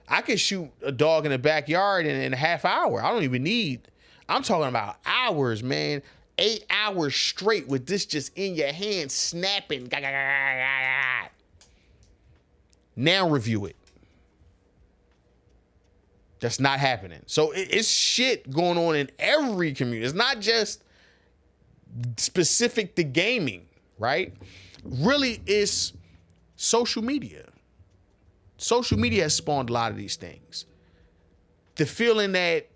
I could shoot a dog in the backyard in a half hour. I don't even need, I'm talking about hours, man. 8 hours straight with this just in your hand snapping. Now review it. That's not happening. So it's shit going on in every community. It's not just specific to gaming, right? Really, it's social media. Social media has spawned a lot of these things. The feeling that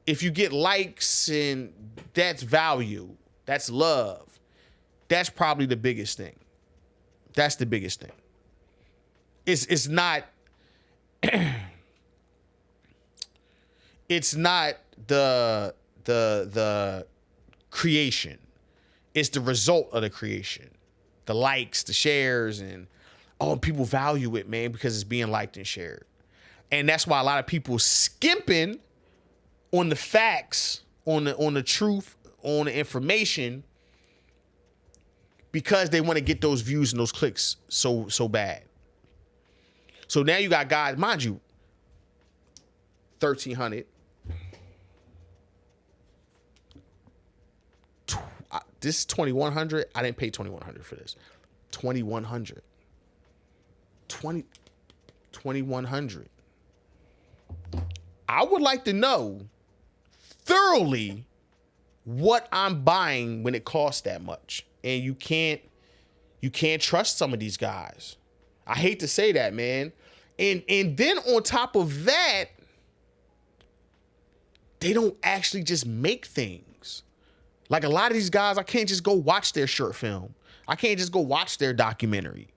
if you get likes and that's value, that's love, that's probably the biggest thing. That's the biggest thing. It's not it's not the creation. It's the result of the creation. The likes, the shares, and people value it, man, because it's being liked and shared. And that's why a lot of people skimping on the facts, on the truth, on the information, because they want to get those views and those clicks so bad. So now you got guys, mind you, 1,300. This is 2,100. I didn't pay 2,100 for this. 2,100. 2,100. I would like to know thoroughly what I'm buying when it costs that much. And you can't trust some of these guys. I hate to say that, man. And then on top of that, they don't actually just make things. Like a lot of these guys, I can't just go watch their short film. I can't just go watch their documentary.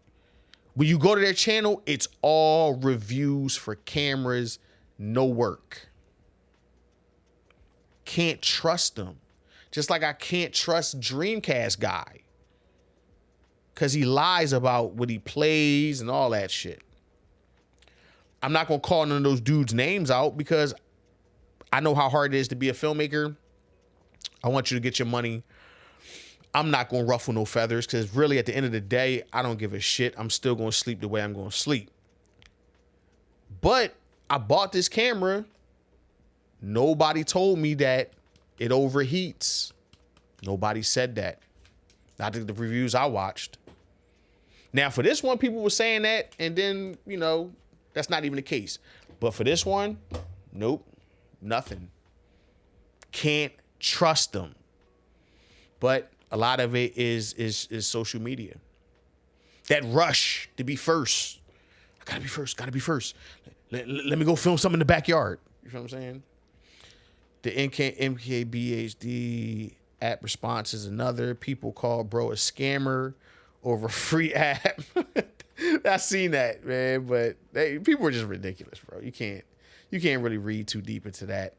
When you go to their channel, it's all reviews for cameras, no work. Can't trust them. Just like I can't trust Dreamcast guy, because he lies about what he plays and all that shit. I'm not going to call none of those dudes' names out because I know how hard it is to be a filmmaker. I want you to get your money. I'm not going to ruffle no feathers because really at the end of the day, I don't give a shit. I'm still going to sleep the way I'm going to sleep. But I bought this camera. Nobody told me that it overheats. Nobody said that. Not the reviews I watched. Now for this one, people were saying that, and then, you know, that's not even the case. But for this one, nope, nothing. Can't trust them. But a lot of it is social media. That rush to be first. I gotta be first, gotta be first. Let me go film something in the backyard. You know what I'm saying? The MKBHD app response is another. People call bro a scammer over free app. I seen that, man, but people are just ridiculous, bro. You can't really read too deep into that.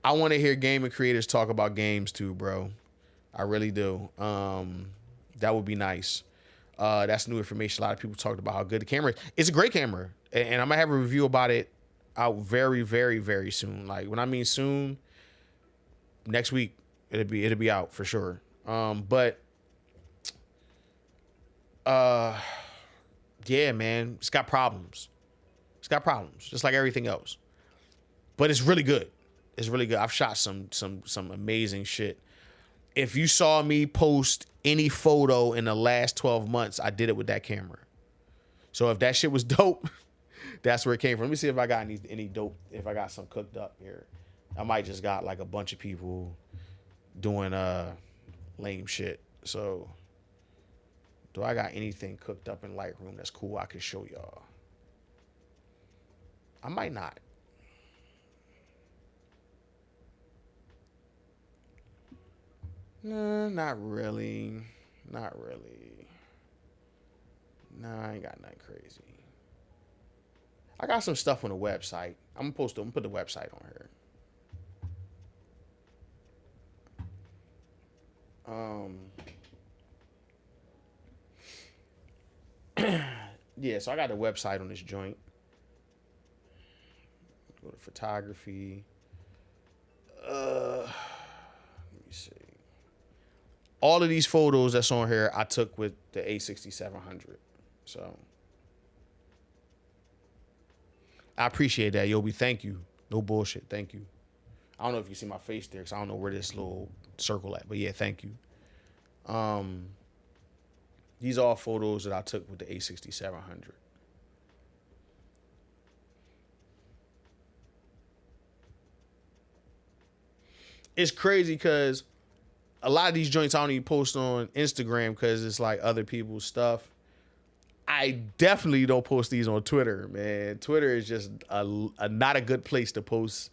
I want to hear gaming creators talk about games too, bro. I really do. That would be nice. That's new information. A lot of people talked about how good the camera is. It's a great camera, and I'm gonna have a review about it out very, very, very soon. Like when I mean soon, next week it'll be out for sure. Yeah, man, it's got problems. It's got problems, just like everything else. But it's really good. It's really good. I've shot some amazing shit. If you saw me post any photo in the last 12 months, I did it with that camera. So if that shit was dope, that's where it came from. Let me see if I got any dope, if I got some cooked up here. I might just got like a bunch of people doing lame shit. So do I got anything cooked up in Lightroom that's cool I can show y'all? I might not. No, not really. Not really. Nah, I ain't got nothing crazy. I got some stuff on the website. I'm gonna put the website on here. Yeah, so I got the website on this joint. Go to photography. Let me see. All of these photos that's on here, I took with the A6700. So I appreciate that, Yobi. Thank you. No bullshit. Thank you. I don't know if you see my face there, because I don't know where this little circle at. But yeah, thank you. These are all photos that I took with the A6700. It's crazy because a lot of these joints I don't even post on Instagram because it's like other people's stuff. I definitely don't post these on Twitter, man. Twitter is just not a good place to post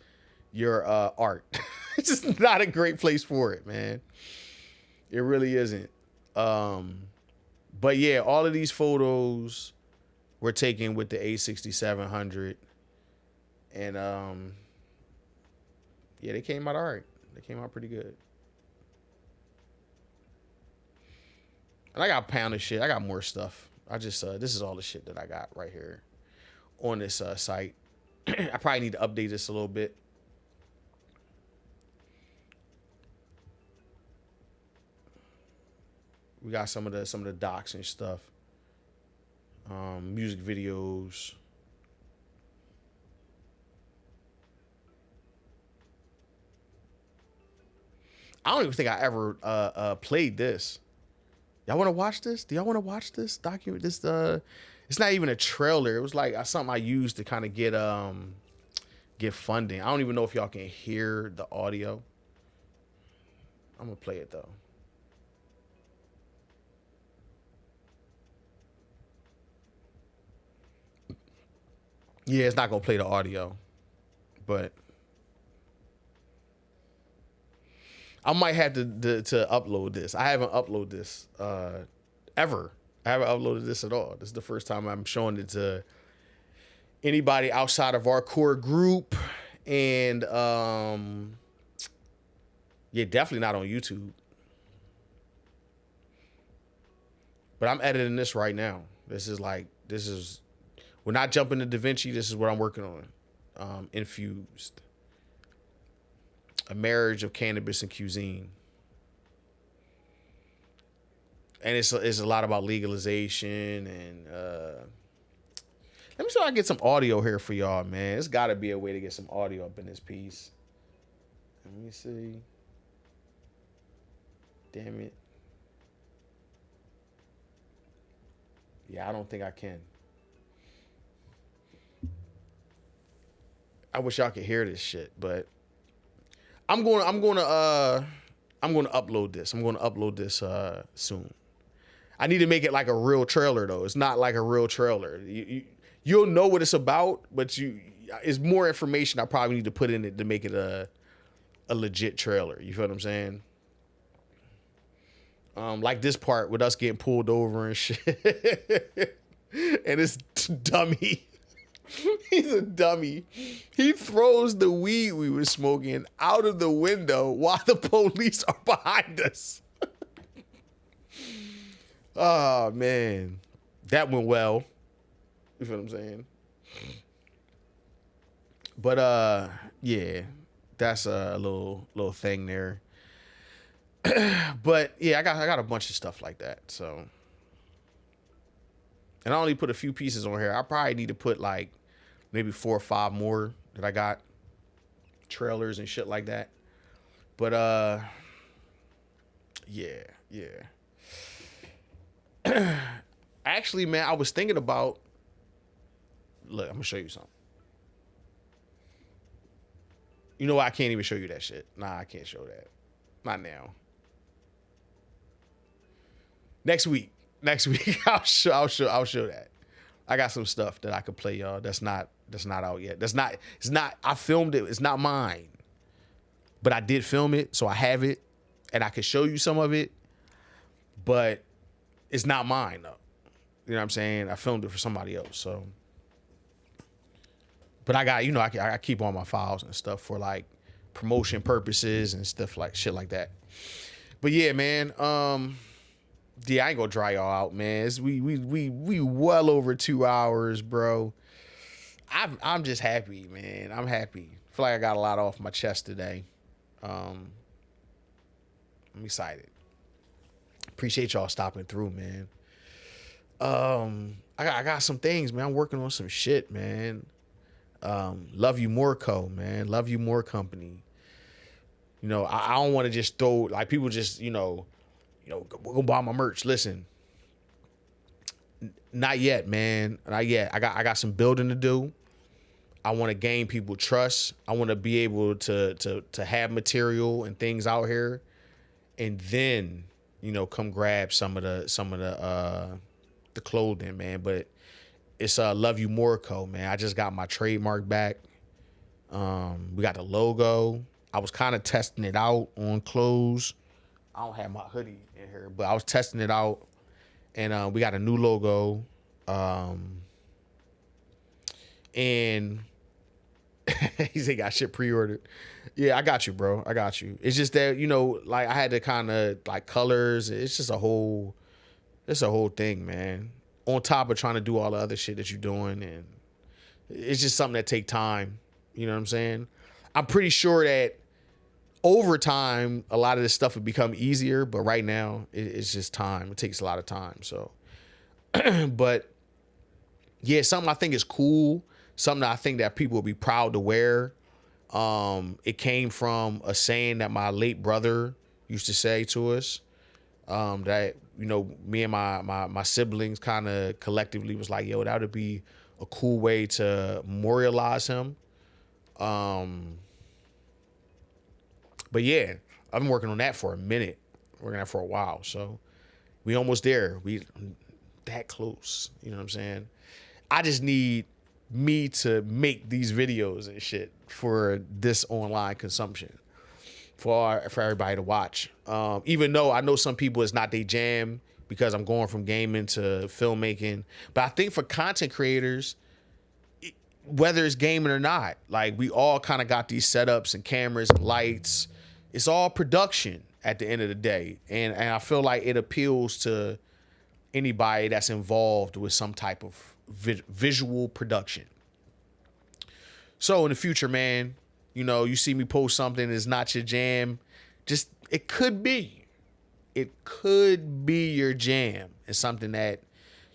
your art. It's just not a great place for it, man. It really isn't. But yeah, all of these photos were taken with the A6700. And yeah, they came out all right. They came out pretty good. And I got a pound of shit. I got more stuff. I just this is all the shit that I got right here on this site. I probably need to update this a little bit. We got some of the docs and stuff. Music videos. I don't even think I ever played this. Y'all want to watch this? Do y'all want to watch this document? This it's not even a trailer. It was like something I used to kind of get funding. I don't even know if y'all can hear the audio. I'm gonna play it though. Yeah, it's not gonna play the audio, but I might have to upload this. I haven't uploaded this ever. I haven't uploaded this at all. This is the first time I'm showing it to anybody outside of our core group, and yeah, definitely not on YouTube. But I'm editing this right now. We're not jumping to DaVinci. This is what I'm working on. Infused. A marriage of cannabis and cuisine. And it's a lot about legalization and let me see if I can get some audio here for y'all, man. There's got to be a way to get some audio up in this piece. Let me see. Damn it. Yeah, I don't think I can. I wish y'all could hear this shit, but I'm going to upload this. I'm going to upload this soon. I need to make it like a real trailer though. It's not like a real trailer. You'll know what it's about, but it's more information I probably need to put in it to make it a legit trailer. You feel what I'm saying? Like this part with us getting pulled over and shit. And this dummy. He's a dummy. He throws the weed we were smoking out of the window while the police are behind us. Oh, man. That went well. You feel what I'm saying? But, yeah. That's a little thing there. But, yeah, I got a bunch of stuff like that, so. And I only put a few pieces on here. I probably need to put, like, maybe 4 or 5 more that I got. Trailers and shit like that. But, yeah. Actually, man, I was thinking about... Look, I'm going to show you something. You know what? I can't even show you that shit. Nah, I can't show that. Not now. Next week, I'll show that. I got some stuff that I could play, y'all. That's not out yet. It's not. I filmed it. It's not mine, but I did film it, so I have it, and I could show you some of it. But it's not mine though. You know what I'm saying? I filmed it for somebody else. So, but I got, I keep all my files and stuff for like promotion purposes and stuff like shit like that. But yeah, man. Yeah, I ain't gonna dry y'all out, man. We well over 2 hours, bro. I'm just happy, man. I'm happy. I feel like I got a lot off my chest today. I'm excited. Appreciate y'all stopping through, man. I got some things, man. I'm working on some shit, man. Love you more man. Love you more company. You know, I don't want to just throw like people just, go buy my merch. Listen, not yet, man. Not yet. I got some building to do. I want to gain people trust. I want to be able to have material and things out here, and then come grab some of the clothing, man. But it's Love You More Co, man. I just got my trademark back. We got the logo. I was kind of testing it out on clothes. I don't have my hoodie in here, but I was testing it out, and we got a new logo. And he said, got shit pre-ordered. Yeah, I got you, bro. I got you. It's just that, like I had to kind of like colors. It's just a whole thing, man. On top of trying to do all the other shit that you're doing. And it's just something that take time. You know what I'm saying? I'm pretty sure that over time, a lot of this stuff would become easier. But right now, it's just time. It takes a lot of time. So, but yeah, something I think is cool. Something that I think that people will be proud to wear. It came from a saying that my late brother used to say to us. That, me and my siblings kind of collectively was like, yo, that would be a cool way to memorialize him. But yeah, I've been working on that for a minute, working on that for a while. So we almost there. We that close. You know what I'm saying? I just need me to make these videos and shit for this online consumption for everybody to watch. Even though I know some people it's not their jam because I'm going from gaming to filmmaking, but I think for content creators, whether it's gaming or not, like we all kind of got these setups and cameras and lights. It's all production at the end of the day. And I feel like it appeals to anybody that's involved with some type of visual production. So in the future, man, you see me post something that's not your jam, just it could be your jam. It's something that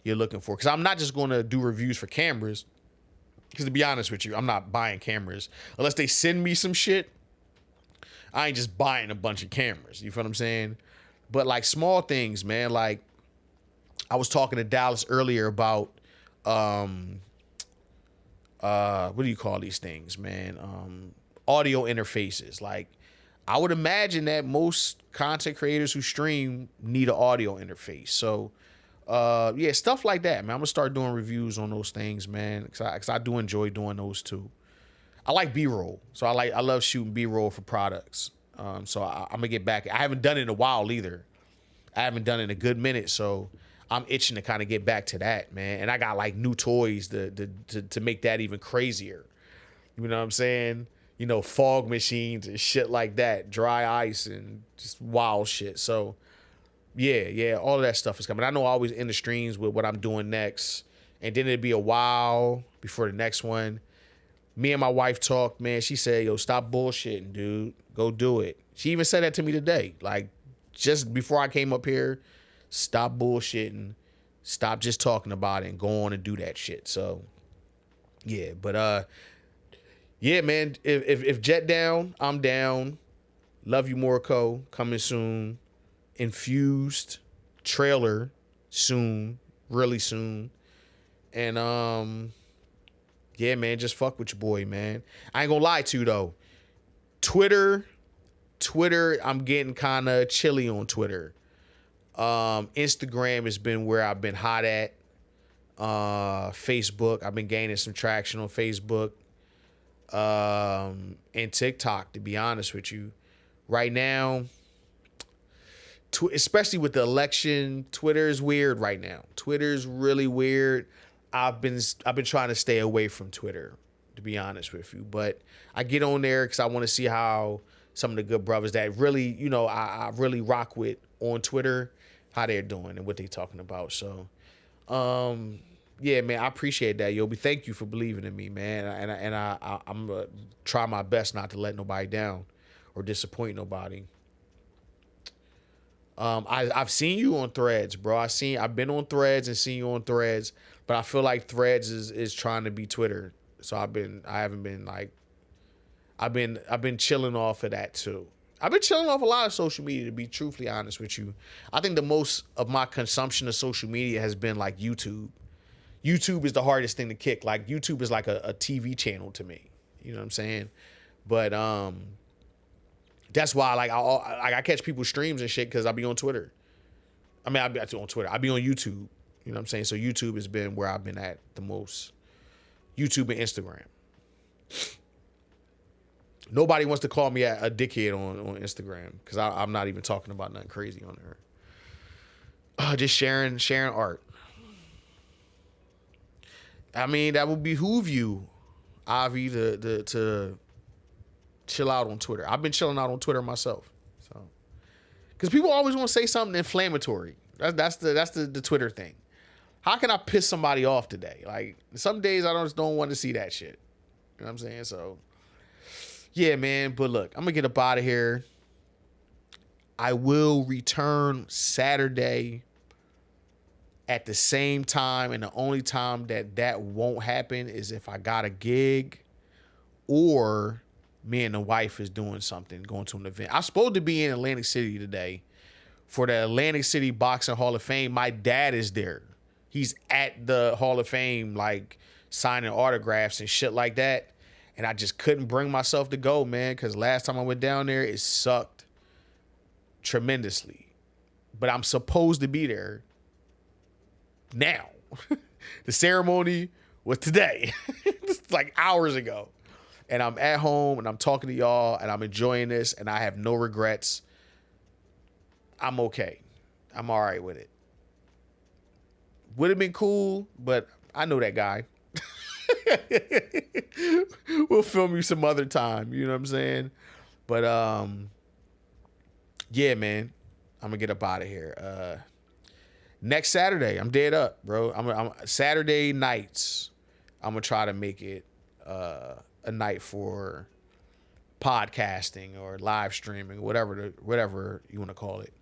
you're looking for. Because I'm not just going to do reviews for cameras. Because to be honest with you, I'm not buying cameras unless they send me some shit. I ain't just buying a bunch of cameras. You feel what I'm saying? But like small things, man. Like I was talking to Dallas earlier about what do you call these things, man? Audio interfaces. Like I would imagine that most content creators who stream need an audio interface. So yeah, stuff like that, man. I'm gonna start doing reviews on those things, man, because I do enjoy doing those too. I like B-roll, so I love shooting B-roll for products. So I'm gonna get back. I haven't done it in a while either. I haven't done it in a good minute, so I'm itching to kind of get back to that, man. And I got like new toys to make that even crazier. You know what I'm saying? Fog machines and shit like that, dry ice and just wild shit. So yeah, all of that stuff is coming. I know I always end the streams with what I'm doing next, and then it'd be a while before the next one. Me and my wife talked, man. She said, yo, stop bullshitting, dude. Go do it. She even said that to me today. Like, just before I came up here, stop bullshitting. Stop just talking about it and go on and do that shit. So, yeah. But, yeah, man. If Jet down, I'm down. Love You More Co. Coming soon. Infused trailer soon. Really soon. And, yeah, man, just fuck with your boy, man. I ain't gonna lie to you, though. Twitter, I'm getting kind of chilly on Twitter. Instagram has been where I've been hot at. Facebook, I've been gaining some traction on Facebook. And TikTok, to be honest with you. Right now, especially with the election, Twitter is weird right now. Twitter's really weird. I've been trying to stay away from Twitter, to be honest with you. But I get on there because I want to see how some of the good brothers that really, I really rock with on Twitter, how they're doing and what they're talking about. So, yeah, man, I appreciate that, Yobi. Thank you for believing in me, man. And I'm gonna try my best not to let nobody down or disappoint nobody. I've seen you on Threads, bro. I've been on Threads and seen you on Threads, but I feel like Threads is trying to be Twitter So I've been chilling off of that too. I've been chilling off a lot of social media, to be truthfully honest with you. I think the most of my consumption of social media has been like YouTube. YouTube is the hardest thing to kick. Like YouTube is like a TV channel to me. You know what I'm saying? But that's why I catch people's streams and shit because I be on Twitter. I mean, I be on Twitter. I be on YouTube. You know what I'm saying? So YouTube has been where I've been at the most. YouTube and Instagram. Nobody wants to call me a dickhead on Instagram because I'm not even talking about nothing crazy on there. Just sharing art. I mean, that would behoove you, Avi, to chill out on Twitter. I've been chilling out on Twitter myself. So, because people always want to say something inflammatory. That's the Twitter thing. How can I piss somebody off today? Like, some days I just don't want to see that shit. You know what I'm saying? So, yeah, man. But look, I'm going to get up out of here. I will return Saturday at the same time. And the only time that won't happen is if I got a gig or me and the wife is doing something, going to an event. I'm supposed to be in Atlantic City today for the Atlantic City Boxing Hall of Fame. My dad is there. He's at the Hall of Fame, like, signing autographs and shit like that. And I just couldn't bring myself to go, man, because last time I went down there, it sucked tremendously. But I'm supposed to be there now. The ceremony was today. It's like hours ago. And I'm at home, and I'm talking to y'all, and I'm enjoying this, and I have no regrets. I'm okay. I'm all right with it. Would have been cool, but I know that guy. We'll film you some other time. You know what I'm saying? But yeah, man, I'm gonna get up out of here. Next Saturday, I'm dead up, bro. I'm Saturday nights. I'm gonna try to make it a night for podcasting or live streaming, whatever you want to call it.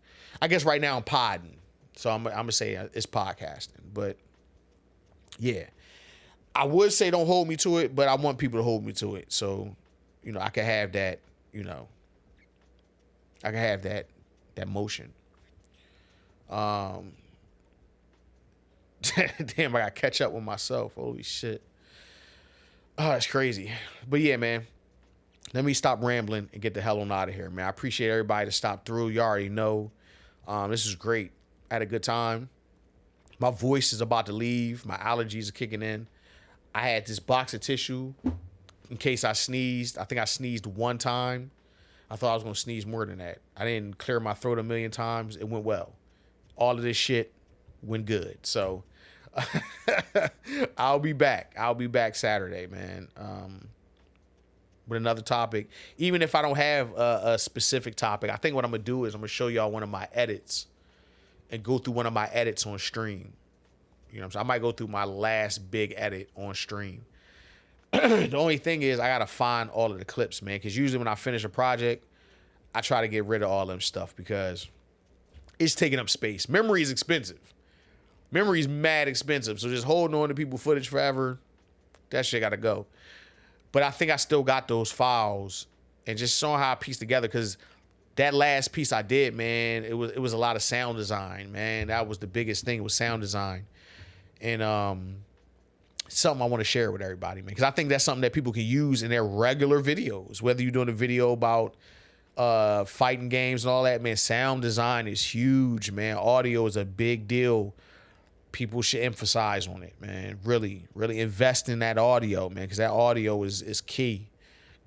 I guess right now I'm podding. So I'm gonna say it's podcasting, but yeah, I would say don't hold me to it, but I want people to hold me to it. So, you know, I can have that, you know, I can have that motion. Damn, I gotta catch up with myself. Holy shit. Oh, that's crazy. But yeah, man, let me stop rambling and get the hell on out of here, man. I appreciate everybody that stopped through. You already know. This is great. I had a good time. My voice is about to leave. My allergies are kicking in. I had this box of tissue in case I sneezed. I think I sneezed one time. I thought I was going to sneeze more than that. I didn't clear my throat a million times. It went well. All of this shit went good. So I'll be back. I'll be back Saturday, man, with another topic. Even if I don't have a specific topic, I think what I'm going to do is I'm going to show y'all one of my edits and go through one of my edits on stream. You know what I'm saying? I might go through my last big edit on stream. The only thing is I got to find all of the clips, man, because usually when I finish a project, I try to get rid of all them stuff because it's taking up space. Memory is expensive. Memory is mad expensive. So just holding on to people's footage forever, that shit got to go. But I think I still got those files and just showing how I pieced together, because that last piece I did, man, it was a lot of sound design, man. That was the biggest thing, was sound design. And something I want to share with everybody, man, because I think that's something that people can use in their regular videos. Whether you're doing a video about fighting games and all that, man, sound design is huge, man. Audio is a big deal. People should emphasize on it, man. Really, really invest in that audio, man, because that audio is key.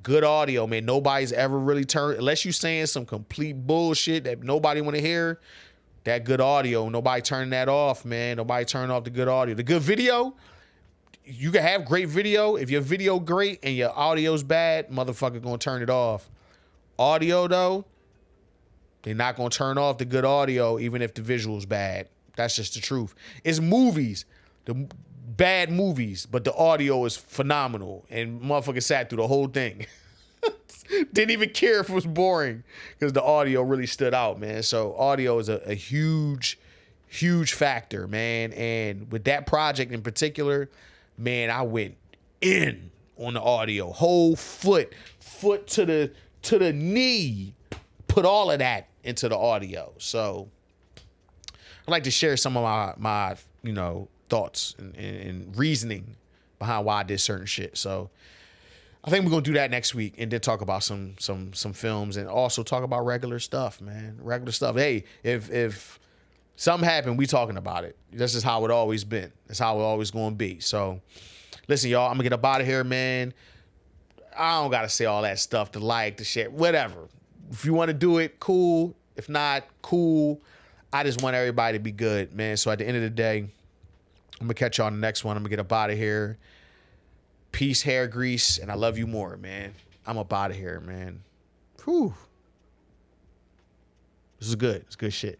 Good audio, man. Nobody's ever really turned, unless you're saying some complete bullshit that nobody want to hear, that good audio, nobody turning that off, man. Nobody turn off the good audio. The good video, you can have great video. If your video great and your audio's bad, motherfucker gonna turn it off. Audio, though, they're not gonna turn off the good audio even if the visual's bad. That's just the truth. It's movies, the bad movies, but the audio is phenomenal. And motherfucker sat through the whole thing. Didn't even care if it was boring because the audio really stood out, man. So audio is a huge, huge factor, man. And with that project in particular, man, I went in on the audio. Whole foot to the knee. Put all of that into the audio. So I'd like to share some of my thoughts and reasoning behind why I did certain shit. So I think we're gonna do that next week, and then talk about some films, and also talk about regular stuff, man. Regular stuff. Hey, if something happened, we talking about it. This is how it always been. That's how it always gonna be. So listen, y'all, I'm gonna get up out of here, man. I don't gotta say all that stuff to like, to share, whatever. If you want to do it, cool. If not, cool. I just want everybody to be good, man. So at the end of the day, I'm gonna catch y'all on the next one. I'm gonna get up out of here. Peace, hair grease, and I love you more, man. I'm up out of here, man. Whew. This is good. It's good shit.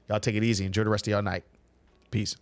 Y'all take it easy. Enjoy the rest of y'all night. Peace.